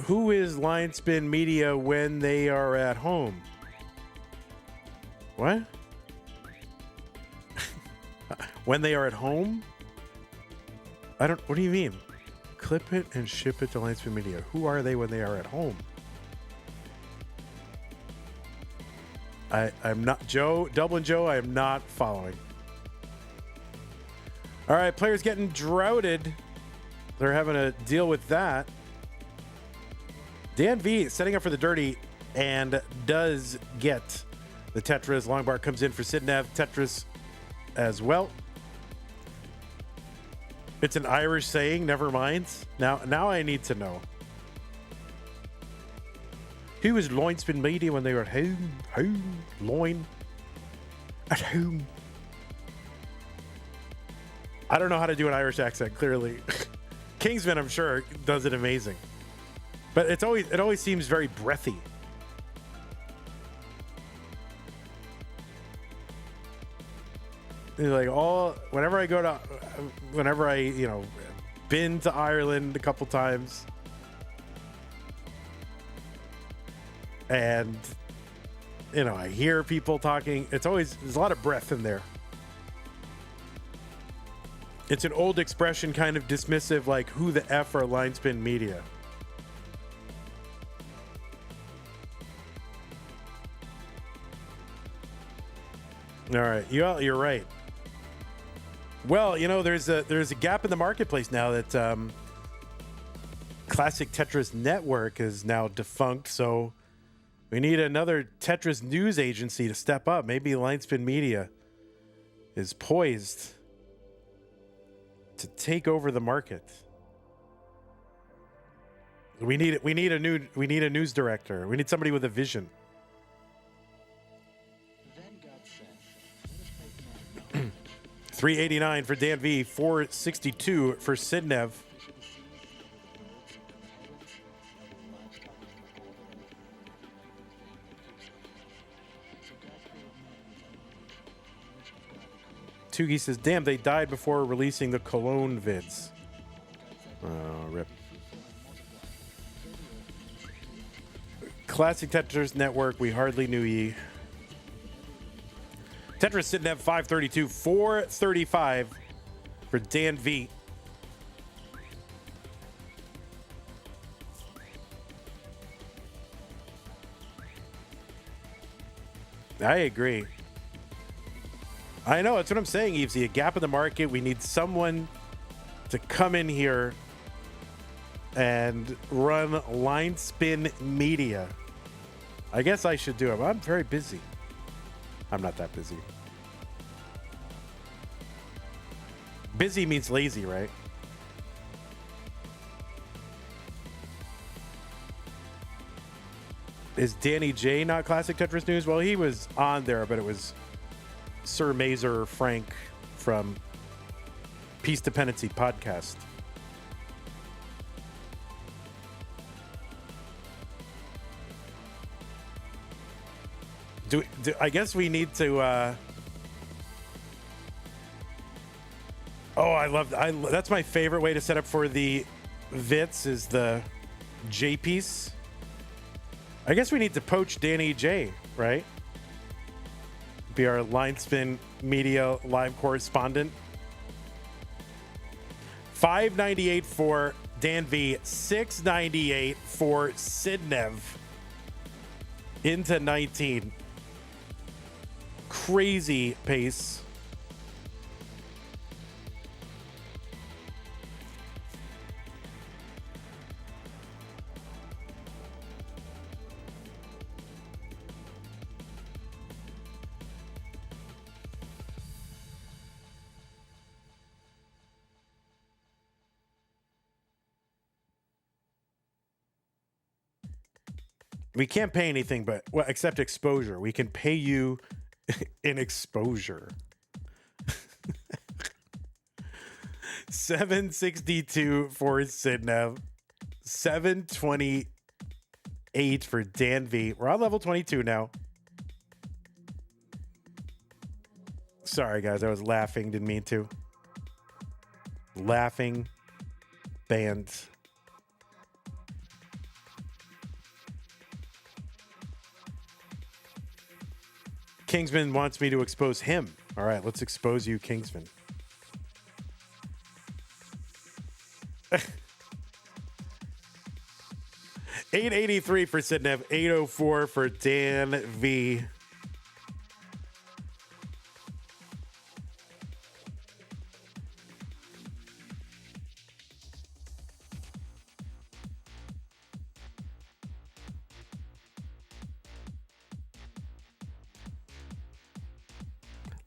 Who is Linespin Media when they are at home? What? When they are at home? I don't... What do you mean? Clip it and ship it to Linespin Media. Who are they when they are at home? I'm not... Joe, Dublin Joe, I am not following. All right, players getting droughted. they're having to deal with that. Danv setting up for the dirty and does get the Tetris. Longbar comes in for Sidnev. Tetris as well. It's an Irish saying, never mind. Now I need to know. Who was Loinspin Media when they were at home, loin, at home? I don't know how to do an Irish accent, clearly. Kingsman, I'm sure, does it amazing. But it always seems very breathy. It's like whenever I, you know, been to Ireland a couple times and, you know, I hear people talking, there's a lot of breath in there. It's an old expression, kind of dismissive, like, who the F are line spin media? All right, you're right. Well, you know, there's a gap in the marketplace now that Classic Tetris Network is now defunct, so we need another Tetris news agency to step up. Maybe Linespin Media is poised to take over the market. We need a news director. We need somebody with a vision. 389 for Danv, 462 for Sidnev. Tugi says, damn, they died before releasing the Cologne vids. Oh, rip. Classic Tetris Network, we hardly knew ye. Tetris Sidnev 532, 435 for Danv. I agree. I know, that's what I'm saying, Evesy. A gap in the market. We need someone to come in here and run line spin media. I guess I should do it, but I'm very busy. I'm not that busy. Busy means lazy, right? Is Danny J not Classic Tetris News? Well, he was on there, but it was Sir Mazer Frank from Peace Dependency Podcast. I guess we need to that's my favorite way to set up for the Vits is the J piece. I guess we need to poach Danny J, right? Be our line spin media live correspondent. 598 for Danv, 698 for Sidnev. Into 19. Crazy pace. We can't pay anything, but well, except exposure. We can pay you in exposure. 762 for Sidnev, 728 for Danv. We're on level 22 now. Sorry, guys, I was laughing. Didn't mean to. Laughing. Banned. Kingsman wants me to expose him. All right, let's expose you, Kingsman. $883 for Sidnev, $804 for Danv.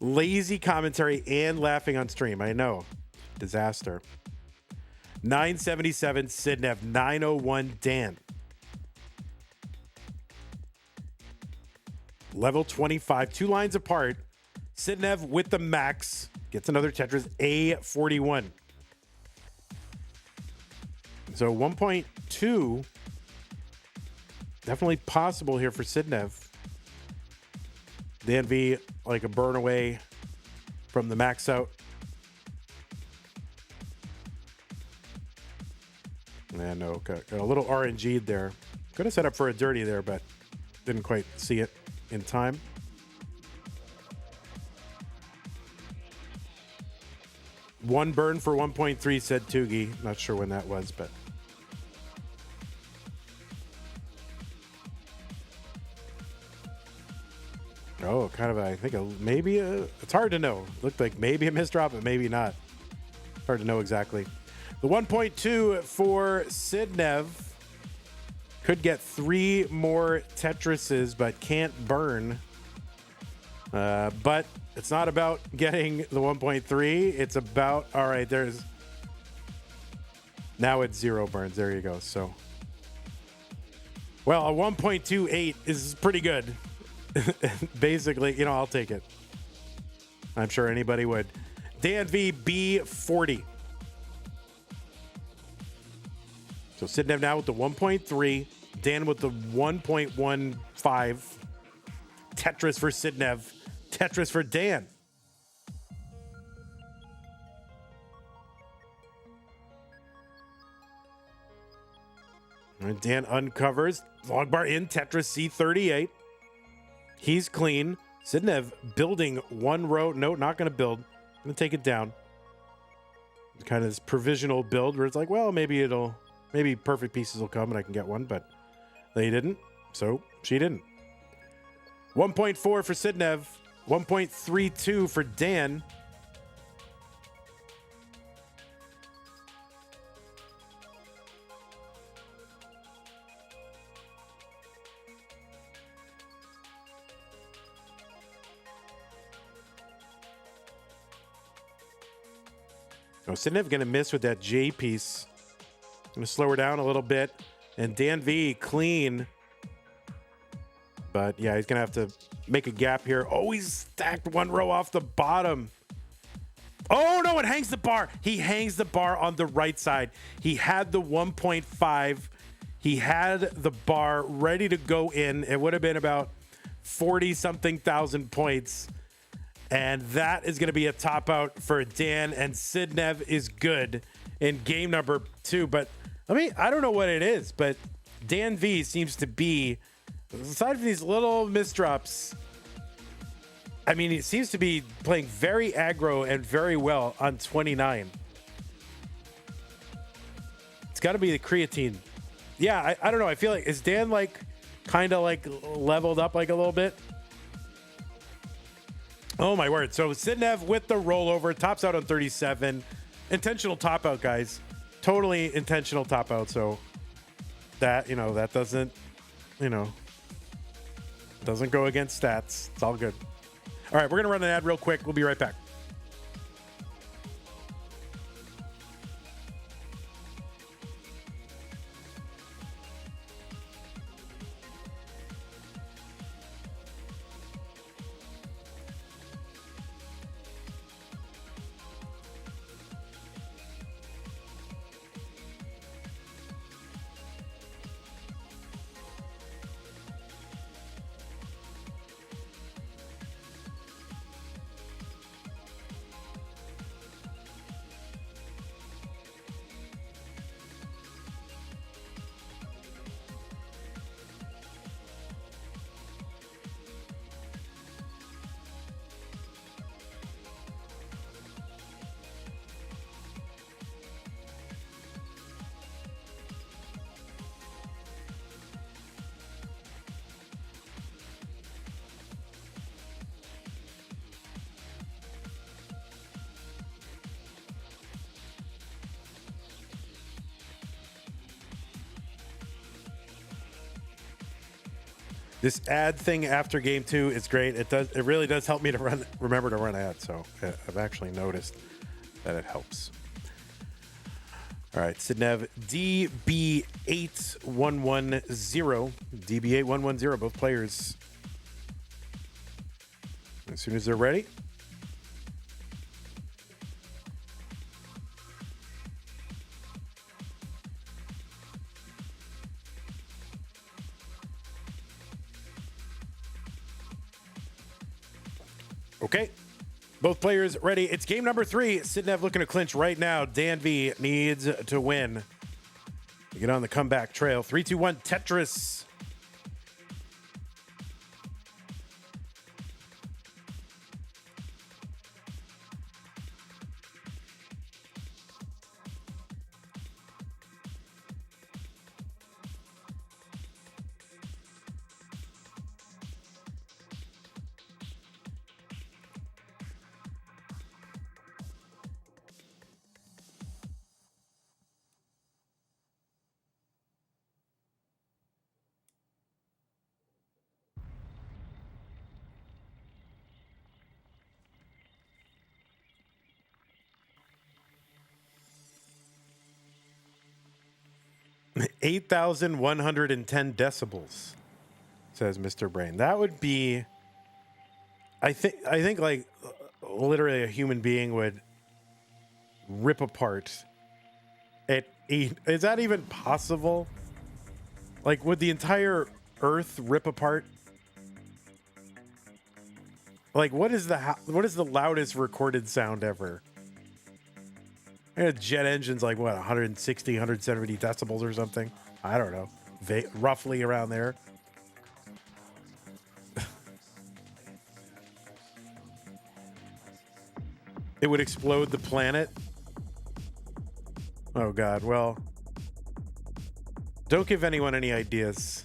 Lazy commentary and laughing on stream. I know. Disaster. 977 Sidnev, 901 Dan. Level 25, 2 lines apart. Sidnev with the max gets another Tetris A41. So 1.2 definitely possible here for Sidnev. Danv like a burn away from the max out. And no, got a little RNG'd there. Could have set up for a dirty there, but didn't quite see it in time. One burn for 1.3, said Tugi. Not sure when that was, but. Oh, kind of, I think, maybe it's hard to know. Looked like maybe a misdrop, but maybe not. Hard to know exactly. The 1.2 for Sidnev could get 3 more Tetrises, but can't burn. But it's not about getting the 1.3. It's about, all right, now it's 0 burns. There you go. So, well, a 1.28 is pretty good. Basically, I'll take it. I'm sure anybody would. Danv B40. So Sidnev now with the 1.3. Dan with the 1.15. Tetris for Sidnev. Tetris for Dan. And Dan uncovers. Long bar in Tetris C38. He's clean. Sidnev building one row. No, not going to build. Going to take it down. Kind of this provisional build where it's like, well, maybe perfect pieces will come and I can get one, but they didn't. So she didn't. 1.4 for Sidnev. 1.32 for Dan. Oh, Sidnev going to miss with that J piece. Going to slow her down a little bit. And Danv clean. But yeah, he's going to have to make a gap here. Oh, he's stacked one row off the bottom. Oh, no, it hangs the bar. He hangs the bar on the right side. He had the 1.5. He had the bar ready to go in. It would have been about 40-something thousand points. And that is going to be a top out for Dan. And Sidnev is good in game number 2. But I don't know what it is, but Danv seems to be, aside from these little misdrops, he seems to be playing very aggro and very well on 29. It's got to be the creatine. Yeah, I don't know. I feel like, is Dan kind of leveled up a little bit? Oh, my word. So Sidnev with the rollover, tops out on 37. Intentional top out, guys. Totally intentional top out. So that, that doesn't go against stats. It's all good. All right, we're going to run an ad real quick. We'll be right back. This ad thing after game 2 is great. It really does help me to remember to run ads. So I've actually noticed that it helps. All right, Sidnev, DB8110. DB8110, both players. As soon as they're ready. Okay. Both players ready. It's game number 3. Sidnev looking to clinch right now. Danv needs to win. You get on the comeback trail. 3, 2, 1, Tetris. $8,110 decibels, says Mr. Brain. That would be, I think like literally a human being would rip apart at 8. Is that even possible? Like, would the entire Earth rip apart? Like, what is the loudest recorded sound ever? A jet engine's like, what, 160, 170 decibels or something? I don't know. Roughly around there. It would explode the planet. Oh, God. Well, don't give anyone any ideas.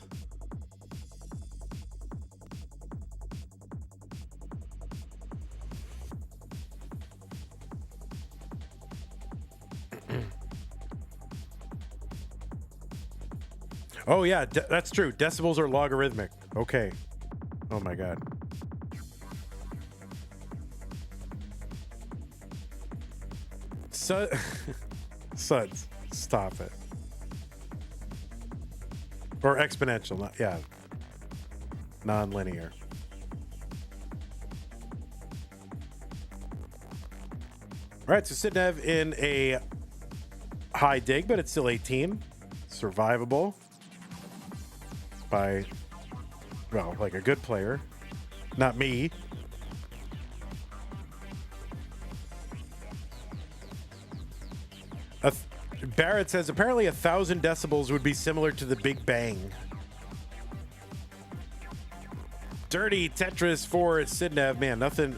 Oh, yeah, that's true. Decibels are logarithmic. Okay. Oh, my God. Suds, stop it. Or exponential. Yeah. Non-linear. All right, so Sidnev in a high dig, but it's still 18. Survivable. By, well, like a good player, not me. Barrett says apparently 1,000 decibels would be similar to the Big Bang. Dirty Tetris for Sidnev. Man, nothing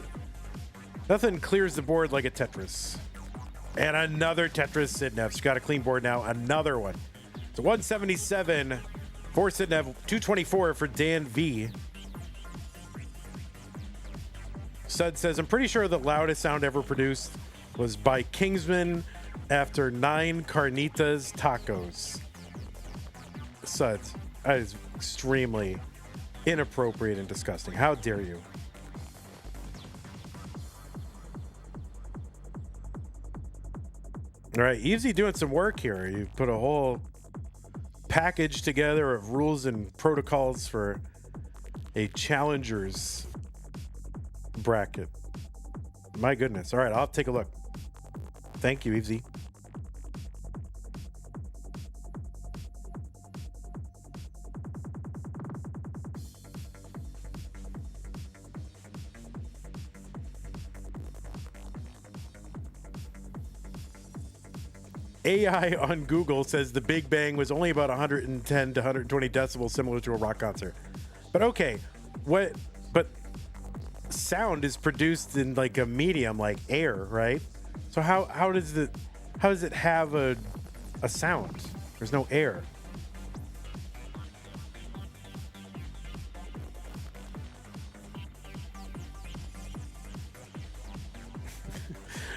clears the board like a Tetris. And another Tetris Sidnev. She's got a clean board now. Another one. So 177. For Sidnev, 224 for Danv. Sud says, I'm pretty sure the loudest sound ever produced was by Kingsman after 9 carnitas tacos. Sud, that is extremely inappropriate and disgusting. How dare you? All right, Evesy doing some work here. You put a whole package together of rules and protocols for a challengers bracket. My goodness. All right, I'll take a look. Thank you, Evesy. AI on Google says the Big Bang was only about 110 to 120 decibels, similar to a rock concert. But okay, but sound is produced in like a medium like air, right? So how does it have a sound? There's no air.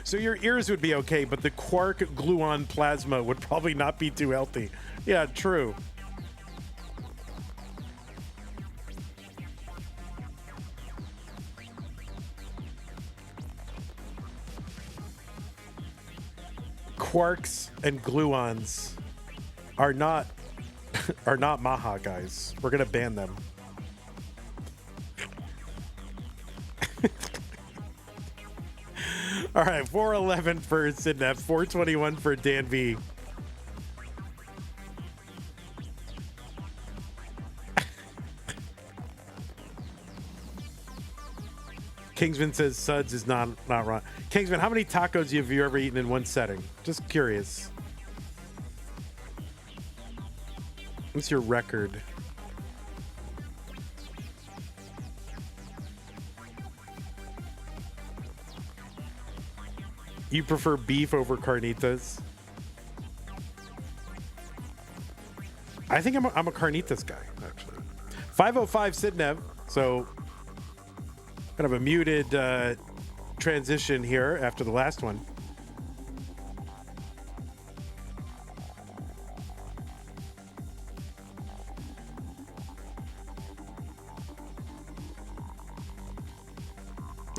So your ears would be okay, but the quark gluon plasma would probably not be too healthy. Yeah, true. quarks and gluons are not Maha, guys. We're gonna ban them. All right, 411 for Sidnev, 421 for Danv. Kingsman says Suds is not wrong. Kingsman, how many tacos have you ever eaten in one setting? Just curious. What's your record? You prefer beef over carnitas? I think I'm a carnitas guy, actually. 505 Sidnev, so kind of a muted transition here after the last one.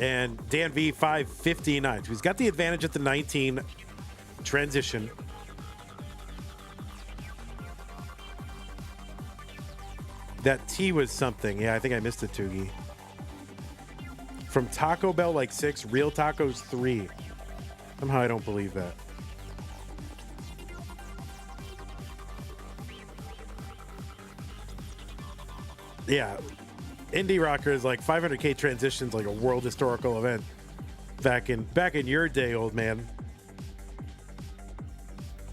And Danv 559. So he's got the advantage at the 19 transition. That T was something. Yeah, I think I missed it, Tugi. From Taco Bell, like 6, real tacos 3. Somehow I don't believe that. Yeah. Indie Rocker is like 500K transitions, like a world historical event back in your day, old man.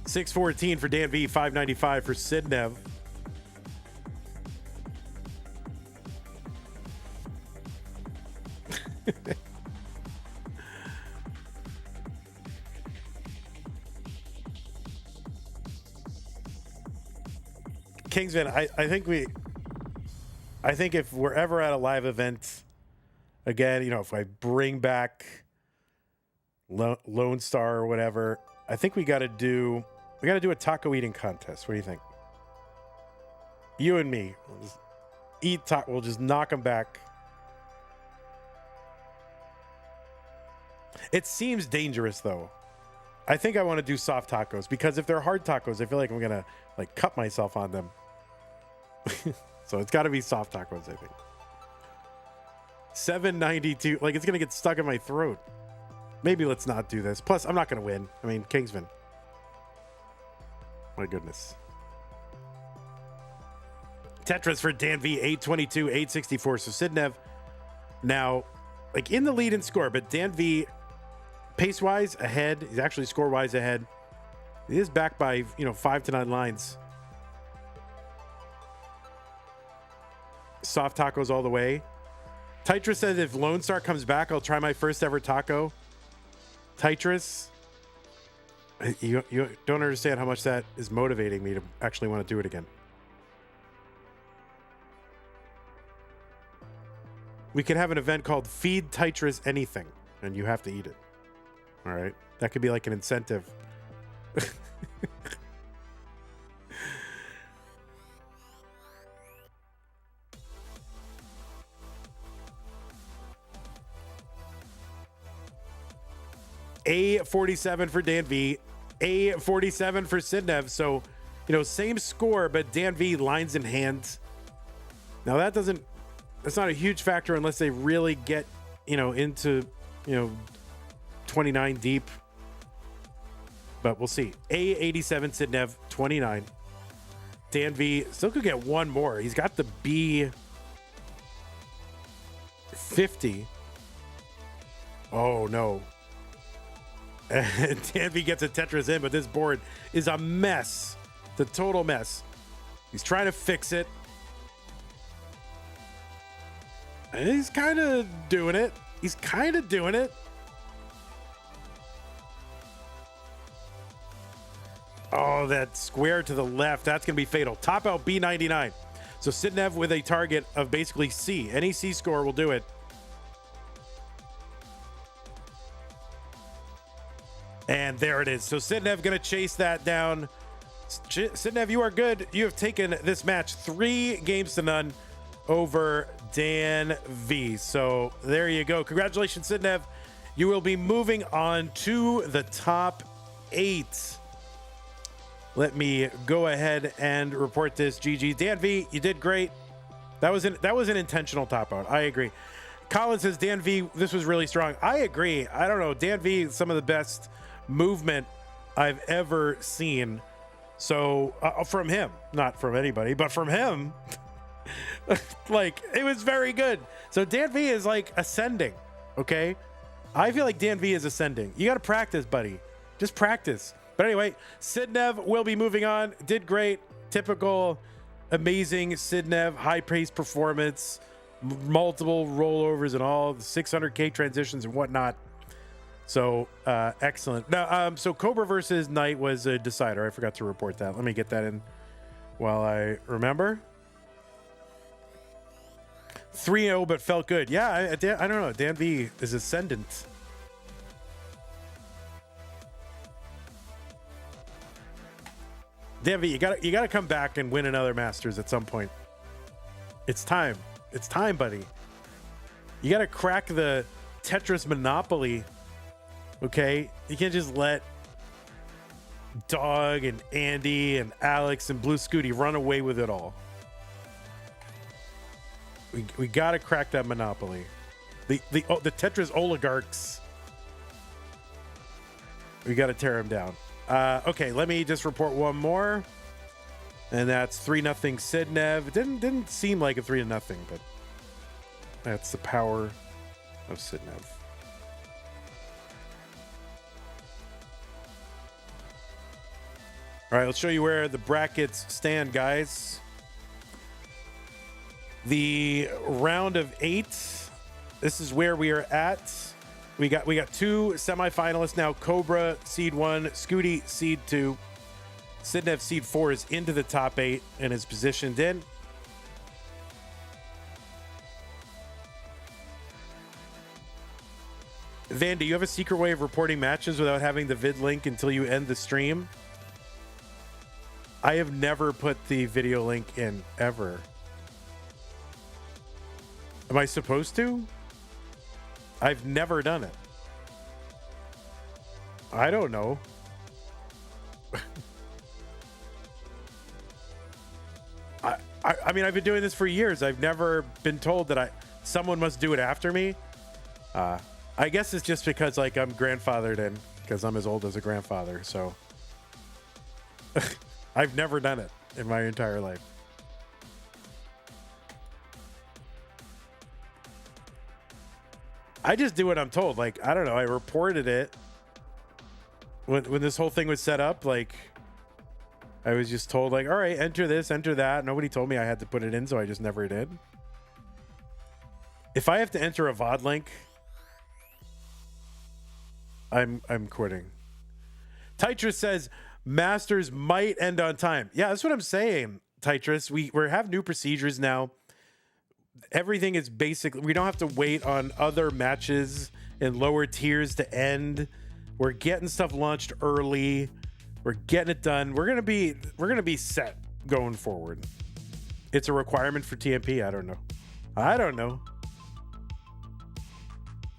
614 for Danv, 595 for Sidnev. Kingsman, I think if we're ever at a live event again, you know, if I bring back Lone Star or whatever, I think we got to do a taco eating contest. What do you think? You and me, we'll just eat taco. We'll just knock them back. It seems dangerous though. I think I want to do soft tacos because if they're hard tacos, I feel like I'm gonna like cut myself on them. So it's got to be soft tacos, I think. 792. Like, it's going to get stuck in my throat. Maybe let's not do this. Plus, I'm not going to win. I mean, Kingsman. My goodness. Tetris for Danv, 822, 864. So Sidnev now, like, in the lead in score, but Danv, pace-wise, ahead. He's actually score-wise ahead. He is back by, 5 to 9 lines. Soft tacos all the way. Tetris says if Lone Star comes back, I'll try my first ever taco. Tetris, you don't understand how much that is motivating me to actually want to do it again. We could have an event called Feed Tetris Anything, and you have to eat it. All right? That could be like an incentive. A47 for Danv, A47 for Sidnev. So, same score, but Danv lines in hand. Now that's not a huge factor unless they really get, into, 29 deep. But we'll see. A87 Sidnev, 29. Danv still could get one more. He's got the B50. Oh, no. And Danv gets a Tetris in, but this board is a mess. The total mess. He's trying to fix it. And he's kind of doing it. Oh, that square to the left. That's going to be fatal. Top out B99. So Sidnev with a target of basically C. Any C score will do it. And there it is. So Sidnev going to chase that down. Sidnev, you are good. You have taken this match 3 games to none over Danv. So there you go. Congratulations, Sidnev. You will be moving on to the top 8. Let me go ahead and report this. GG. Danv, you did great. That was an intentional top out. I agree. Colin says, Danv, this was really strong. I agree. I don't know. Danv, some of the best movement I've ever seen. So from him, not from anybody, but from him, like, it was very good. So Danv is like ascending. Okay. I feel like Danv is ascending. You got to practice, buddy. Just practice. But anyway, Sidnev will be moving on. Did great. Typical, amazing Sidnev, high-paced performance, multiple rollovers and all, the 600K transitions and whatnot. So, excellent. Now, so Cobra versus Knight was a decider. I forgot to report that. Let me get that in while I remember. 3-0, but felt good. Yeah, I don't know. Danv is ascendant. Danv, you gotta come back and win another Masters at some point. It's time. It's time, buddy. You gotta crack the Tetris monopoly. Okay? You can't just let Dog and Andy and Alex and Blue Scooty run away with it all. We gotta crack that monopoly. The Tetris oligarchs. We gotta tear them down. Okay, let me just report one more, and that's 3-0 Sidnev. It didn't seem like a 3-0, but that's the power of Sidnev. All right, let's show you where the brackets stand, guys. The round of 8. This is where we are at. We got 2 semifinalists now. Cobra, seed 1. Scooty, seed 2. Sidnev, seed 4, is into the top 8 and is positioned in. Van, do you have a secret way of reporting matches without having the vid link until you end the stream? I have never put the video link in, ever. Am I supposed to? I've never done it. I don't know. I mean, I've been doing this for years. I've never been told that someone must do it after me. I guess it's just because, like, I'm grandfathered in, because I'm as old as a grandfather. So I've never done it in my entire life. I just do what I'm told. Like, I don't know. I reported it when this whole thing was set up. Like, I was just told, like, all right, enter this, enter that. Nobody told me I had to put it in, so I just never did. If I have to enter a VOD link, I'm quitting. Tetris says Masters might end on time. Yeah, that's what I'm saying, Tetris. We have new procedures now. Everything is basically, we don't have to wait on other matches in lower tiers to end. We're getting stuff launched early. We're getting it done. We're gonna be set going forward. It's a requirement for TMP. I don't know.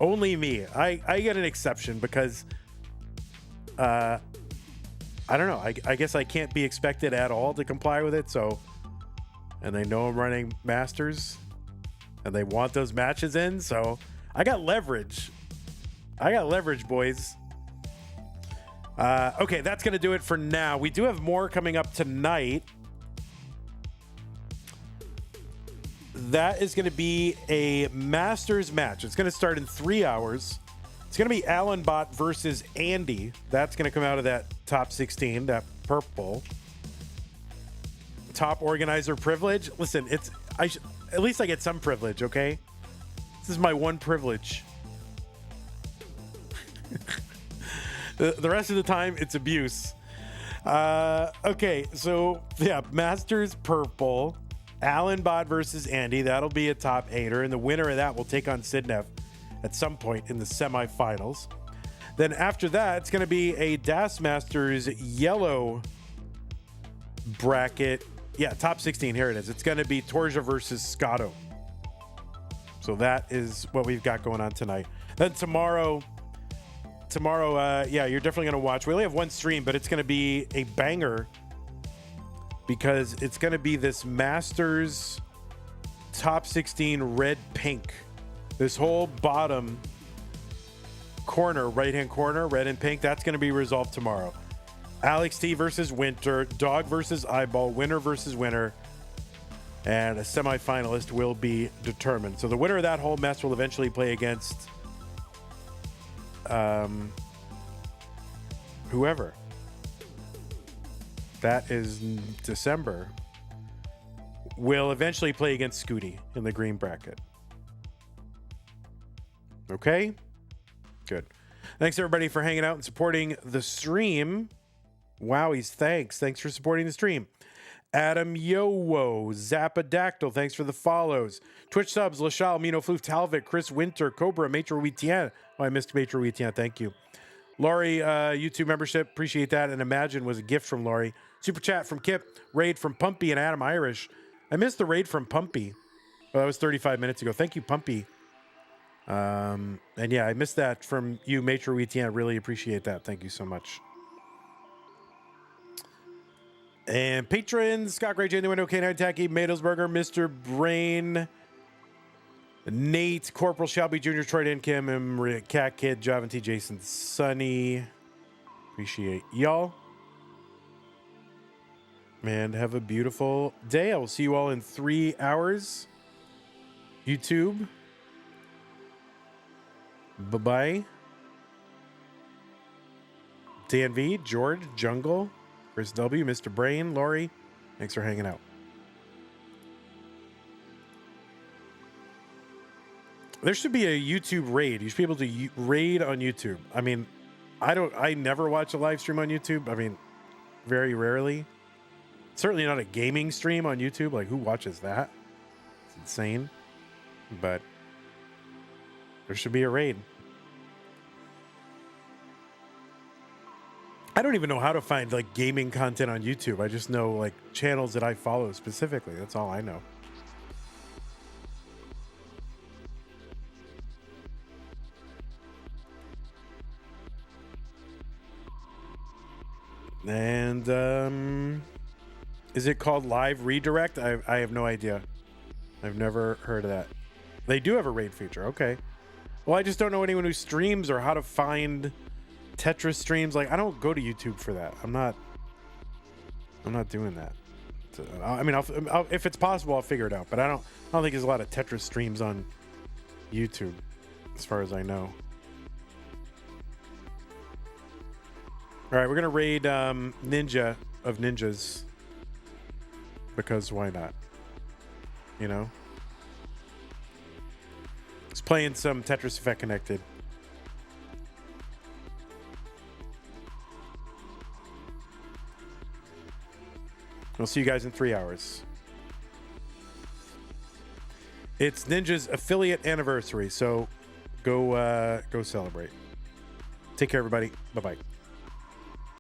Only me. I get an exception because I don't know. I guess I can't be expected at all to comply with it. So, and they know I'm running Masters, and they want those matches in. So I got leverage. Boys. Okay, that's going to do it for now. We do have more coming up tonight. That is going to be a Masters match. It's going to start in 3 hours. It's going to be Alan Bot versus Andy. That's going to come out of that top 16, that purple. Top organizer privilege. Listen, at least I get some privilege, okay? This is my one privilege. The rest of the time, it's abuse. Okay, so yeah, Masters purple. Alan Bot versus Andy. That'll be a top 8er, and the winner of that will take on Sidnev at some point in the semifinals. Then after that, it's going to be a Das Masters yellow bracket. Yeah, top 16. Here it is. It's going to be Torja versus Scotto. So that is what we've got going on tonight. Then tomorrow, tomorrow, yeah, you're definitely going to watch. We only have one stream, but it's going to be a banger because it's going to be this Masters top 16 red pink. This whole bottom corner, right-hand corner, red and pink, that's going to be resolved tomorrow. Alex T versus Winter, Dog versus Eyeball, winner versus winner, and a semifinalist will be determined. So the winner of that whole mess will eventually play against whoever. That is December. Will eventually play against Scooty in the green bracket. Okay? Good. Thanks everybody for hanging out and supporting the stream. Wowies, thanks. Thanks for supporting the stream. Adam Yowo, Zapadactyl, thanks for the follows. Twitch subs, Lachal, Mino Floof, Talvik, Chris Winter, Cobra, Maitre Witien. Oh, I missed Maitre Witien, thank you. Laurie, YouTube membership, appreciate that. And Imagine was a gift from Laurie. Super chat from Kip, raid from Pumpy and Adam Irish. I missed the raid from Pumpy. Well, that was 35 minutes ago. Thank you, Pumpy. And yeah, I missed that from you, Maitre Witien. Really appreciate that. Thank you so much. And patrons, Scott Gray, Jane the Window, K9 Tacky, Madelsberger, Mr. Brain, Nate, Corporal Shelby Jr., Troy Dan Kim, Cat Kid, Javin T. Jason, Sunny. Appreciate y'all. And have a beautiful day. I will see you all in 3 hours. YouTube. Bye-bye. DNV, George, Jungle, Chris W, Mr. Brain, Laurie, thanks for hanging out. There should be a YouTube raid. You should be able to raid on YouTube. I mean, I never watch a live stream on YouTube. I mean, very rarely. Certainly not a gaming stream on YouTube. Like, who watches that? It's insane. But there should be a raid. I don't even know how to find like gaming content on YouTube. I just know like channels that I follow specifically. That's all I know. And is it called live redirect? I have no idea. I've never heard of that. They do have a raid feature. Okay. Well, I just don't know anyone who streams or how to find Tetris streams. Like, I don't go to YouTube for that. I'm not doing that. So, I mean, I'll, if it's possible, I'll figure it out. But I don't think there's a lot of Tetris streams on YouTube, as far as I know. All right, we're gonna raid Ninja of Ninjas because why not? You know, it's playing some Tetris Effect Connected. We'll see you guys in 3 hours. It's Ninja's affiliate anniversary, so go celebrate. Take care, everybody. Bye-bye.